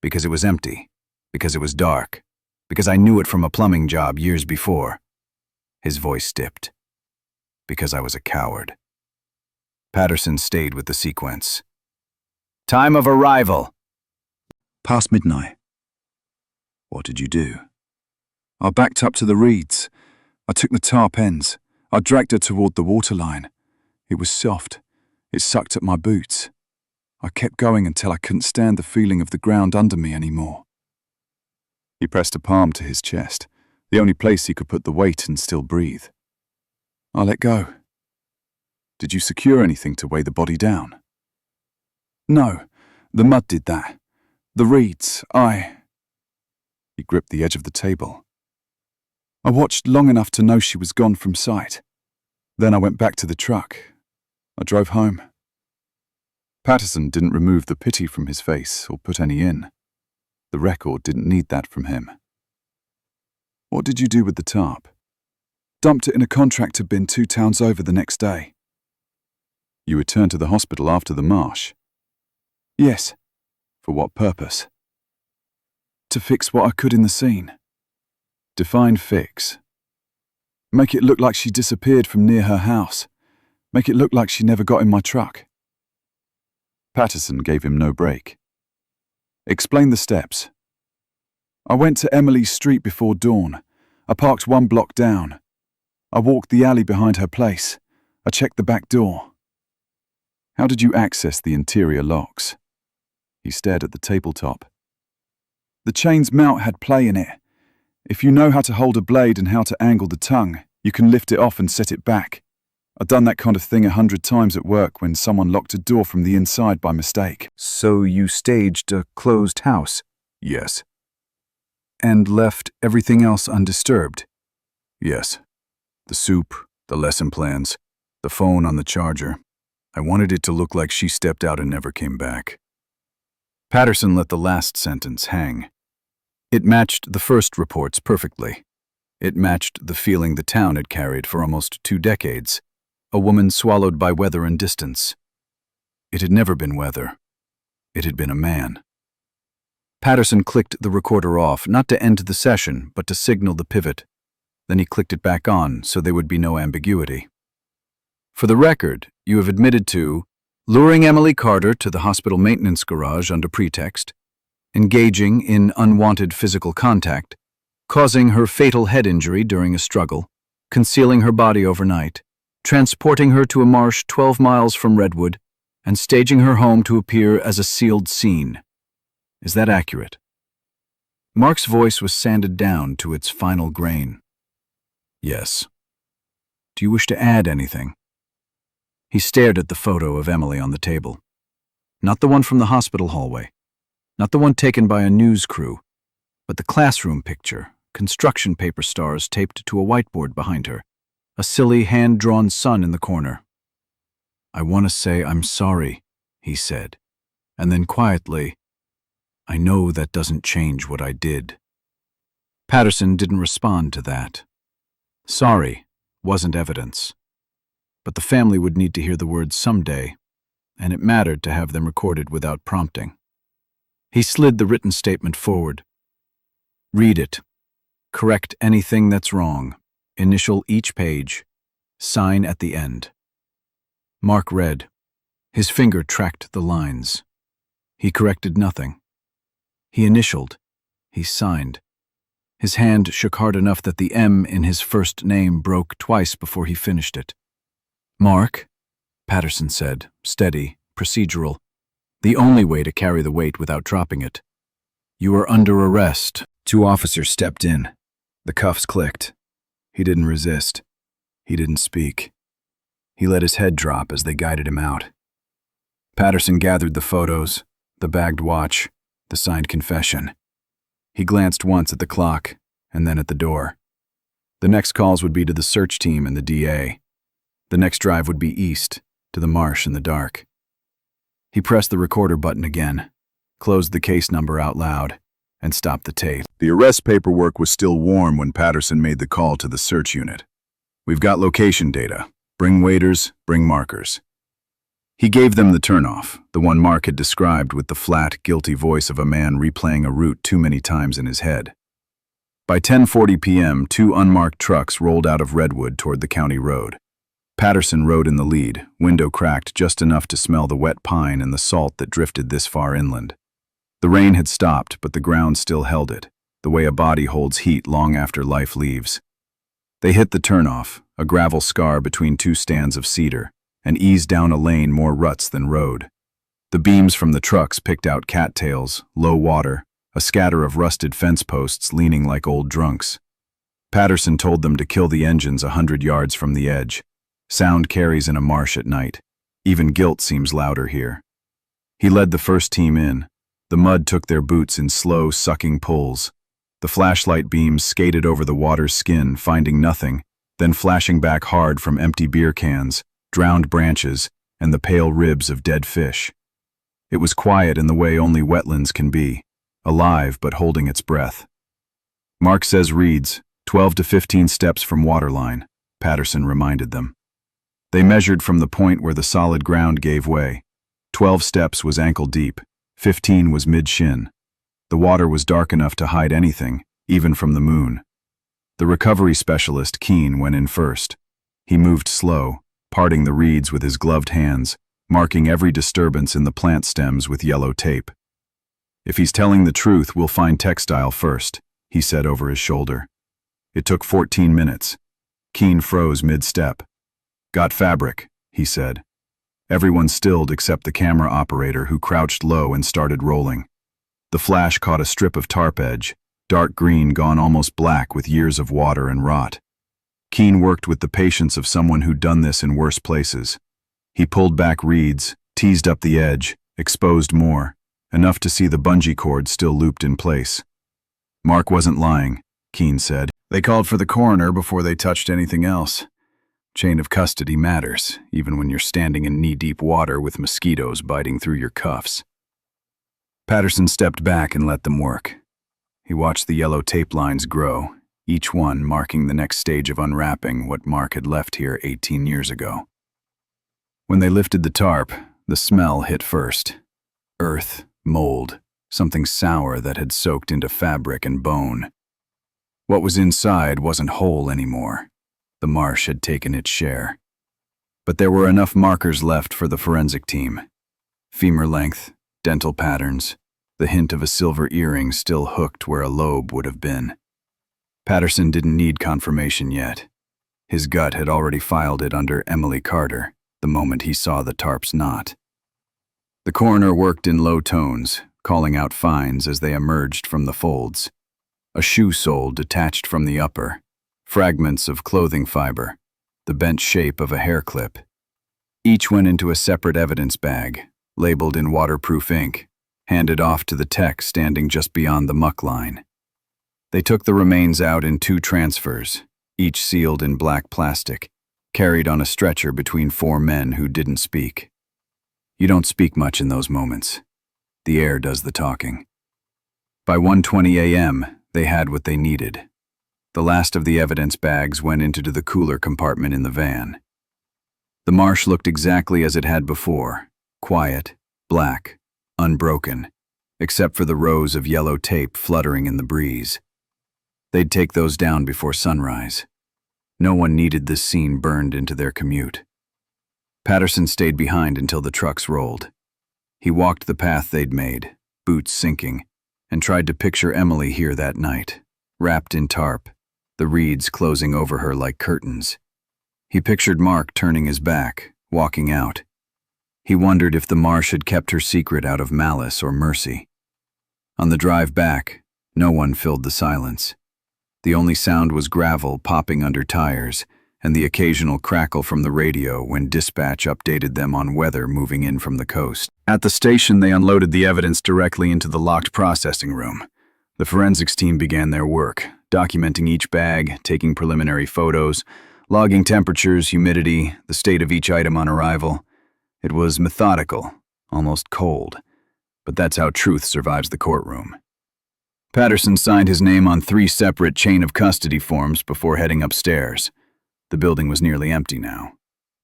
Because it was empty. Because it was dark. Because I knew it from a plumbing job years before. His voice dipped. Because I was a coward. Patterson stayed with the sequence. Time of arrival. Past midnight. What did you do? I backed up to the reeds. I took the tarp ends. I dragged her toward the waterline. It was soft. It sucked at my boots. I kept going until I couldn't stand the feeling of the ground under me anymore. He pressed a palm to his chest, the only place he could put the weight and still breathe. I let go. Did you secure anything to weigh the body down? No, the mud did that. The reeds, He gripped the edge of the table. I watched long enough to know she was gone from sight. Then I went back to the truck. I drove home. Patterson didn't remove the pity from his face or put any in. The record didn't need that from him. What did you do with the tarp? Dumped it in a contractor bin 2 towns over the next day. You returned to the hospital after the marsh? Yes. For what purpose? To fix what I could in the scene. Define fix. Make it look like she disappeared from near her house. Make it look like she never got in my truck. Patterson gave him no break. Explain the steps. I went to Emily's street before dawn. I parked 1 block down. I walked the alley behind her place. I checked the back door. How did you access the interior locks? He stared at the tabletop. The chain's mount had play in it. If you know how to hold a blade and how to angle the tongue, you can lift it off and set it back. I've done that kind of thing 100 times at work when someone locked a door from the inside by mistake. So you staged a closed house? Yes. And left everything else undisturbed? Yes. The soup, the lesson plans, the phone on the charger. I wanted it to look like she stepped out and never came back. Patterson let the last sentence hang. It matched the first reports perfectly. It matched the feeling the town had carried for almost 2 decades. A woman swallowed by weather and distance. It had never been weather. It had been a man. Patterson clicked the recorder off, not to end the session, but to signal the pivot. Then he clicked it back on so there would be no ambiguity. For the record, you have admitted to luring Emily Carter to the hospital maintenance garage under pretext, engaging in unwanted physical contact, causing her fatal head injury during a struggle, concealing her body overnight, transporting her to a marsh 12 miles from Redwood, and staging her home to appear as a sealed scene. Is that accurate? Mark's voice was sanded down to its final grain. Yes. Do you wish to add anything? He stared at the photo of Emily on the table. Not the one from the hospital hallway. Not the one taken by a news crew, but the classroom picture, construction paper stars taped to a whiteboard behind her, a silly hand-drawn sun in the corner. "I want to say I'm sorry," he said, and then quietly, "I know that doesn't change what I did." Patterson didn't respond to that. Sorry wasn't evidence. But the family would need to hear the words someday, and it mattered to have them recorded without prompting. He slid the written statement forward. "Read it. Correct anything that's wrong. Initial each page. Sign at the end." Mark read. His finger tracked the lines. He corrected nothing. He initialed. He signed. His hand shook hard enough that the M in his first name broke twice before he finished it. "Mark," Patterson said, steady, procedural, the only way to carry the weight without dropping it. "You are under arrest." 2 officers stepped in. The cuffs clicked. He didn't resist. He didn't speak. He let his head drop as they guided him out. Patterson gathered the photos, the bagged watch, the signed confession. He glanced once at the clock, and then at the door. The next calls would be to the search team and the DA. The next drive would be east, to the marsh in the dark. He pressed the recorder button again, closed the case number out loud, and stopped the tape. The arrest paperwork was still warm when Patterson made the call to the search unit. "We've got location data. Bring waiters, bring markers." He gave them the turnoff, the one Mark had described with the flat, guilty voice of a man replaying a route too many times in his head. By 10:40 p.m., 2 unmarked trucks rolled out of Redwood toward the county road. Patterson rode in the lead, window cracked just enough to smell the wet pine and the salt that drifted this far inland. The rain had stopped, but the ground still held it, the way a body holds heat long after life leaves. They hit the turnoff, a gravel scar between 2 stands of cedar, and eased down a lane more ruts than road. The beams from the trucks picked out cattails, low water, a scatter of rusted fence posts leaning like old drunks. Patterson told them to kill the engines 100 yards from the edge. Sound carries in a marsh at night. Even guilt seems louder here. He led the first team in. The mud took their boots in slow, sucking pulls. The flashlight beams skated over the water's skin, finding nothing, then flashing back hard from empty beer cans, drowned branches, and the pale ribs of dead fish. It was quiet in the way only wetlands can be, alive but holding its breath. "Mark says reeds, 12 to 15 steps from waterline," Patterson reminded them. They measured from the point where the solid ground gave way. 12 steps was ankle deep, 15 was mid-shin. The water was dark enough to hide anything, even from the moon. The recovery specialist, Keene, went in first. He moved slow, parting the reeds with his gloved hands, marking every disturbance in the plant stems with yellow tape. "If he's telling the truth, we'll find textile first," he said over his shoulder. It took 14 minutes. Keene froze mid-step. "Got fabric," he said. Everyone stilled except the camera operator, who crouched low and started rolling. The flash caught a strip of tarp edge, dark green gone almost black with years of water and rot. Keene worked with the patience of someone who'd done this in worse places. He pulled back reeds, teased up the edge, exposed more, enough to see the bungee cord still looped in place. "Mark wasn't lying," Keene said. "They called for the coroner before they touched anything else. Chain of custody matters, even when you're standing in knee-deep water with mosquitoes biting through your cuffs." Patterson stepped back and let them work. He watched the yellow tape lines grow, each one marking the next stage of unwrapping what Mark had left here 18 years ago. When they lifted the tarp, the smell hit first. Earth, mold, something sour that had soaked into fabric and bone. What was inside wasn't whole anymore. The marsh had taken its share. But there were enough markers left for the forensic team. Femur length, dental patterns, the hint of a silver earring still hooked where a lobe would have been. Patterson didn't need confirmation yet. His gut had already filed it under Emily Carter the moment he saw the tarp's knot. The coroner worked in low tones, calling out finds as they emerged from the folds. A shoe sole detached from the upper, fragments of clothing fiber, the bent shape of a hair clip. Each went into a separate evidence bag, labeled in waterproof ink, handed off to the tech standing just beyond the muck line. They took the remains out in 2 transfers, each sealed in black plastic, carried on a stretcher between four men who didn't speak. You don't speak much in those moments. The air does the talking. By 1:20 a.m., they had what they needed. The last of the evidence bags went into the cooler compartment in the van. The marsh looked exactly as it had before, quiet, black, unbroken, except for the rows of yellow tape fluttering in the breeze. They'd take those down before sunrise. No one needed this scene burned into their commute. Patterson stayed behind until the trucks rolled. He walked the path they'd made, boots sinking, and tried to picture Emily here that night, wrapped in tarp, the reeds closing over her like curtains. He pictured Mark turning his back, walking out. He wondered if the marsh had kept her secret out of malice or mercy. On the drive back, no one filled the silence. The only sound was gravel popping under tires and the occasional crackle from the radio when dispatch updated them on weather moving in from the coast. At the station, they unloaded the evidence directly into the locked processing room. The forensics team began their work, documenting each bag, taking preliminary photos, logging temperatures, humidity, the state of each item on arrival. It was methodical, almost cold, but that's how truth survives the courtroom. Patterson signed his name on 3 separate chain of custody forms before heading upstairs. The building was nearly empty now.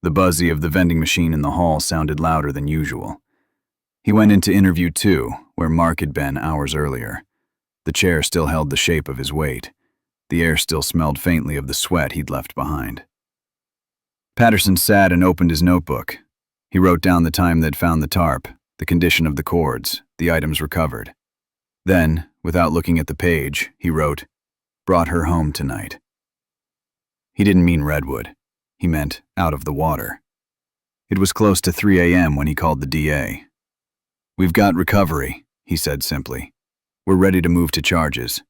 The buzzy of the vending machine in the hall sounded louder than usual. He went into interview 2, where Mark had been hours earlier. The chair still held the shape of his weight. The air still smelled faintly of the sweat he'd left behind. Patterson sat and opened his notebook. He wrote down the time they'd found the tarp, the condition of the cords, the items recovered. Then, without looking at the page, he wrote, "Brought her home tonight." He didn't mean Redwood. He meant out of the water. It was close to 3 a.m. when he called the DA. "We've got recovery," he said simply. "We're ready to move to charges."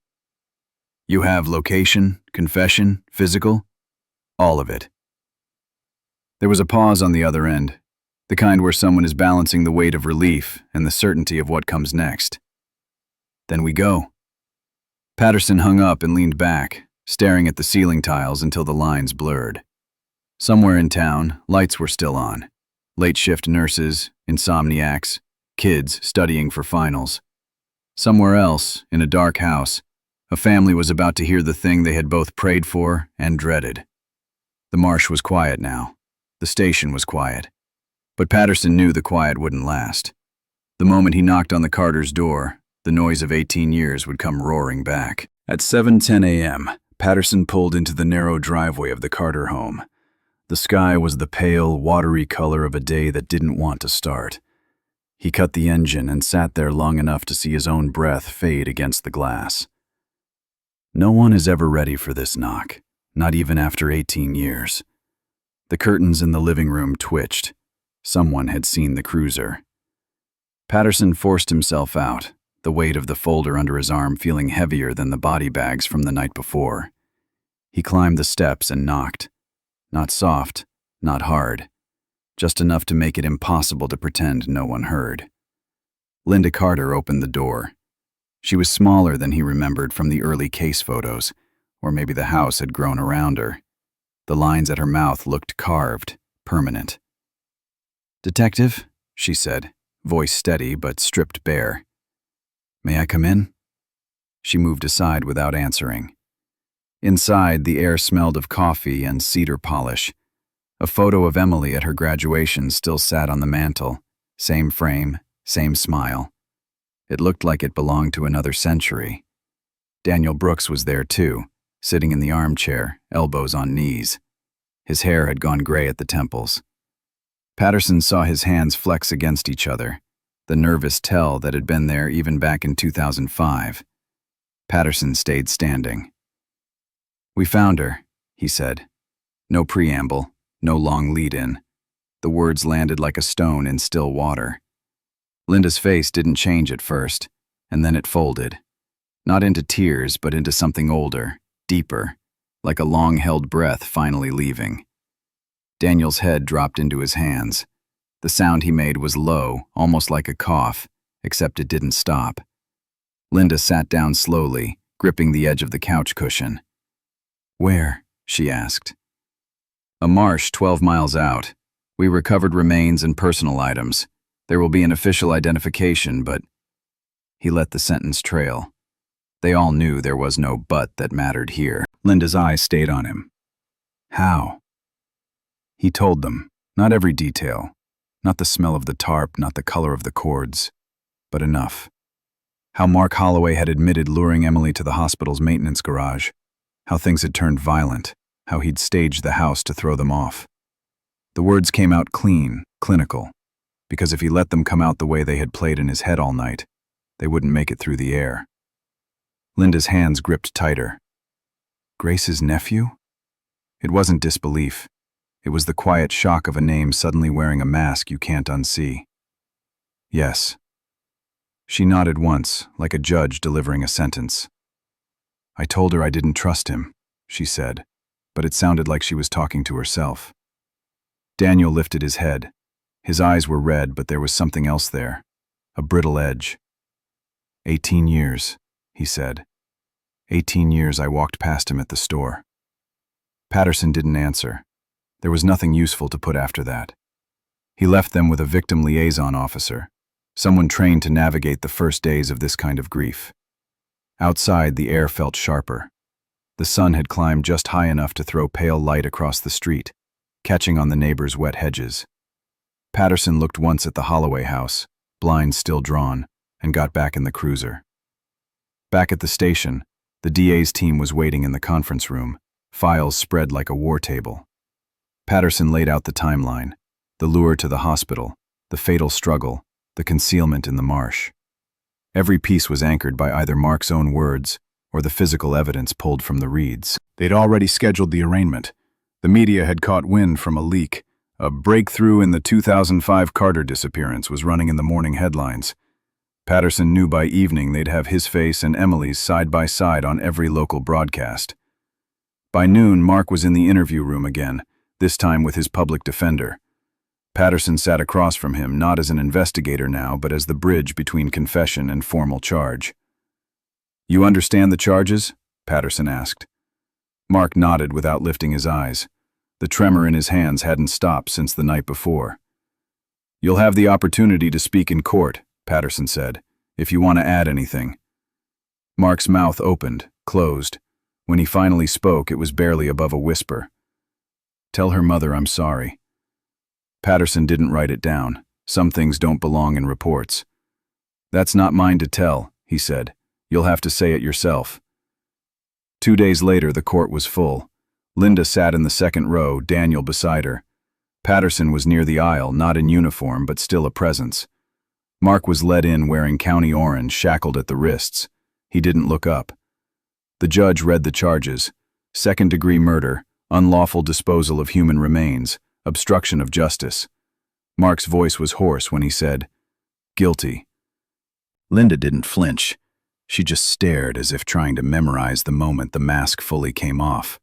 "You have location, confession, physical?" "All of it." There was a pause on the other end, the kind where someone is balancing the weight of relief and the certainty of what comes next. "Then we go." Patterson hung up and leaned back, staring at the ceiling tiles until the lines blurred. Somewhere in town, lights were still on. Late-shift nurses, insomniacs, kids studying for finals. Somewhere else, in a dark house, a family was about to hear the thing they had both prayed for and dreaded. The marsh was quiet now. The station was quiet. But Patterson knew the quiet wouldn't last. The moment he knocked on the Carter's door, the noise of 18 years would come roaring back. At 7:10 a.m., Patterson pulled into the narrow driveway of the Carter home. The sky was the pale, watery color of a day that didn't want to start. He cut the engine and sat there long enough to see his own breath fade against the glass. No one is ever ready for this knock, not even after 18 years. The curtains in the living room twitched. Someone had seen the cruiser. Patterson forced himself out, the weight of the folder under his arm feeling heavier than the body bags from the night before. He climbed the steps and knocked. Not soft, not hard, just enough to make it impossible to pretend no one heard. Linda Carter opened the door. She was smaller than he remembered from the early case photos, or maybe the house had grown around her. The lines at her mouth looked carved, permanent. "Detective," she said, voice steady but stripped bare. "May I come in?" She moved aside without answering. Inside, the air smelled of coffee and cedar polish. A photo of Emily at her graduation still sat on the mantel, same frame, same smile. It looked like it belonged to another century. Daniel Brooks was there too, sitting in the armchair, elbows on knees. His hair had gone gray at the temples. Patterson saw his hands flex against each other, the nervous tell that had been there even back in 2005. Patterson stayed standing. "We found her," he said. No preamble, no long lead-in. The words landed like a stone in still water. Linda's face didn't change at first, and then it folded. Not into tears, but into something older, deeper, like a long-held breath finally leaving. Daniel's head dropped into his hands. The sound he made was low, almost like a cough, except it didn't stop. Linda sat down slowly, gripping the edge of the couch cushion. "Where?" she asked. A marsh 12 miles out. We recovered remains and personal items. There will be an official identification, but... He let the sentence trail. They all knew there was no but that mattered here. Linda's eyes stayed on him. How? He told them, not every detail, not the smell of the tarp, not the color of the cords, but enough. How Mark Holloway had admitted luring Emily to the hospital's maintenance garage, how things had turned violent, how he'd staged the house to throw them off. The words came out clean, clinical, because if he let them come out the way they had played in his head all night, they wouldn't make it through the air. Linda's hands gripped tighter. Grace's nephew? It wasn't disbelief. It was the quiet shock of a name suddenly wearing a mask you can't unsee. Yes. She nodded once, like a judge delivering a sentence. I told her I didn't trust him, she said, but it sounded like she was talking to herself. Daniel lifted his head. His eyes were red, but there was something else there, a brittle edge. 18 years, he said. 18 years I walked past him at the store. Patterson didn't answer. There was nothing useful to put after that. He left them with a victim liaison officer, someone trained to navigate the first days of this kind of grief. Outside, the air felt sharper. The sun had climbed just high enough to throw pale light across the street, catching on the neighbors' wet hedges. Patterson looked once at the Holloway house, blinds still drawn, and got back in the cruiser. Back at the station, the DA's team was waiting in the conference room, files spread like a war table. Patterson laid out the timeline, the lure to the hospital, the fatal struggle, the concealment in the marsh. Every piece was anchored by either Mark's own words or the physical evidence pulled from the reeds. They'd already scheduled the arraignment. The media had caught wind from a leak. A breakthrough in the 2005 Carter disappearance was running in the morning headlines. Patterson knew by evening they'd have his face and Emily's side by side on every local broadcast. By noon, Mark was in the interview room again, this time with his public defender. Patterson sat across from him, not as an investigator now, but as the bridge between confession and formal charge. You understand the charges? Patterson asked. Mark nodded without lifting his eyes. The tremor in his hands hadn't stopped since the night before. You'll have the opportunity to speak in court, Patterson said, if you want to add anything. Mark's mouth opened, closed. When he finally spoke, it was barely above a whisper. Tell her mother I'm sorry. Patterson didn't write it down. Some things don't belong in reports. That's not mine to tell, he said. You'll have to say it yourself. 2 days later, the court was full. Linda sat in the second row, Daniel beside her. Patterson was near the aisle, not in uniform, but still a presence. Mark was led in wearing county orange, shackled at the wrists. He didn't look up. The judge read the charges: second-degree murder, unlawful disposal of human remains, obstruction of justice. Mark's voice was hoarse when he said, "Guilty." Linda didn't flinch. She just stared as if trying to memorize the moment the mask fully came off.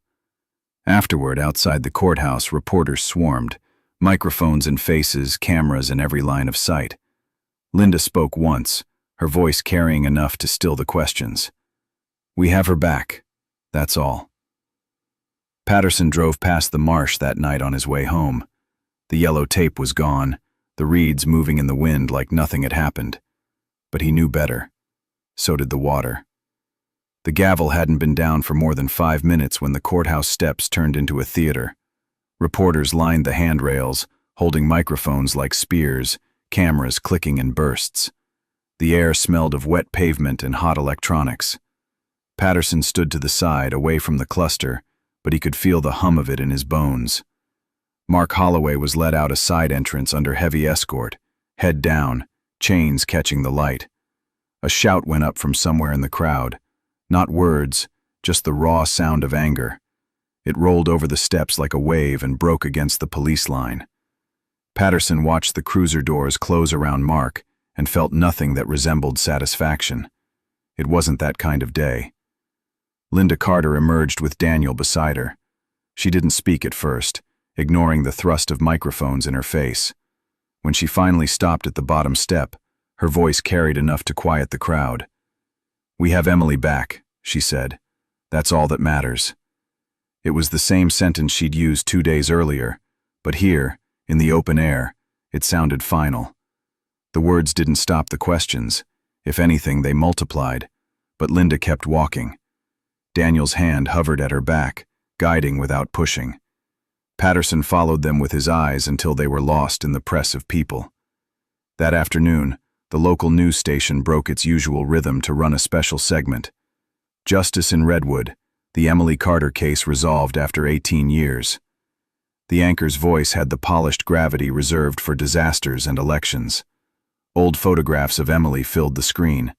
Afterward, outside the courthouse, reporters swarmed, microphones and faces, cameras in every line of sight. Linda spoke once, her voice carrying enough to still the questions. We have her back. That's all. Patterson drove past the marsh that night on his way home. The yellow tape was gone, the reeds moving in the wind like nothing had happened. But he knew better. So did the water. The gavel hadn't been down for more than 5 minutes when the courthouse steps turned into a theater. Reporters lined the handrails, holding microphones like spears, cameras clicking in bursts. The air smelled of wet pavement and hot electronics. Patterson stood to the side, away from the cluster, but he could feel the hum of it in his bones. Mark Holloway was led out a side entrance under heavy escort, head down, chains catching the light. A shout went up from somewhere in the crowd. Not words, just the raw sound of anger. It rolled over the steps like a wave and broke against the police line. Patterson watched the cruiser doors close around Mark and felt nothing that resembled satisfaction. It wasn't that kind of day. Linda Carter emerged with Daniel beside her. She didn't speak at first, ignoring the thrust of microphones in her face. When she finally stopped at the bottom step, her voice carried enough to quiet the crowd. We have Emily back, she said. That's all that matters. It was the same sentence she'd used 2 days earlier, but here, in the open air, it sounded final. The words didn't stop the questions. If anything, they multiplied, but Linda kept walking. Daniel's hand hovered at her back, guiding without pushing. Patterson followed them with his eyes until they were lost in the press of people. That afternoon, the local news station broke its usual rhythm to run a special segment. Justice in Redwood, the Emily Carter case resolved after 18 years. The anchor's voice had the polished gravity reserved for disasters and elections. Old photographs of Emily filled the screen.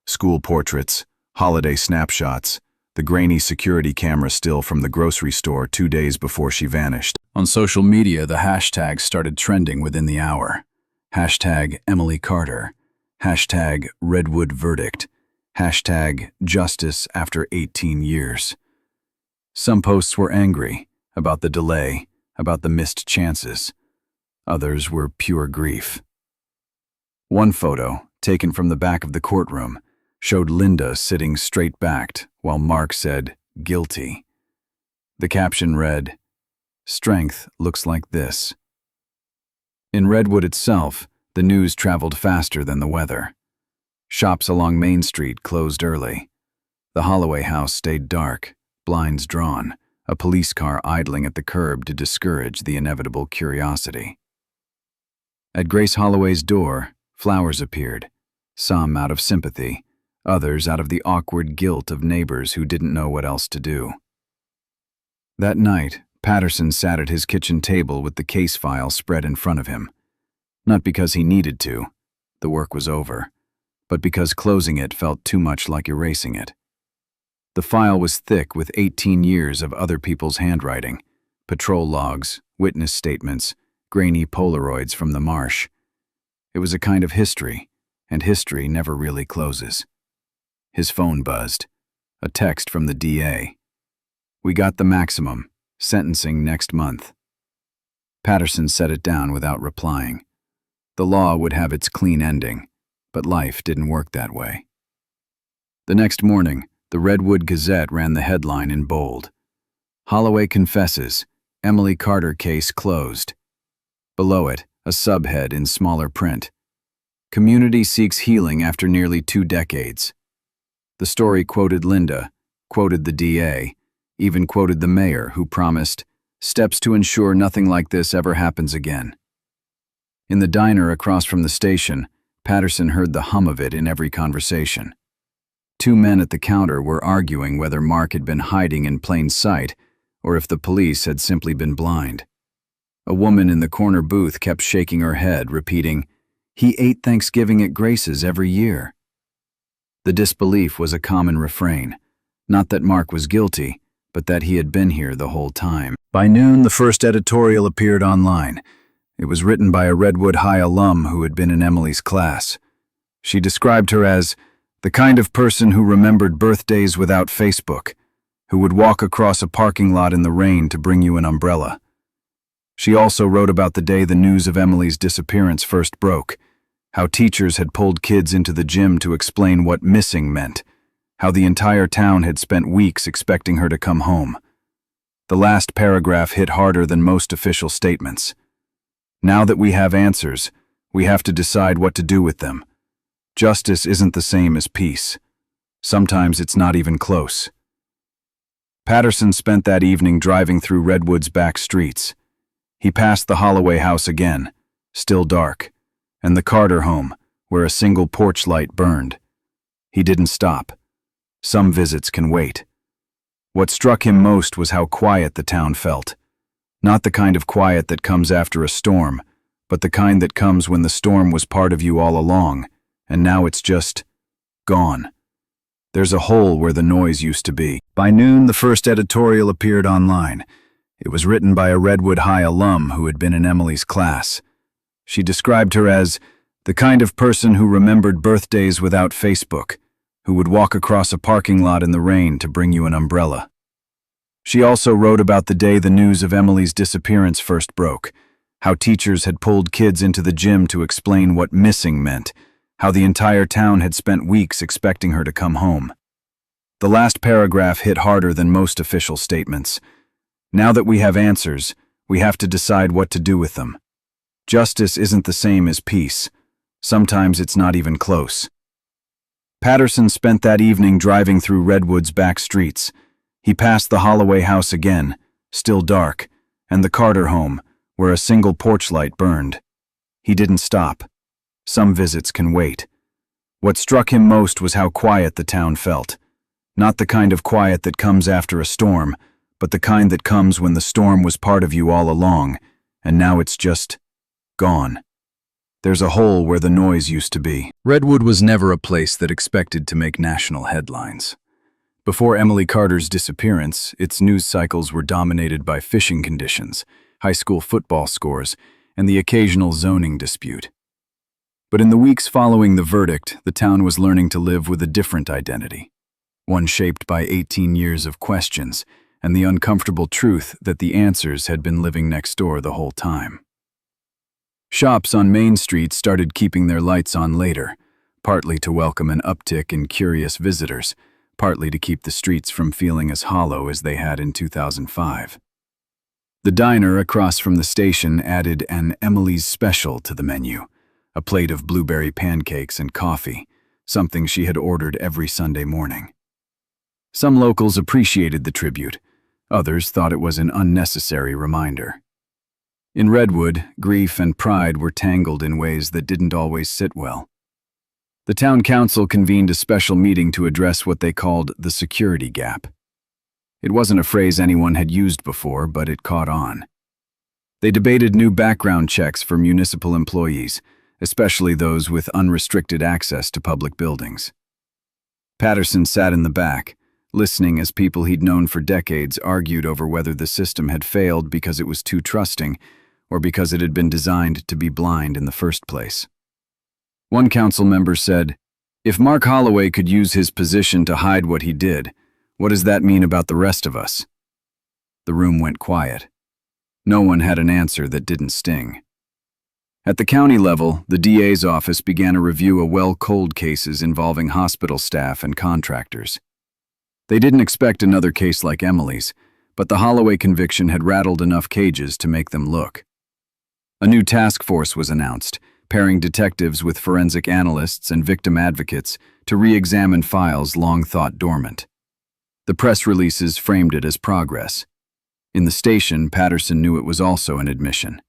School portraits, holiday snapshots, the grainy security camera still from the grocery store 2 days before she vanished. On social media, the hashtags started trending within the hour. Hashtag Emily Carter. Hashtag Redwood Verdict. Hashtag Justice after 18 years. Some posts were angry about the delay, about the missed chances. Others were pure grief. One photo, taken from the back of the courtroom, showed Linda sitting straight-backed while Mark said, "Guilty." The caption read, "Strength looks like this." In Redwood itself, the news traveled faster than the weather. Shops along Main Street closed early. The Holloway house stayed dark, blinds drawn, a police car idling at the curb to discourage the inevitable curiosity. At Grace Holloway's door, flowers appeared, some out of sympathy, others out of the awkward guilt of neighbors who didn't know what else to do. That night, Patterson sat at his kitchen table with the case file spread in front of him. Not because he needed to, the work was over, but because closing it felt too much like erasing it. The file was thick with 18 years of other people's handwriting, patrol logs, witness statements, grainy Polaroids from the marsh. It was a kind of history, and history never really closes. His phone buzzed. A text from the DA. "We got the maximum. Sentencing next month." Patterson set it down without replying. The law would have its clean ending, but life didn't work that way. The next morning, the Redwood Gazette ran the headline in bold. "Holloway confesses, Emily Carter case closed." Below it, a subhead in smaller print. "Community seeks healing after nearly 2 decades." The story quoted Linda, quoted the DA, even quoted the mayor who promised steps to ensure nothing like this ever happens again. In the diner across from the station, Patterson heard the hum of it in every conversation. 2 men at the counter were arguing whether Mark had been hiding in plain sight or if the police had simply been blind. A woman in the corner booth kept shaking her head, repeating, "He ate Thanksgiving at Grace's every year." The disbelief was a common refrain, not that Mark was guilty, but that he had been here the whole time. By noon, the first editorial appeared online. It was written by a Redwood High alum who had been in Emily's class. She described her as the kind of person who remembered birthdays without Facebook, who would walk across a parking lot in the rain to bring you an umbrella. She also wrote about the day the news of Emily's disappearance first broke, how teachers had pulled kids into the gym to explain what missing meant, how the entire town had spent weeks expecting her to come home. The last paragraph hit harder than most official statements. "Now that we have answers, we have to decide what to do with them. Justice isn't the same as peace. Sometimes it's not even close." Patterson spent that evening driving through Redwood's back streets. He passed the Holloway house again, still dark, and the Carter home, where a single porch light burned. He didn't stop. Some visits can wait. What struck him most was how quiet the town felt. Not the kind of quiet that comes after a storm, but the kind that comes when the storm was part of you all along, and now it's just gone. There's a hole where the noise used to be. By noon, the first editorial appeared online. It was written by a Redwood High alum who had been in Emily's class. She described her as the kind of person who remembered birthdays without Facebook, who would walk across a parking lot in the rain to bring you an umbrella. She also wrote about the day the news of Emily's disappearance first broke, how teachers had pulled kids into the gym to explain what missing meant, how the entire town had spent weeks expecting her to come home. The last paragraph hit harder than most official statements. Now that we have answers, we have to decide what to do with them. Justice isn't the same as peace. Sometimes it's not even close. Patterson spent that evening driving through Redwood's back streets. He passed the Holloway house again, still dark, and the Carter home, where a single porch light burned. He didn't stop. Some visits can wait. What struck him most was how quiet the town felt. Not the kind of quiet that comes after a storm, but the kind that comes when the storm was part of you all along, and now it's just gone. There's a hole where the noise used to be. Redwood was never a place that expected to make national headlines. Before Emily Carter's disappearance, its news cycles were dominated by fishing conditions, high school football scores, and the occasional zoning dispute. But in the weeks following the verdict, the town was learning to live with a different identity, one shaped by 18 years of questions and the uncomfortable truth that the answers had been living next door the whole time. Shops on Main Street started keeping their lights on later, partly to welcome an uptick in curious visitors, partly to keep the streets from feeling as hollow as they had in 2005. The diner across from the station added an Emily's Special to the menu, a plate of blueberry pancakes and coffee, something she had ordered every Sunday morning. Some locals appreciated the tribute, others thought it was an unnecessary reminder. In Redwood, grief and pride were tangled in ways that didn't always sit well. The town council convened a special meeting to address what they called the security gap. It wasn't a phrase anyone had used before, but it caught on. They debated new background checks for municipal employees, especially those with unrestricted access to public buildings. Patterson sat in the back, listening as people he'd known for decades argued over whether the system had failed because it was too trusting or because it had been designed to be blind in the first place. One council member said, "If Mark Holloway could use his position to hide what he did, what does that mean about the rest of us?" The room went quiet. No one had an answer that didn't sting. At the county level, the DA's office began a review of cold cases involving hospital staff and contractors. They didn't expect another case like Emily's, but the Holloway conviction had rattled enough cages to make them look. A new task force was announced, pairing detectives with forensic analysts and victim advocates to re-examine files long thought dormant. The press releases framed it as progress. In the station, Patterson knew it was also an admission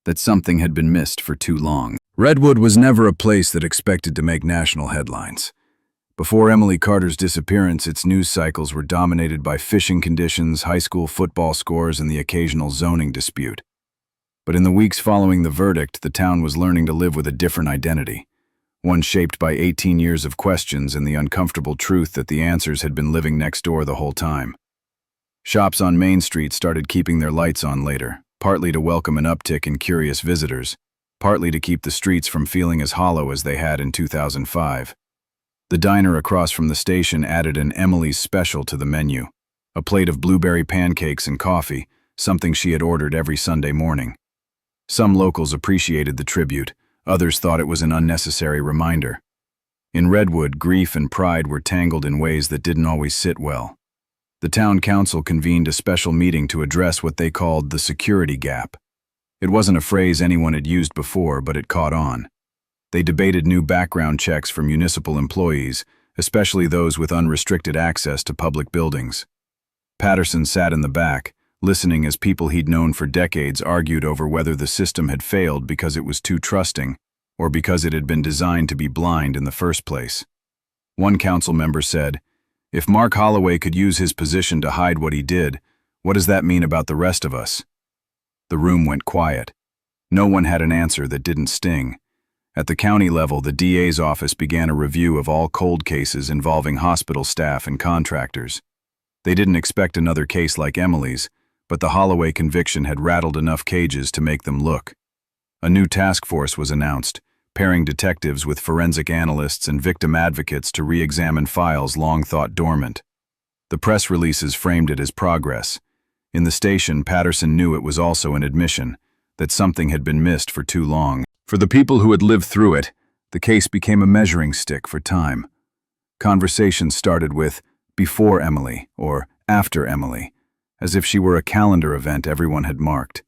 that something had been missed for too long. Redwood was never a place that expected to make national headlines. Before Emily Carter's disappearance, its news cycles were dominated by fishing conditions, high school football scores, and the occasional zoning dispute. But in the weeks following the verdict, the town was learning to live with a different identity, one shaped by 18 years of questions and the uncomfortable truth that the answers had been living next door the whole time. Shops on Main Street started keeping their lights on later, partly to welcome an uptick in curious visitors, partly to keep the streets from feeling as hollow as they had in 2005. The diner across from the station added an Emily's Special to the menu, a plate of blueberry pancakes and coffee, something she had ordered every Sunday morning. Some locals appreciated the tribute, others thought it was an unnecessary reminder. In Redwood, grief and pride were tangled in ways that didn't always sit well. The town council convened a special meeting to address what they called the security gap. It wasn't a phrase anyone had used before, but it caught on. They debated new background checks for municipal employees, especially those with unrestricted access to public buildings. Patterson sat in the back, listening as people he'd known for decades argued over whether the system had failed because it was too trusting or because it had been designed to be blind in the first place. One council member said, "If Mark Holloway could use his position to hide what he did, what does that mean about the rest of us?" The room went quiet. No one had an answer that didn't sting. At the county level, the DA's office began a review of all cold cases involving hospital staff and contractors. They didn't expect another case like Emily's, but the Holloway conviction had rattled enough cages to make them look. A new task force was announced, pairing detectives with forensic analysts and victim advocates to re-examine files long thought dormant. The press releases framed it as progress. In the station, Patterson knew it was also an admission that something had been missed for too long. For the people who had lived through it, the case became a measuring stick for time. Conversations started with "before Emily" or "after Emily," as if she were a calendar event everyone had marked.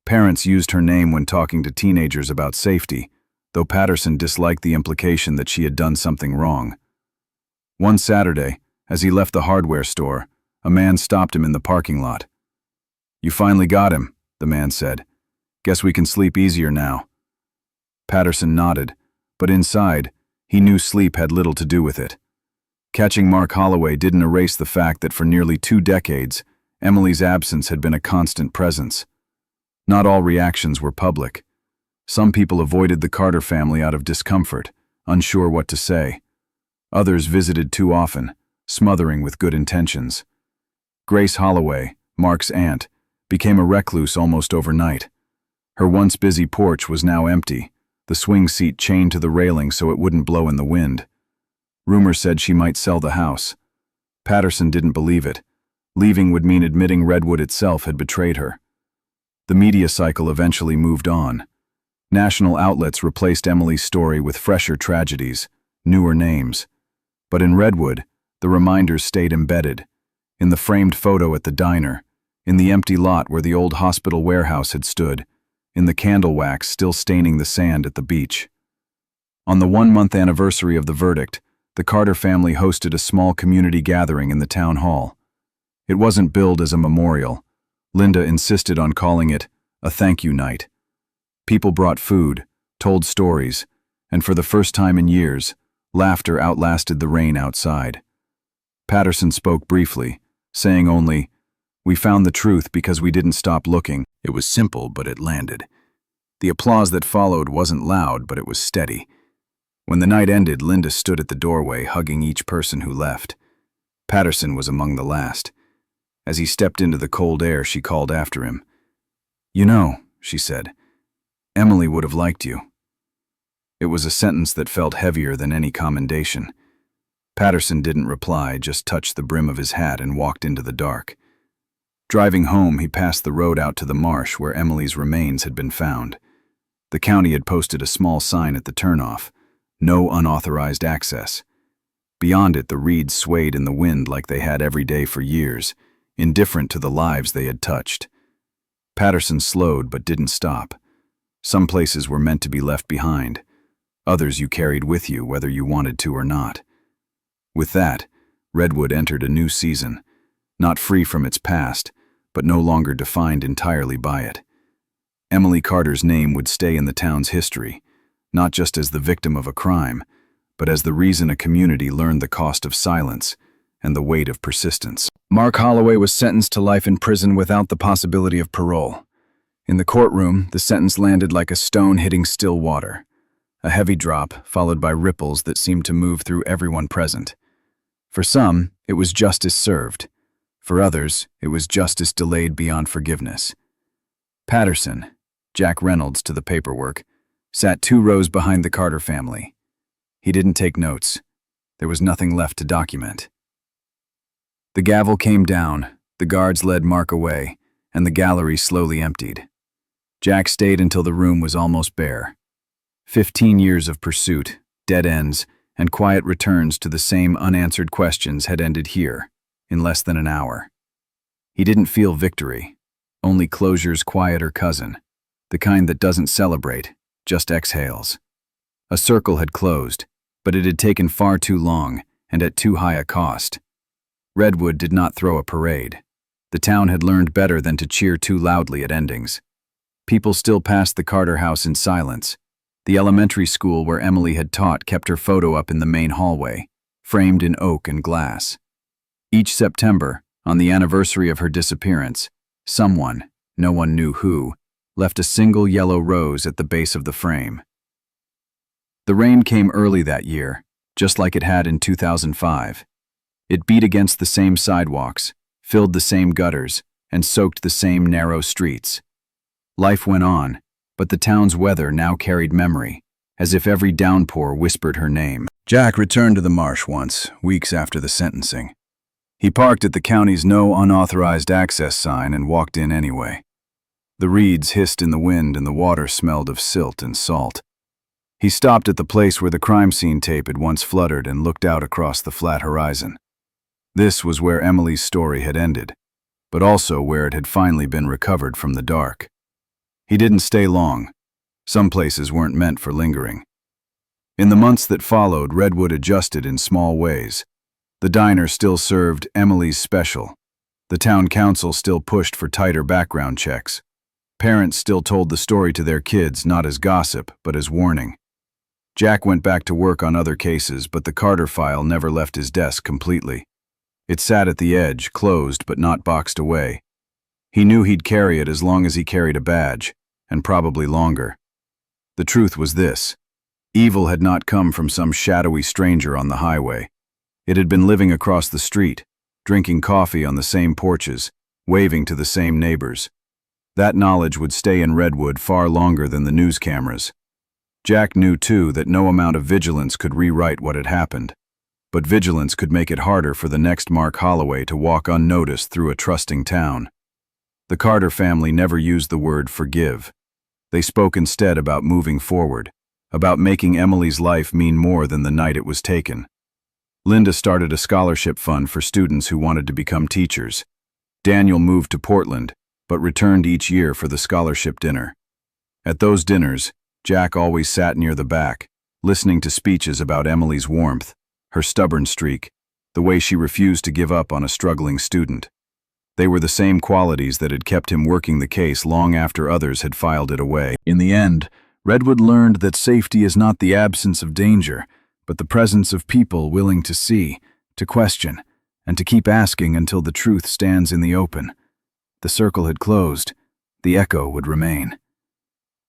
Parents used her name when talking to teenagers about safety, though Patterson disliked the implication that she had done something wrong. One Saturday, as he left the hardware store, a man stopped him in the parking lot. "You finally got him," the man said. "Guess we can sleep easier now." Patterson nodded, but inside, he knew sleep had little to do with it. Catching Mark Holloway didn't erase the fact that for nearly 2 decades, Emily's absence had been a constant presence. Not all reactions were public. Some people avoided the Carter family out of discomfort, unsure what to say. Others visited too often, smothering with good intentions. Grace Holloway, Mark's aunt, became a recluse almost overnight. Her once busy porch was now empty, the swing seat chained to the railing so it wouldn't blow in the wind. Rumors said she might sell the house. Patterson didn't believe it. Leaving would mean admitting Redwood itself had betrayed her. The media cycle eventually moved on. National outlets replaced Emily's story with fresher tragedies, newer names. But in Redwood, the reminders stayed embedded. In the framed photo at the diner, in the empty lot where the old hospital warehouse had stood, in the candle wax still staining the sand at the beach. On the 1-month anniversary of the verdict, the Carter family hosted a small community gathering in the town hall. It wasn't billed as a memorial. Linda insisted on calling it a thank you night. People brought food, told stories, and for the first time in years, laughter outlasted the rain outside. Patterson spoke briefly, saying only, "We found the truth because we didn't stop looking." It was simple, but it landed. The applause that followed wasn't loud, but it was steady. When the night ended, Linda stood at the doorway, hugging each person who left. Patterson was among the last. As he stepped into the cold air, she called after him. "You know," she said, "Emily would have liked you." It was a sentence that felt heavier than any commendation. Patterson didn't reply, just touched the brim of his hat and walked into the dark. Driving home, he passed the road out to the marsh where Emily's remains had been found. The county had posted a small sign at the turnoff, "No unauthorized access." Beyond it, the reeds swayed in the wind like they had every day for years, indifferent to the lives they had touched. Patterson slowed but didn't stop. Some places were meant to be left behind. Others you carried with you, whether you wanted to or not. With that, Redwood entered a new season, not free from its past, but no longer defined entirely by it. Emily Carter's name would stay in the town's history, not just as the victim of a crime, but as the reason a community learned the cost of silence and the weight of persistence. Mark Holloway was sentenced to life in prison without the possibility of parole. In the courtroom, the sentence landed like a stone hitting still water. A heavy drop, followed by ripples that seemed to move through everyone present. For some, it was justice served. For others, it was justice delayed beyond forgiveness. Patterson, Jack Reynolds to the paperwork, sat 2 rows behind the Carter family. He didn't take notes. There was nothing left to document. The gavel came down, the guards led Mark away, and the gallery slowly emptied. Jack stayed until the room was almost bare. 15 years of pursuit, dead ends, and quiet returns to the same unanswered questions had ended here, in less than an hour. He didn't feel victory, only closure's quieter cousin, the kind that doesn't celebrate, just exhales. A circle had closed, but it had taken far too long and at too high a cost. Redwood did not throw a parade. The town had learned better than to cheer too loudly at endings. People still passed the Carter house in silence. The elementary school where Emily had taught kept her photo up in the main hallway, framed in oak and glass. Each September, on the anniversary of her disappearance, someone, no one knew who, left a single yellow rose at the base of the frame. The rain came early that year, just like it had in 2005. It beat against the same sidewalks, filled the same gutters, and soaked the same narrow streets. Life went on, but the town's weather now carried memory, as if every downpour whispered her name. Jack returned to the marsh once, weeks after the sentencing. He parked at the county's "No unauthorized access" sign and walked in anyway. The reeds hissed in the wind and the water smelled of silt and salt. He stopped at the place where the crime scene tape had once fluttered and looked out across the flat horizon. This was where Emily's story had ended. but also where it had finally been recovered from the dark. He didn't stay long. Some places weren't meant for lingering. In the months that followed, Redwood adjusted in small ways. The diner still served Emily's special. The town council still pushed for tighter background checks. Parents still told the story to their kids, not as gossip, but as warning. Jack went back to work on other cases, but the Carter file never left his desk completely. It sat at the edge, closed but not boxed away. He knew he'd carry it as long as he carried a badge, and probably longer. The truth was this: evil had not come from some shadowy stranger on the highway. It had been living across the street, drinking coffee on the same porches, waving to the same neighbors. That knowledge would stay in Redwood far longer than the news cameras. Jack knew, too, that no amount of vigilance could rewrite what had happened. But vigilance could make it harder for the next Mark Holloway to walk unnoticed through a trusting town. The Carter family never used the word forgive. They spoke instead about moving forward, about making Emily's life mean more than the night it was taken. Linda started a scholarship fund for students who wanted to become teachers. Daniel moved to Portland, but returned each year for the scholarship dinner. At those dinners, Jack always sat near the back, listening to speeches about Emily's warmth, her stubborn streak, the way she refused to give up on a struggling student. They were the same qualities that had kept him working the case long after others had filed it away. In the end, Redwood learned that safety is not the absence of danger, but the presence of people willing to see, to question, and to keep asking until the truth stands in the open. The circle had closed. The echo would remain.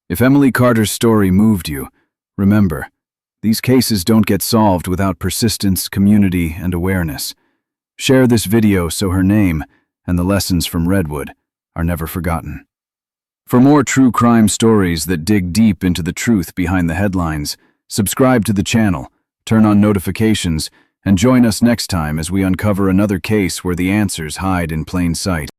If Emily Carter's story moved you, remember, these cases don't get solved without persistence, community, and awareness. Share this video so her name and the lessons from Redwood are never forgotten. For more true crime stories that dig deep into the truth behind the headlines, subscribe to the channel, turn on notifications, and join us next time as we uncover another case where the answers hide in plain sight.